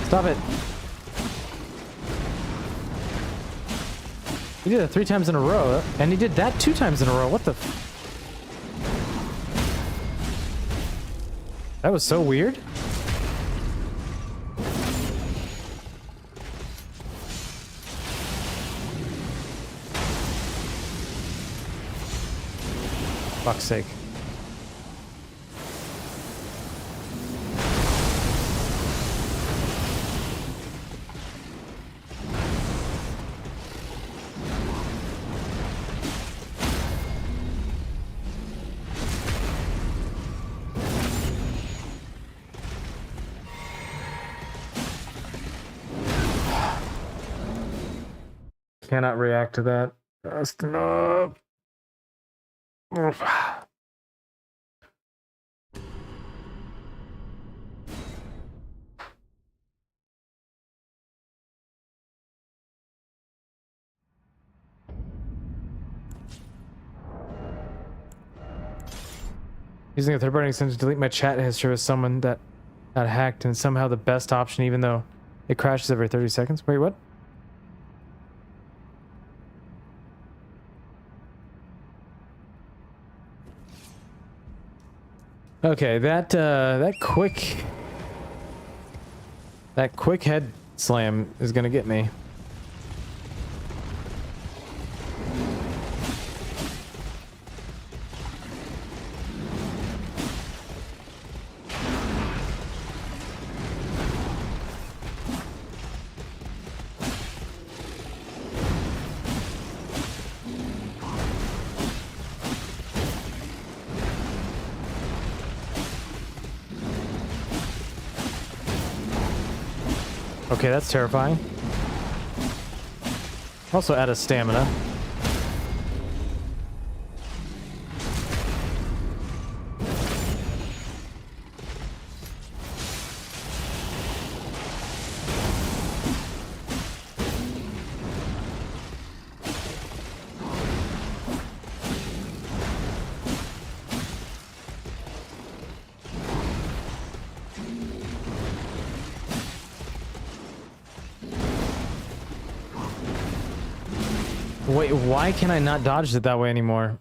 Stop it. He did it 3 times in a row, and he did that 2 times in a row. What the That was so weird. Fuck's sake. Cannot react to that fast enough. Using a third-party extension to delete my chat history with someone that got hacked, and somehow the best option, even though it crashes every 30 seconds. Wait, what? Okay, that quick head slam is gonna get me. Okay, that's terrifying. Also out of stamina. Wait, why can I not dodge it that way anymore?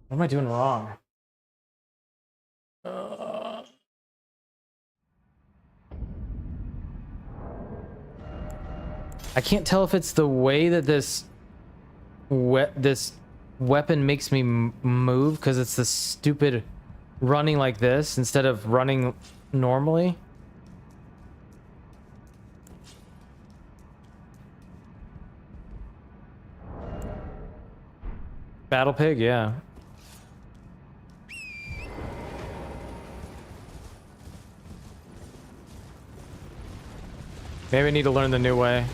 What am I doing wrong? I can't tell if it's the way that this weapon makes me move, because it's the stupid running like this instead of running normally. Battle pig, yeah. Maybe I need to learn the new way.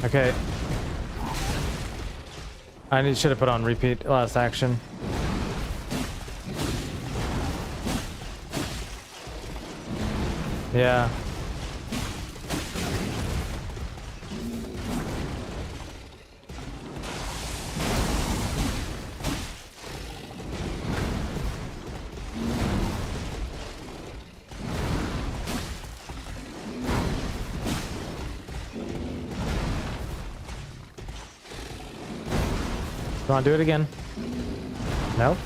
Okay. I should have put on repeat last action. Yeah. Come on, do it again. Nope.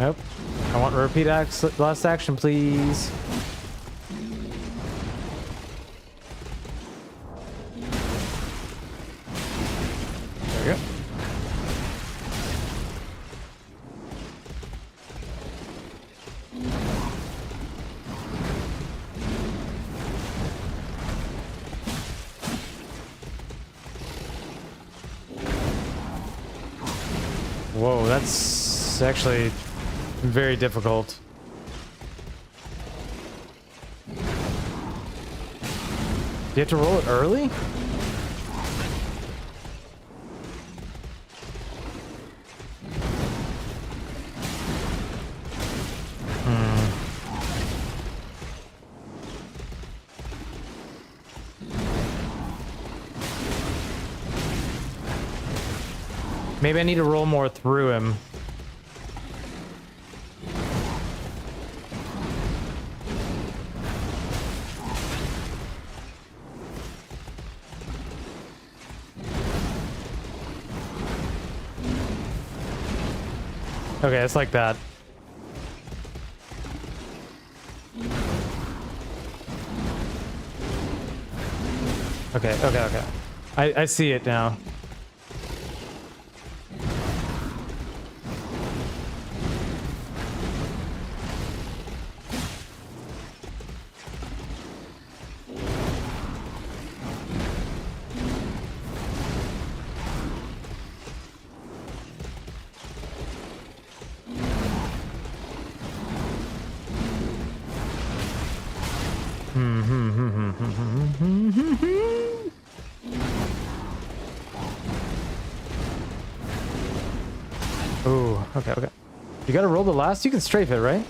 Nope. I want repeat last action, please. There we go. Whoa, that's actually very difficult. Do you have to roll it early? Maybe I need to roll more through him. Okay, it's like that. Okay. I see it now. Okay, okay. You gotta roll the last? You can strafe it, right?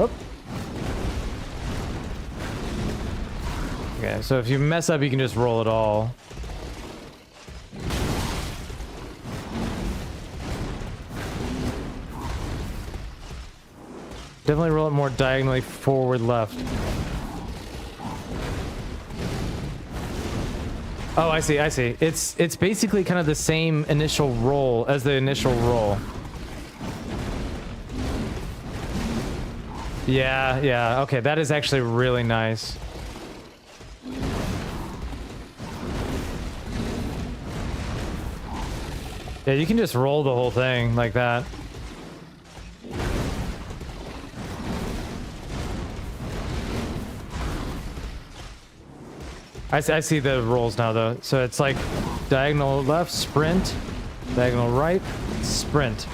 Oh. Okay, so if you mess up, you can just roll it all. Definitely roll it more diagonally forward left. Oh, I see, I see. It's basically kind of the same initial roll as the initial roll. Yeah, yeah. Okay, that is actually really nice. Yeah, you can just roll the whole thing like that. I see the rolls now, though. So it's like diagonal left, sprint, diagonal right, sprint.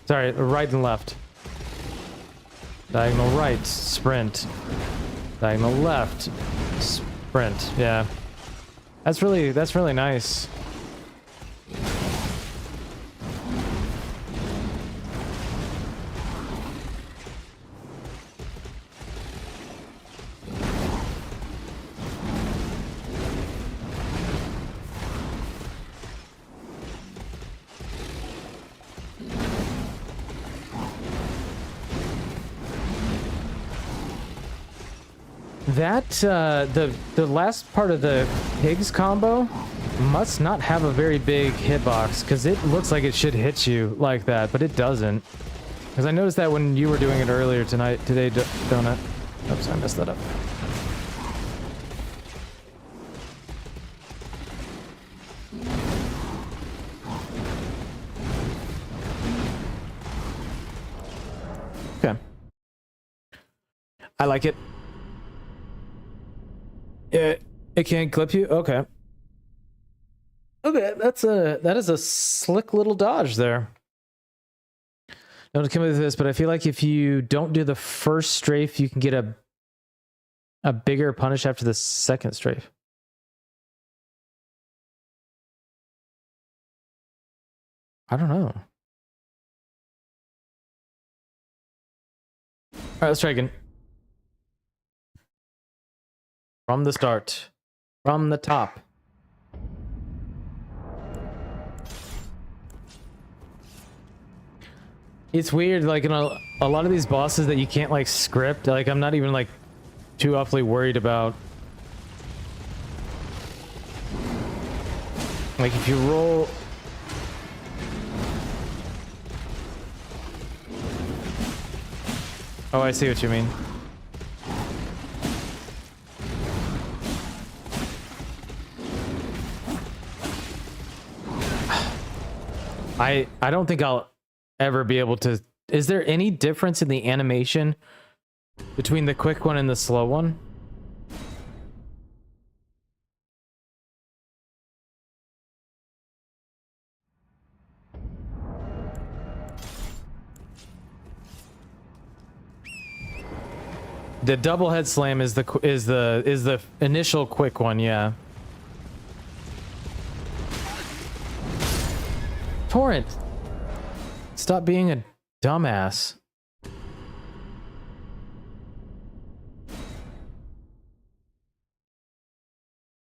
Sorry, right and left. Diagonal right, sprint. Diagonal left, sprint. Yeah. That's really nice. That the last part of the pigs combo must not have a very big hitbox, because it looks like it should hit you like that, but it doesn't. Because I noticed that when you were doing it earlier today, Donut. Oops, I messed that up. Okay. I like it. It can't clip you? Okay. Okay, that is a slick little dodge there. Don't come with this, but I feel like if you don't do the first strafe, you can get a bigger punish after the second strafe. I don't know. All right, let's try again. From the start. From the top. It's weird, like in a lot of these bosses that you can't like script, like I'm not even like too awfully worried about. Like if you roll... Oh, I see what you mean. I don't think I'll ever be able to... Is there any difference in the animation between the quick one and the slow one? The double head slam is the initial quick one, yeah. Torrent, stop being a dumbass.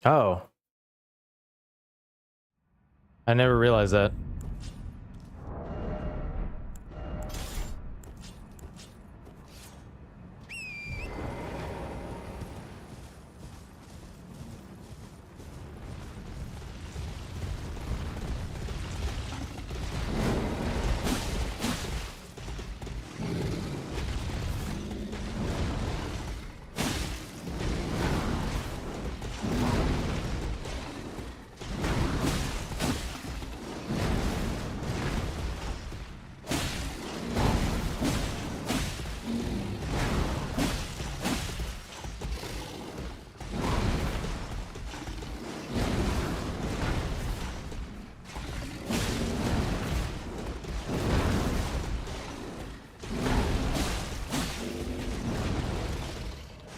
Oh. I never realized that.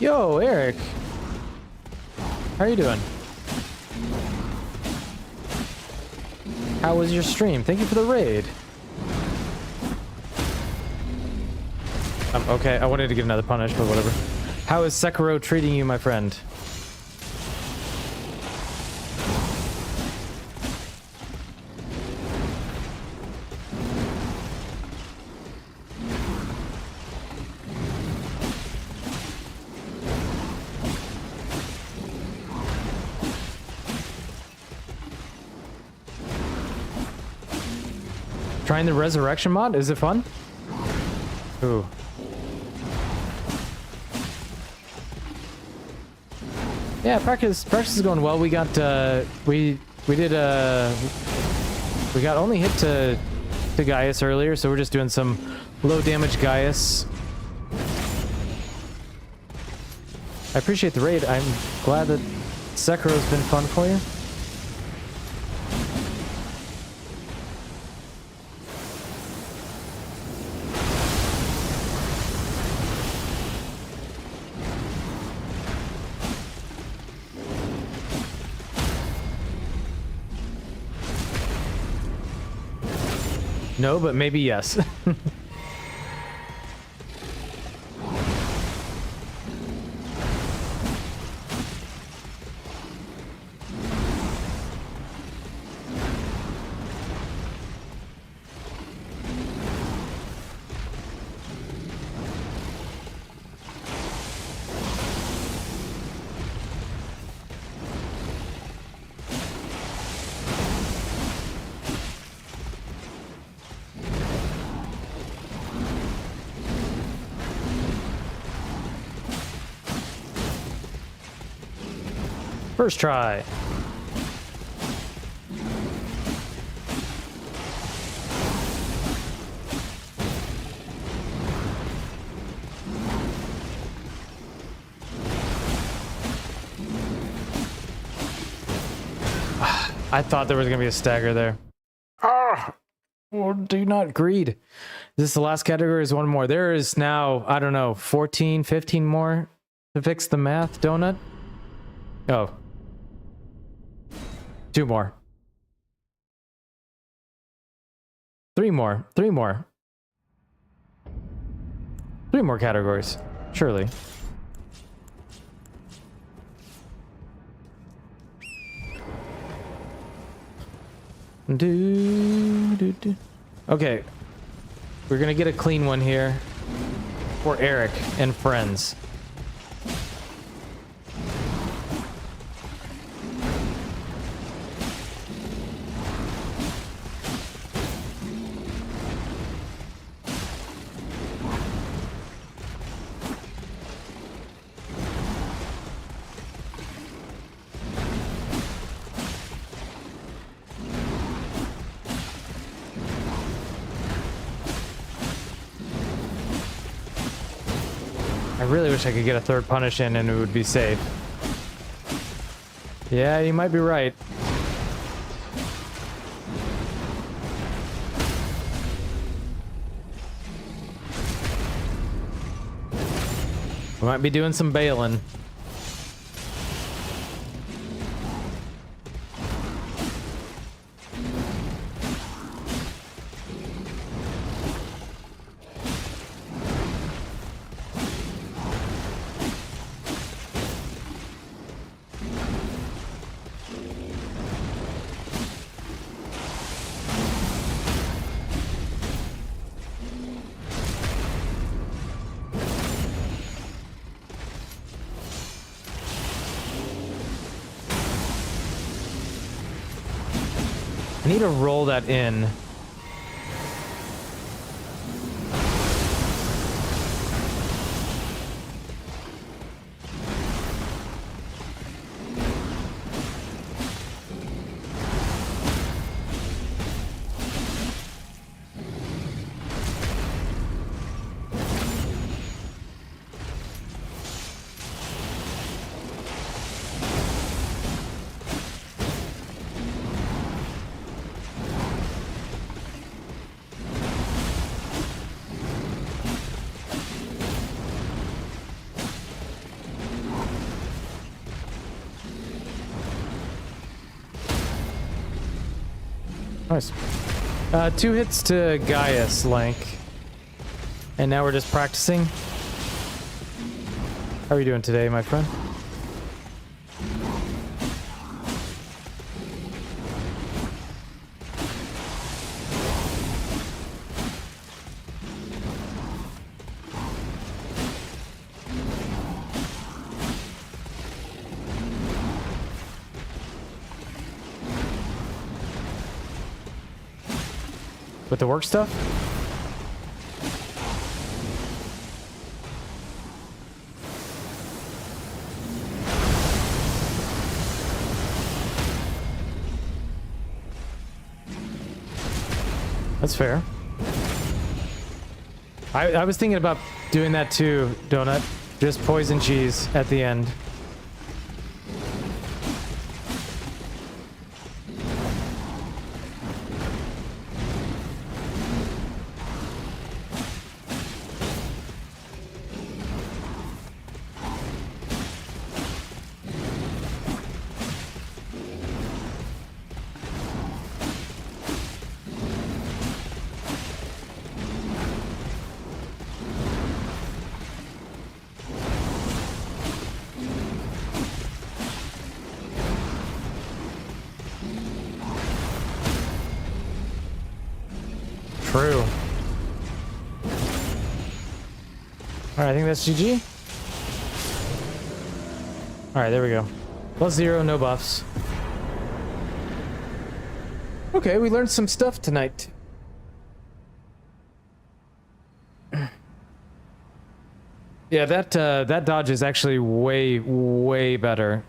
Yo, Eric. How are you doing? How was your stream? Thank you for the raid. Okay, I wanted to get another punish, but whatever. How is Sekiro treating you, my friend? Trying the resurrection mod? Is it fun? Ooh. Yeah, practice is going well. We got we got only hit to Gaius earlier, so we're just doing some low damage Gaius. I appreciate the raid. I'm glad that Sekiro's been fun for you. No, but maybe yes. First try. I thought there was going to be a stagger there. Ah! Oh, do not greed. This is the last category, is one more. There is now, I don't know, 14, 15 more to fix the math, donut? Oh. 2 more. 3 more. 3 more. 3 more categories. Surely. Okay. We're gonna get a clean one here for Eric and friends. I really wish I could get a third punish in and it would be safe. Yeah, you might be right. We might be doing some bailing. I need to roll that in. Nice. 2 hits to Gaius, Link. And now we're just practicing. How are you doing today, my friend? With the work stuff? That's fair. I was thinking about doing that too, Donut. Just poison cheese at the end. True. Alright, I think that's GG. Alright, there we go. +0, no buffs. Okay, we learned some stuff tonight. Yeah, that dodge is actually way better.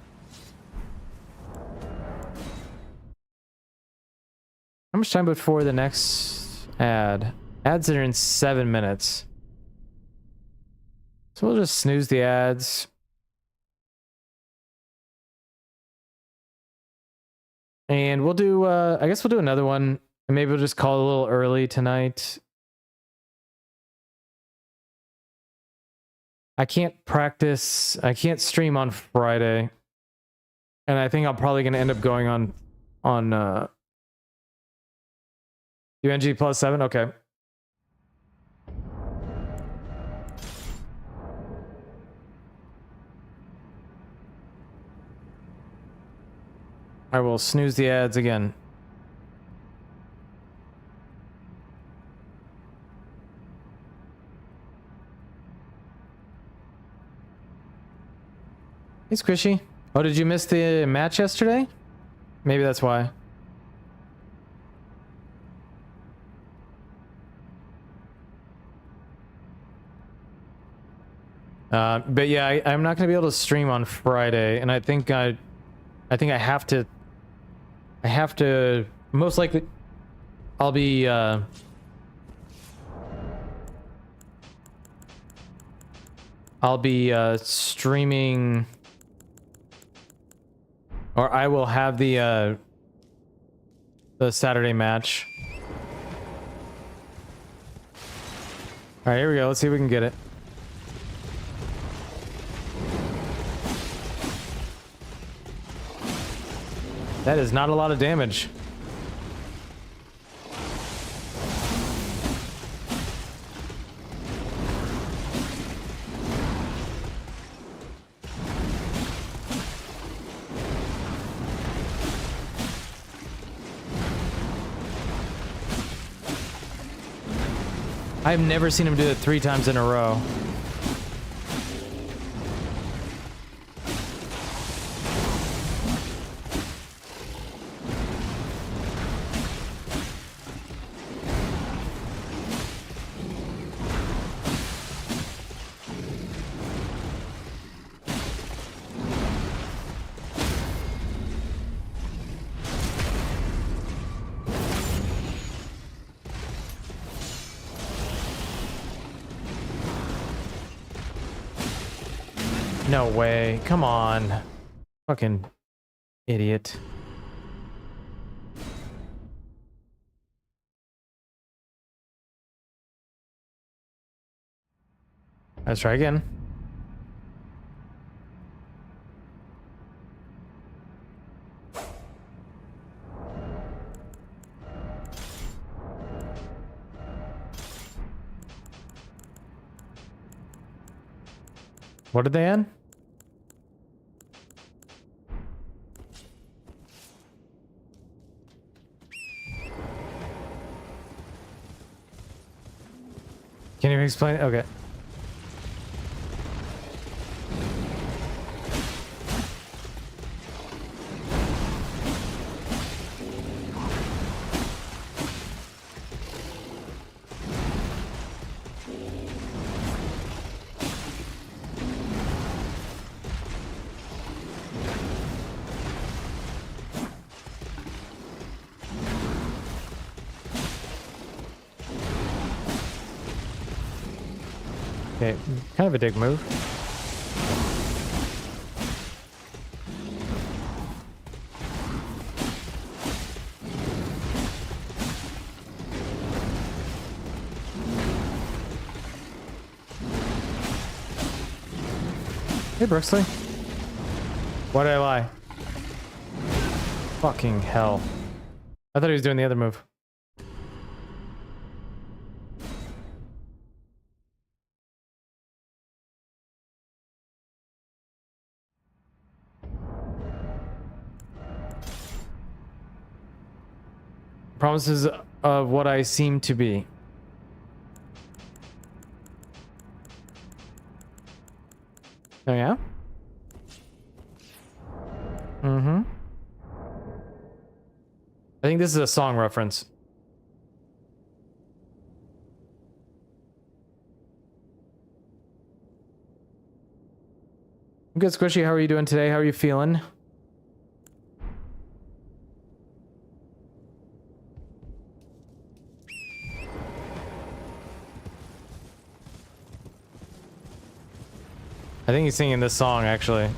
How much time before the next ad? Ads are in 7 minutes. So we'll just snooze the ads. And we'll do, I guess we'll do another one. And maybe we'll just call it a little early tonight. I can't practice. I can't stream on Friday. And I think I'm probably going to end up going on UNG +7? Okay. I will snooze the ads again. Hey, Squishy. Oh, did you miss the match yesterday? Maybe that's why. But yeah, I'm not gonna be able to stream on Friday, and I think I have to. I have to. Most likely, I'll be. I'll be streaming, or I will have the Saturday match. All right, here we go. Let's see if we can get it. That is not a lot of damage. I've never seen him do it 3 times in a row. No way. Come on. Fucking idiot. Let's try again. What did they add? Can you explain it? Okay. Okay, kind of a dick move. Hey, Brooksley. Why did I lie? Fucking hell. I thought he was doing the other move. Promises of what I seem to be. Oh, yeah? Mm-hmm. I think this is a song reference. I'm good, Squishy. How are you doing today? How are you feeling? I think he's singing this song, actually.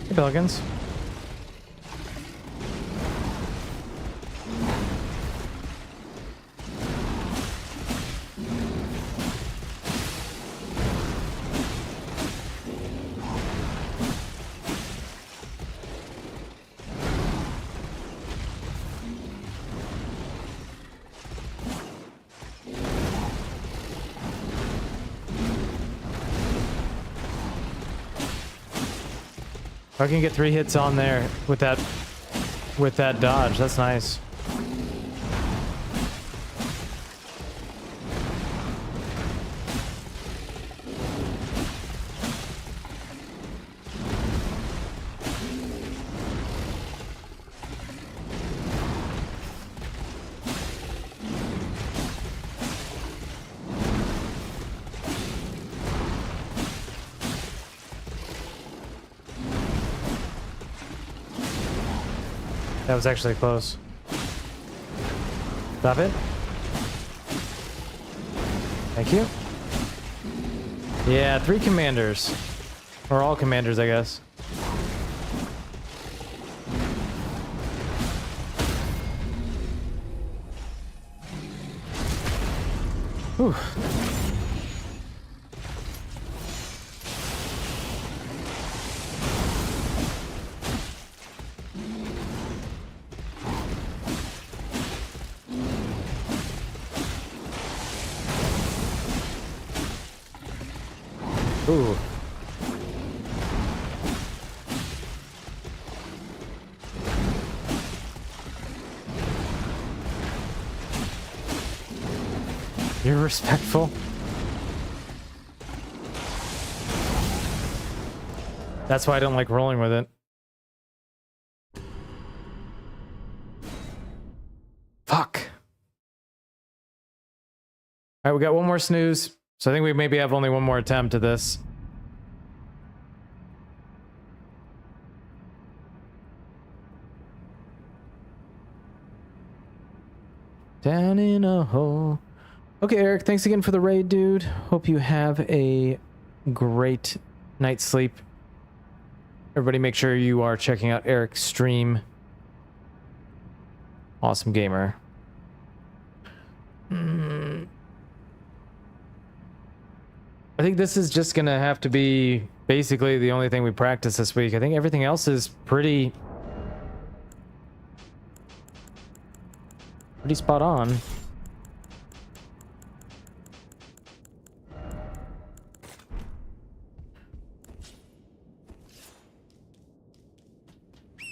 Hey, Pelicans. I can get 3 hits on there with that dodge. That's nice. That was actually close. Stop it. Thank you. Yeah, 3 commanders. Or all commanders, I guess. Whew. Ooh. You're respectful. That's why I don't like rolling with it. Fuck. All right, we got one more snooze. So I think we maybe have only one more attempt at this. Down in a hole, Okay, Eric, thanks again for the raid, dude. Hope you have a great night's sleep. Everybody make sure you are checking out Eric's stream. Awesome gamer. I think this is just gonna have to be basically the only thing we practice this week. I think everything else is pretty spot on.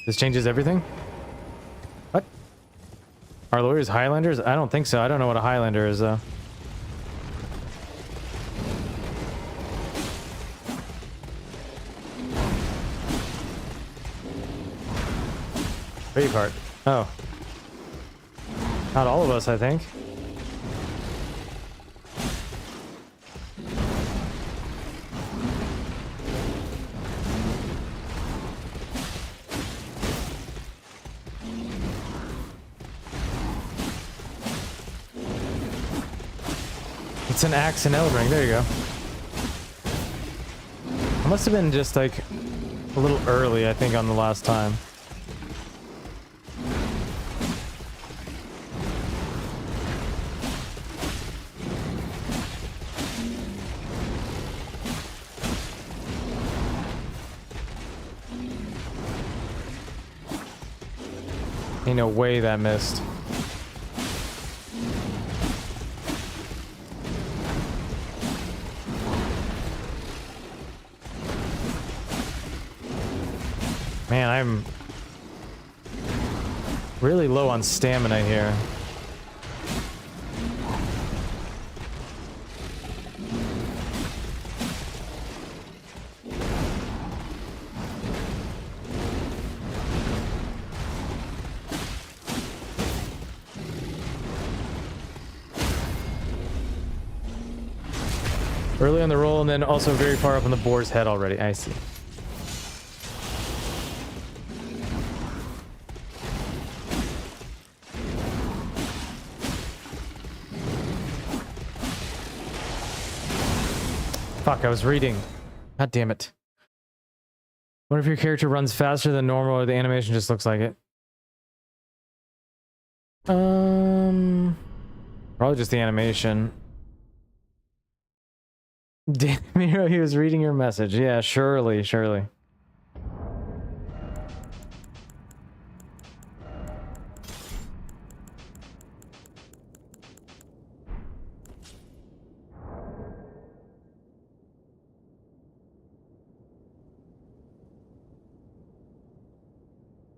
This changes everything? What? Our lawyers Highlanders? I don't think so. I don't know what a Highlander is, though. Braveheart. Oh. Not all of us, I think. It's an axe and Elden Ring. There you go. I must have been just like a little early, I think, on the last time. Ain't no way that missed. Man, I'm really low on stamina here. Early on the roll and then also very far up on the boar's head already. I see. Fuck, I was reading. God damn it. What if your character runs faster than normal or the animation just looks like it? Probably just the animation. Damn, Miro, he was reading your message. Yeah, surely.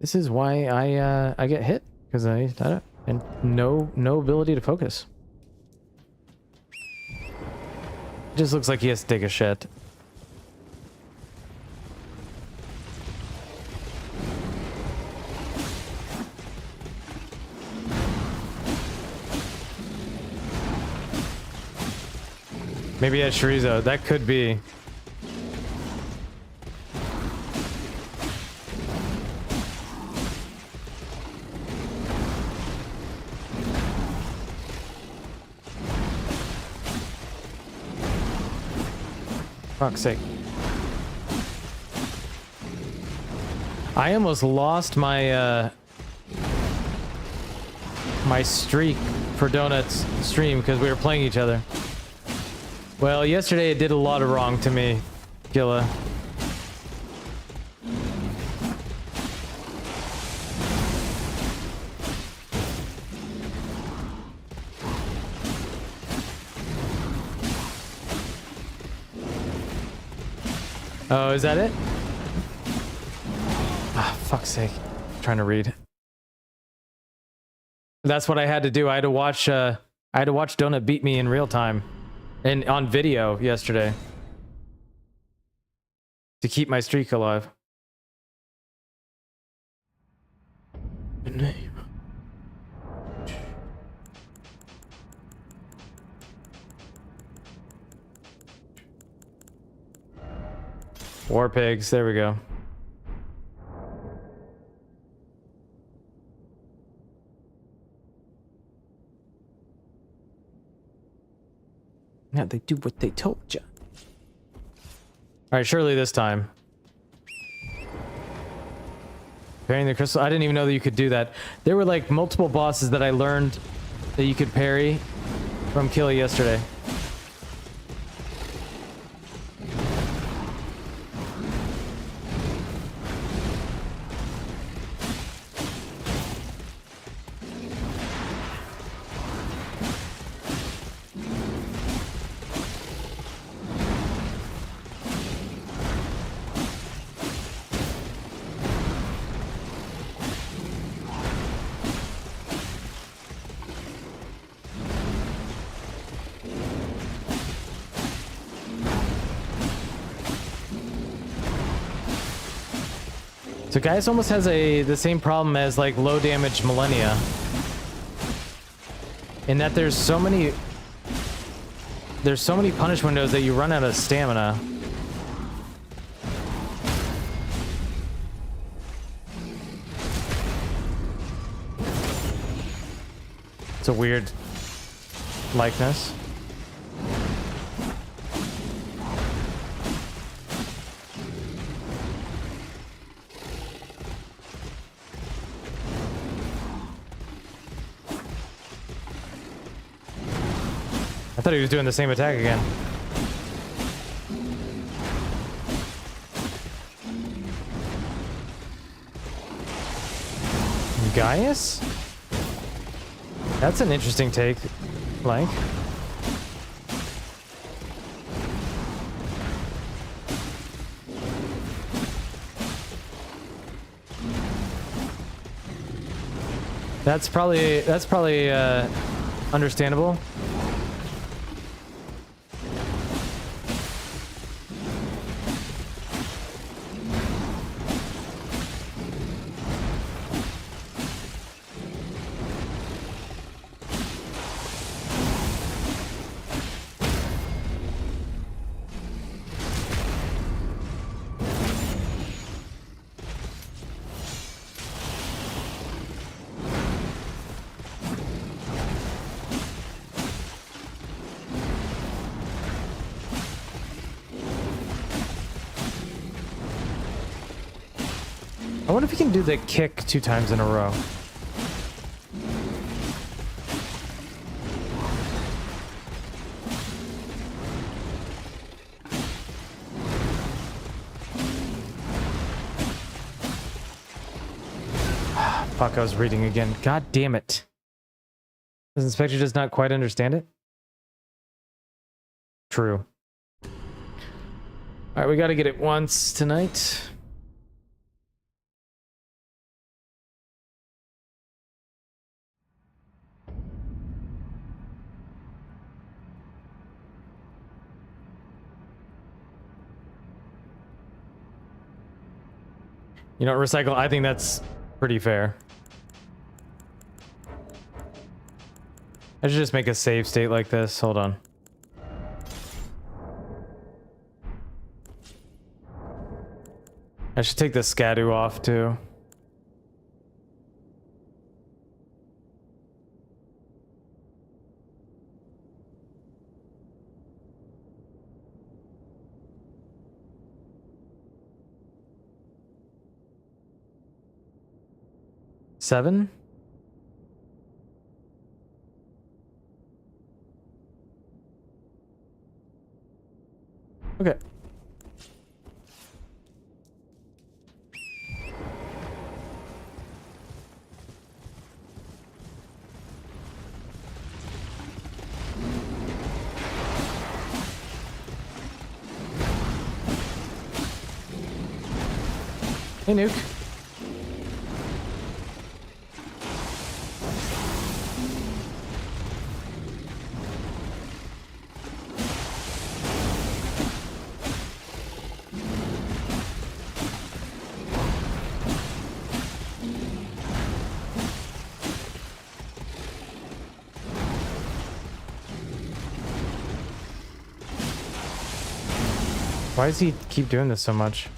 This is why I get hit, because I don't, and no ability to focus. It just looks like he has to take a shit. Maybe at Chorizo, that could be. Fuck's sake. I almost lost my my streak for Donut's stream because we were playing each other. Well, yesterday it did a lot of wrong to me, Gilla. Oh, is that it? Ah, fuck's sake. I'm trying to read. That's what I had to do. I had to watch Donut beat me in real time and on video yesterday to keep my streak alive. Name. War pigs, there we go. Yeah, they do what they told you. All right, surely this time. Parrying the crystal. I didn't even know that you could do that. There were like multiple bosses that I learned that you could parry from Killy yesterday. So Gaius almost has the same problem as like low damage Millennia. In that there's so many punish windows that you run out of stamina. It's a weird likeness. I thought he was doing the same attack again. Gaius? That's an interesting take, Blank. That's probably understandable. I wonder if he can do the kick 2 times in a row. Fuck, I was reading again. God damn it. Does Inspector just not quite understand it? True. Alright, we gotta get it once tonight. You know, recycle, I think that's pretty fair. I should just make a save state like this. Hold on. I should take the Scadu off too. Seven? Okay. Hey, Nuke. Why does he keep doing this so much?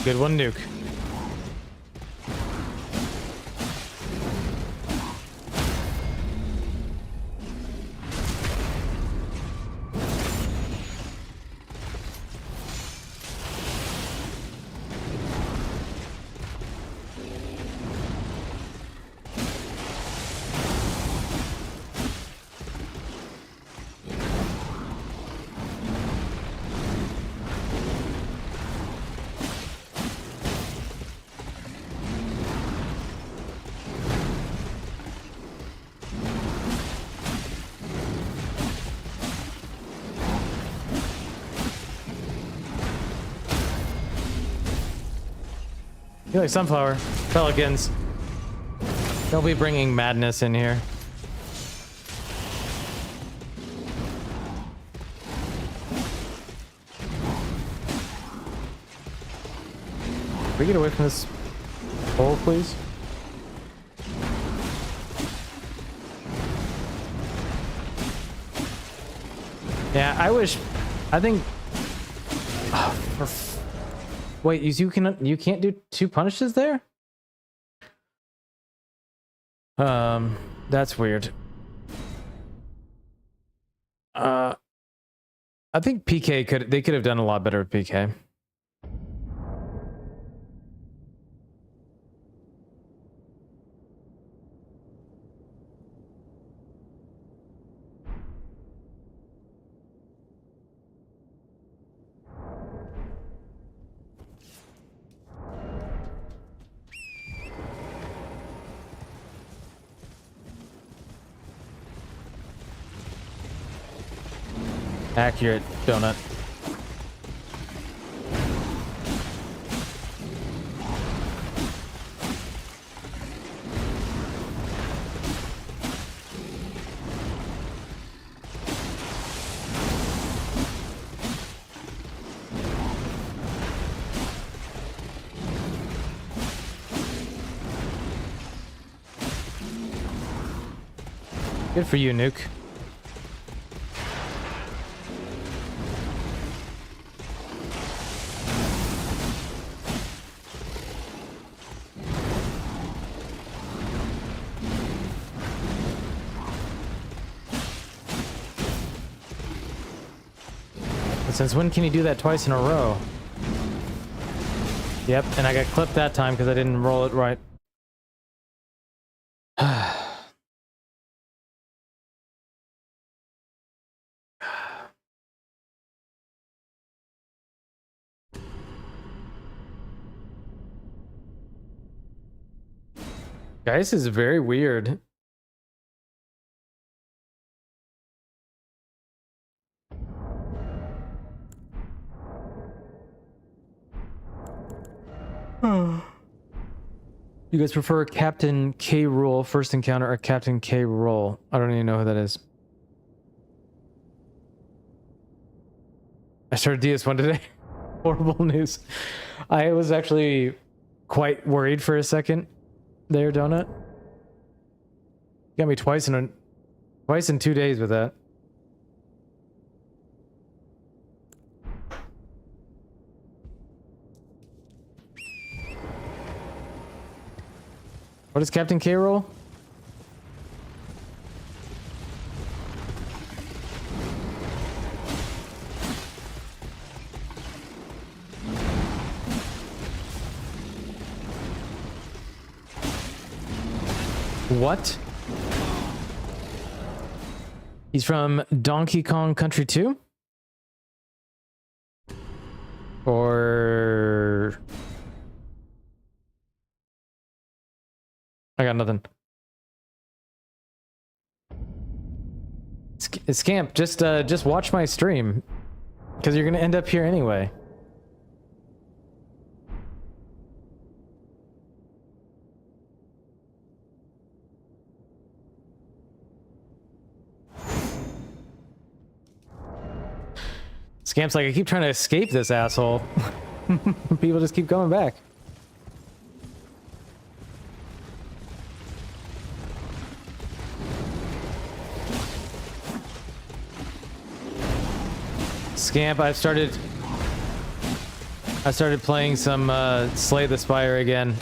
Good one, nuke. You like Sunflower. Pelicans. They'll be bringing madness in here. Can we get away from this hole, please? Yeah, I think... Wait, you can't do 2 punishes there? That's weird. I think PK they could have done a lot better with PK. Accurate, donut. Good for you, Nuke. Since when can you do that twice in a row? Yep, and I got clipped that time because I didn't roll it right. Gaius is very weird. You guys prefer Captain K. Rool first encounter or Captain K. Roll? I don't even know who that is. I started DS1 today. Horrible news. I was actually quite worried for a second there, Donut. Got me twice in 2 days with that. What is Captain K roll? What? He's from Donkey Kong Country 2? Or... I got nothing. Scamp, just watch my stream, because you're gonna end up here anyway. Scamp's like, I keep trying to escape this asshole. People just keep coming back. Scamp, I've started I started playing some Slay the Spire again.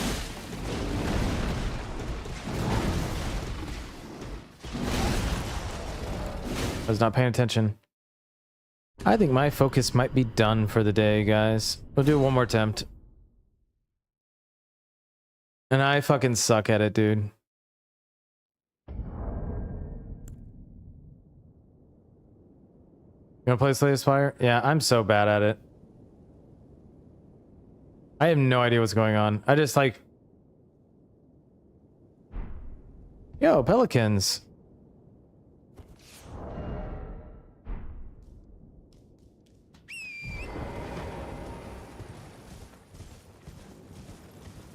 I was not paying attention. I think my focus might be done for the day, guys. We'll do one more attempt. And I fucking suck at it, dude. You wanna play Slay the Spire? Yeah, I'm so bad at it. I have no idea what's going on. I just like... Yo, pelicans.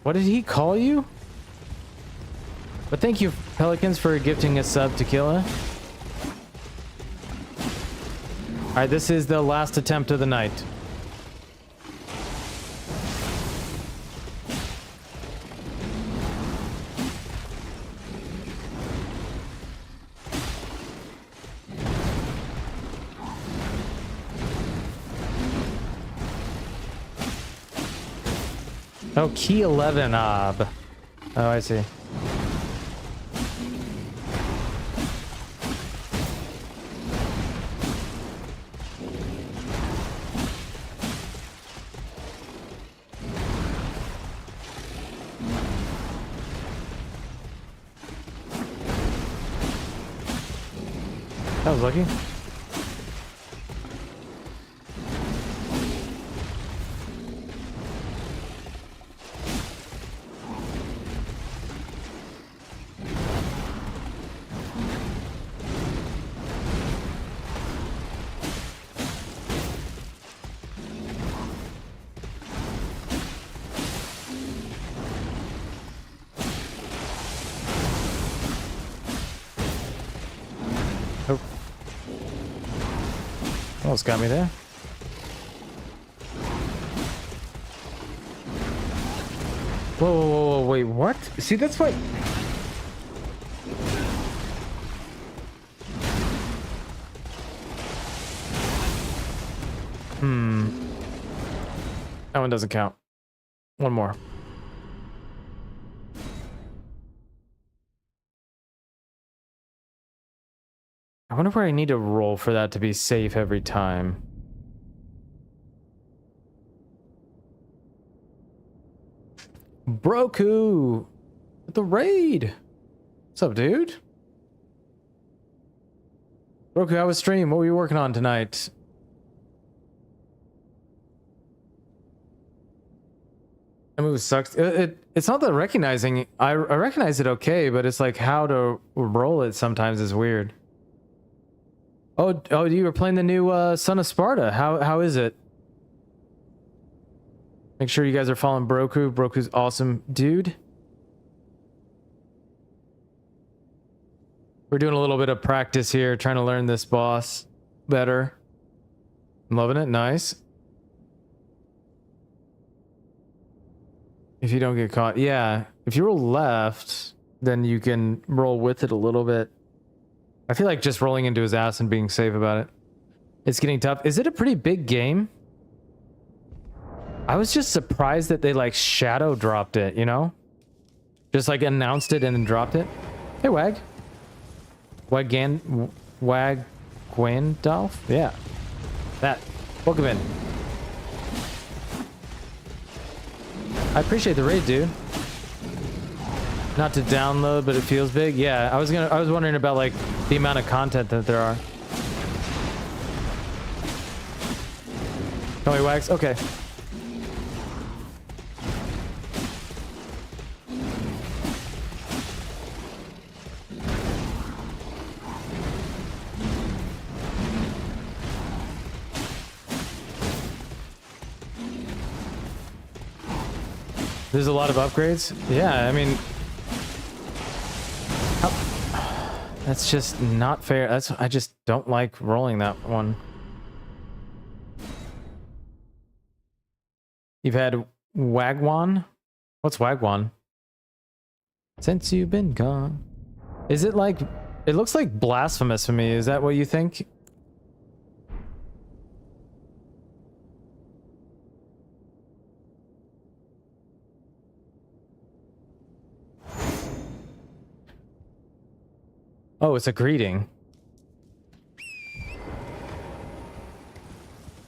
What did he call you? But thank you, pelicans, for gifting a sub, Tequila. Alright, this is the last attempt of the night. Oh, key 11 ob. Oh, I see. That was lucky. Almost got me there. Whoa, whoa, whoa, whoa, wait, what? See, that's why... That one doesn't count. One more. I wonder where I need to roll for that to be safe every time. Broku! With the raid! What's up, dude? Broku, how was stream? What were you working on tonight? That move sucks. It's not the recognizing. I recognize it okay, but it's like how to roll it sometimes is weird. Oh, you were playing the new Son of Sparta. How is it? Make sure you guys are following Broku. Broku's awesome dude. We're doing a little bit of practice here, trying to learn this boss better. I'm loving it. Nice. If you don't get caught. Yeah. If you roll left, then you can roll with it a little bit. I feel like just rolling into his ass and being safe about it. It's getting tough. Is it a pretty big game? I was just surprised that they like shadow dropped it, you know? Just like announced it and then dropped it. Hey, Wag. Wag Gwendolf? Yeah. That. Welcome in. I appreciate the raid, dude. Not to download, but it feels big. Yeah, I was wondering about like the amount of content that there are. Call me Wags? Okay. There's a lot of upgrades. Yeah, I mean, that's just not fair. I just don't like rolling that one. You've had Wagwan? What's Wagwan? Since you've been gone. Is it like, it looks like blasphemous to me. Is that what you think? Oh, it's a greeting.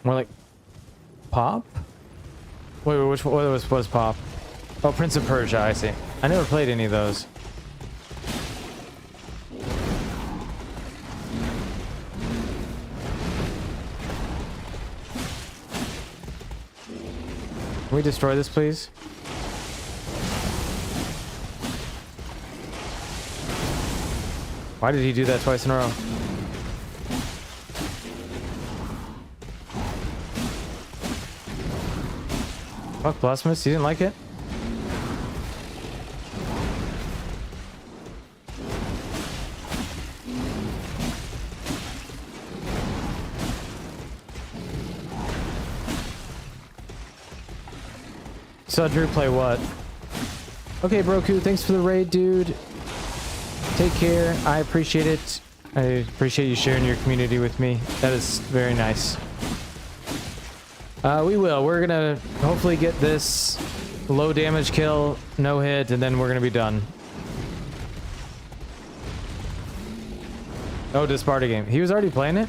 More like Pop? Wait, which one was Pop? Oh, Prince of Persia, I see. I never played any of those. Can we destroy this, please? Why did he do that twice in a row? Fuck, Blasphemous, you didn't like it? Saw Drew play what? Okay, Broku, thanks for the raid, dude. Take care. I appreciate it. I appreciate you sharing your community with me. That is very nice. We will. We're gonna hopefully get this low damage kill, no hit, and then we're gonna be done. Oh, the Sparta game. He was already playing it?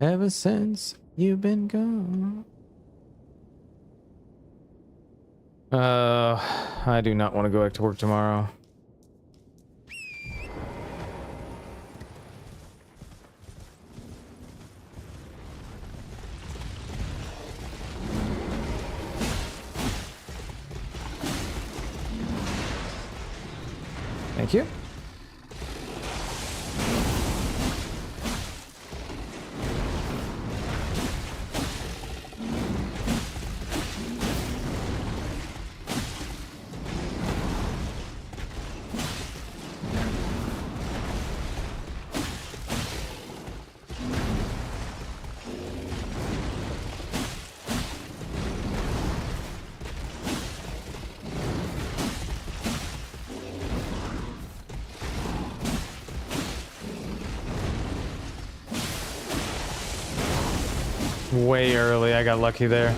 Ever since you've been gone. I do not want to go back to work tomorrow. Thank you. Way early. I got lucky there.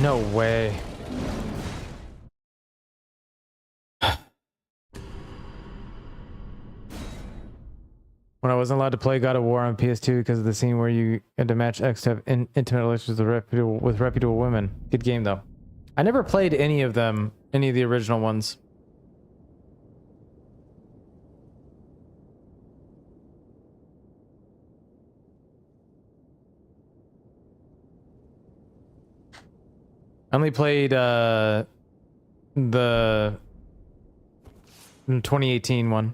No way. When I wasn't allowed to play God of War on PS2 because of the scene where you had to match X to have intimate relations with reputable women. Good game though. I never played any of them, any of the original ones. I only played the 2018 one.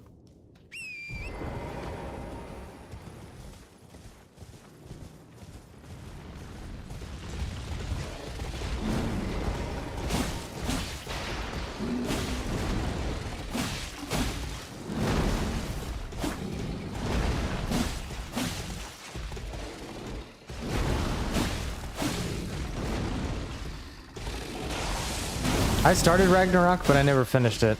I started Ragnarok, but I never finished it.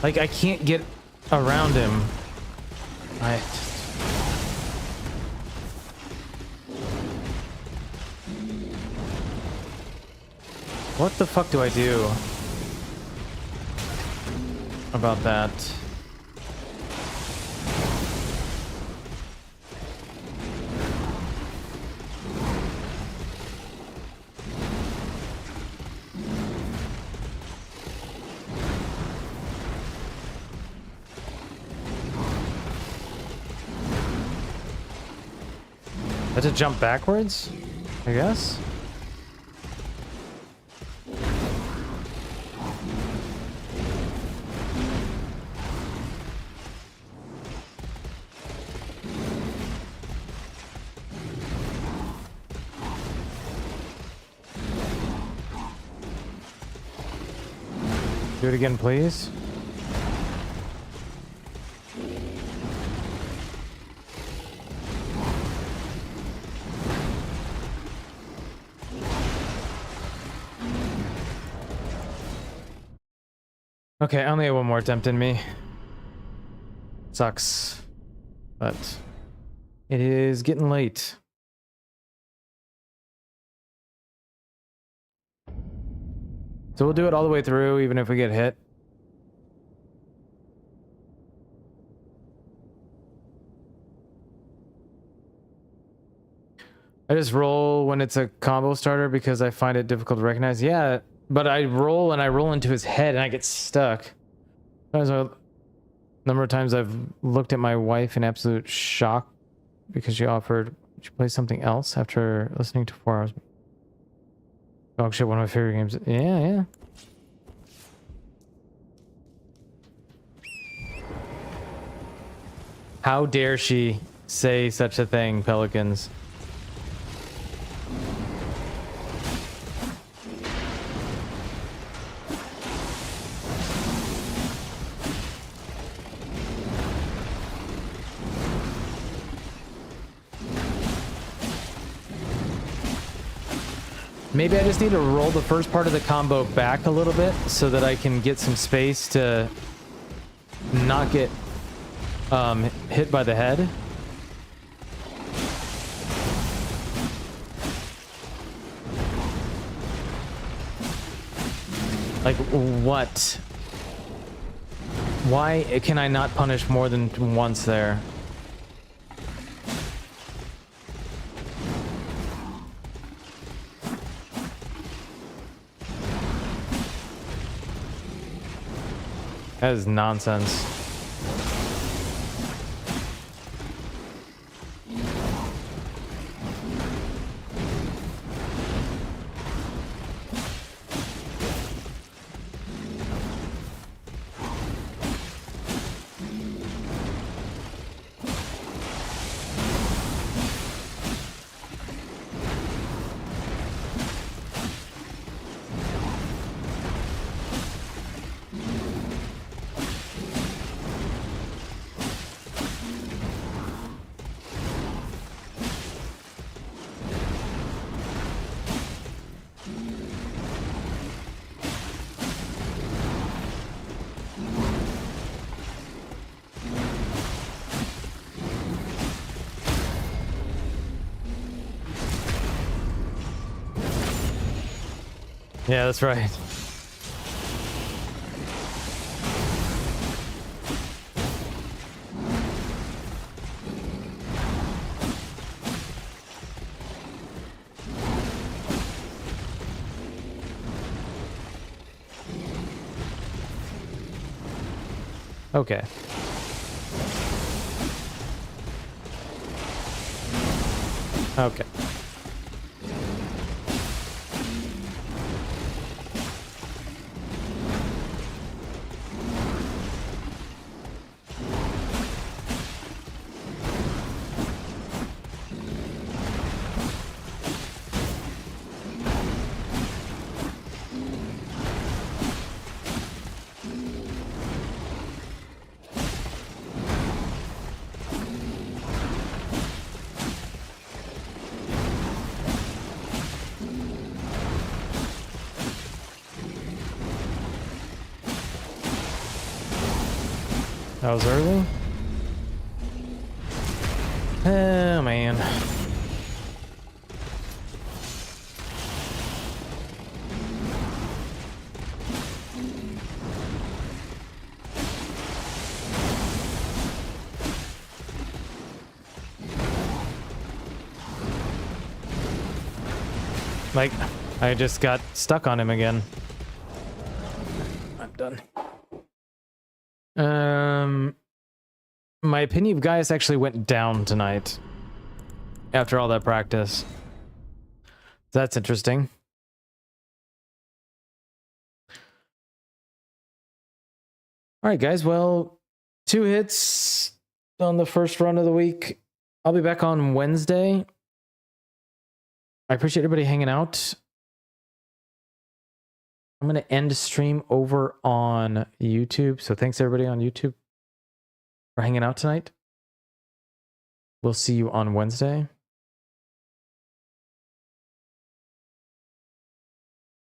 Like, I can't get around him. What the fuck do I do about that? I had to jump backwards, I guess. Do it again, please. Okay, I only have one more attempt in me. Sucks. But it is getting late. So we'll do it all the way through, even if we get hit. I just roll when it's a combo starter because I find it difficult to recognize. Yeah, but I roll and I roll into his head and I get stuck. A number of times I've looked at my wife in absolute shock because she offered to play something else after listening to 4 hours. Dog shit, one of my favorite games. Yeah. How dare she say such a thing, Pelicans? Maybe I just need to roll the first part of the combo back a little bit so that I can get some space to not get hit by the head. Like, what? Why can I not punish more than once there? That is nonsense. Yeah, that's right. Okay. Okay. That was early. Oh, man. Like, I just got stuck on him again. I'm done. My opinion of Gaius actually went down tonight after all that practice. That's interesting. All right, guys. Well, 2 hits on the first run of the week. I'll be back on Wednesday. I appreciate everybody hanging out. I'm going to end stream over on YouTube. So thanks everybody on YouTube for hanging out tonight. We'll see you on Wednesday.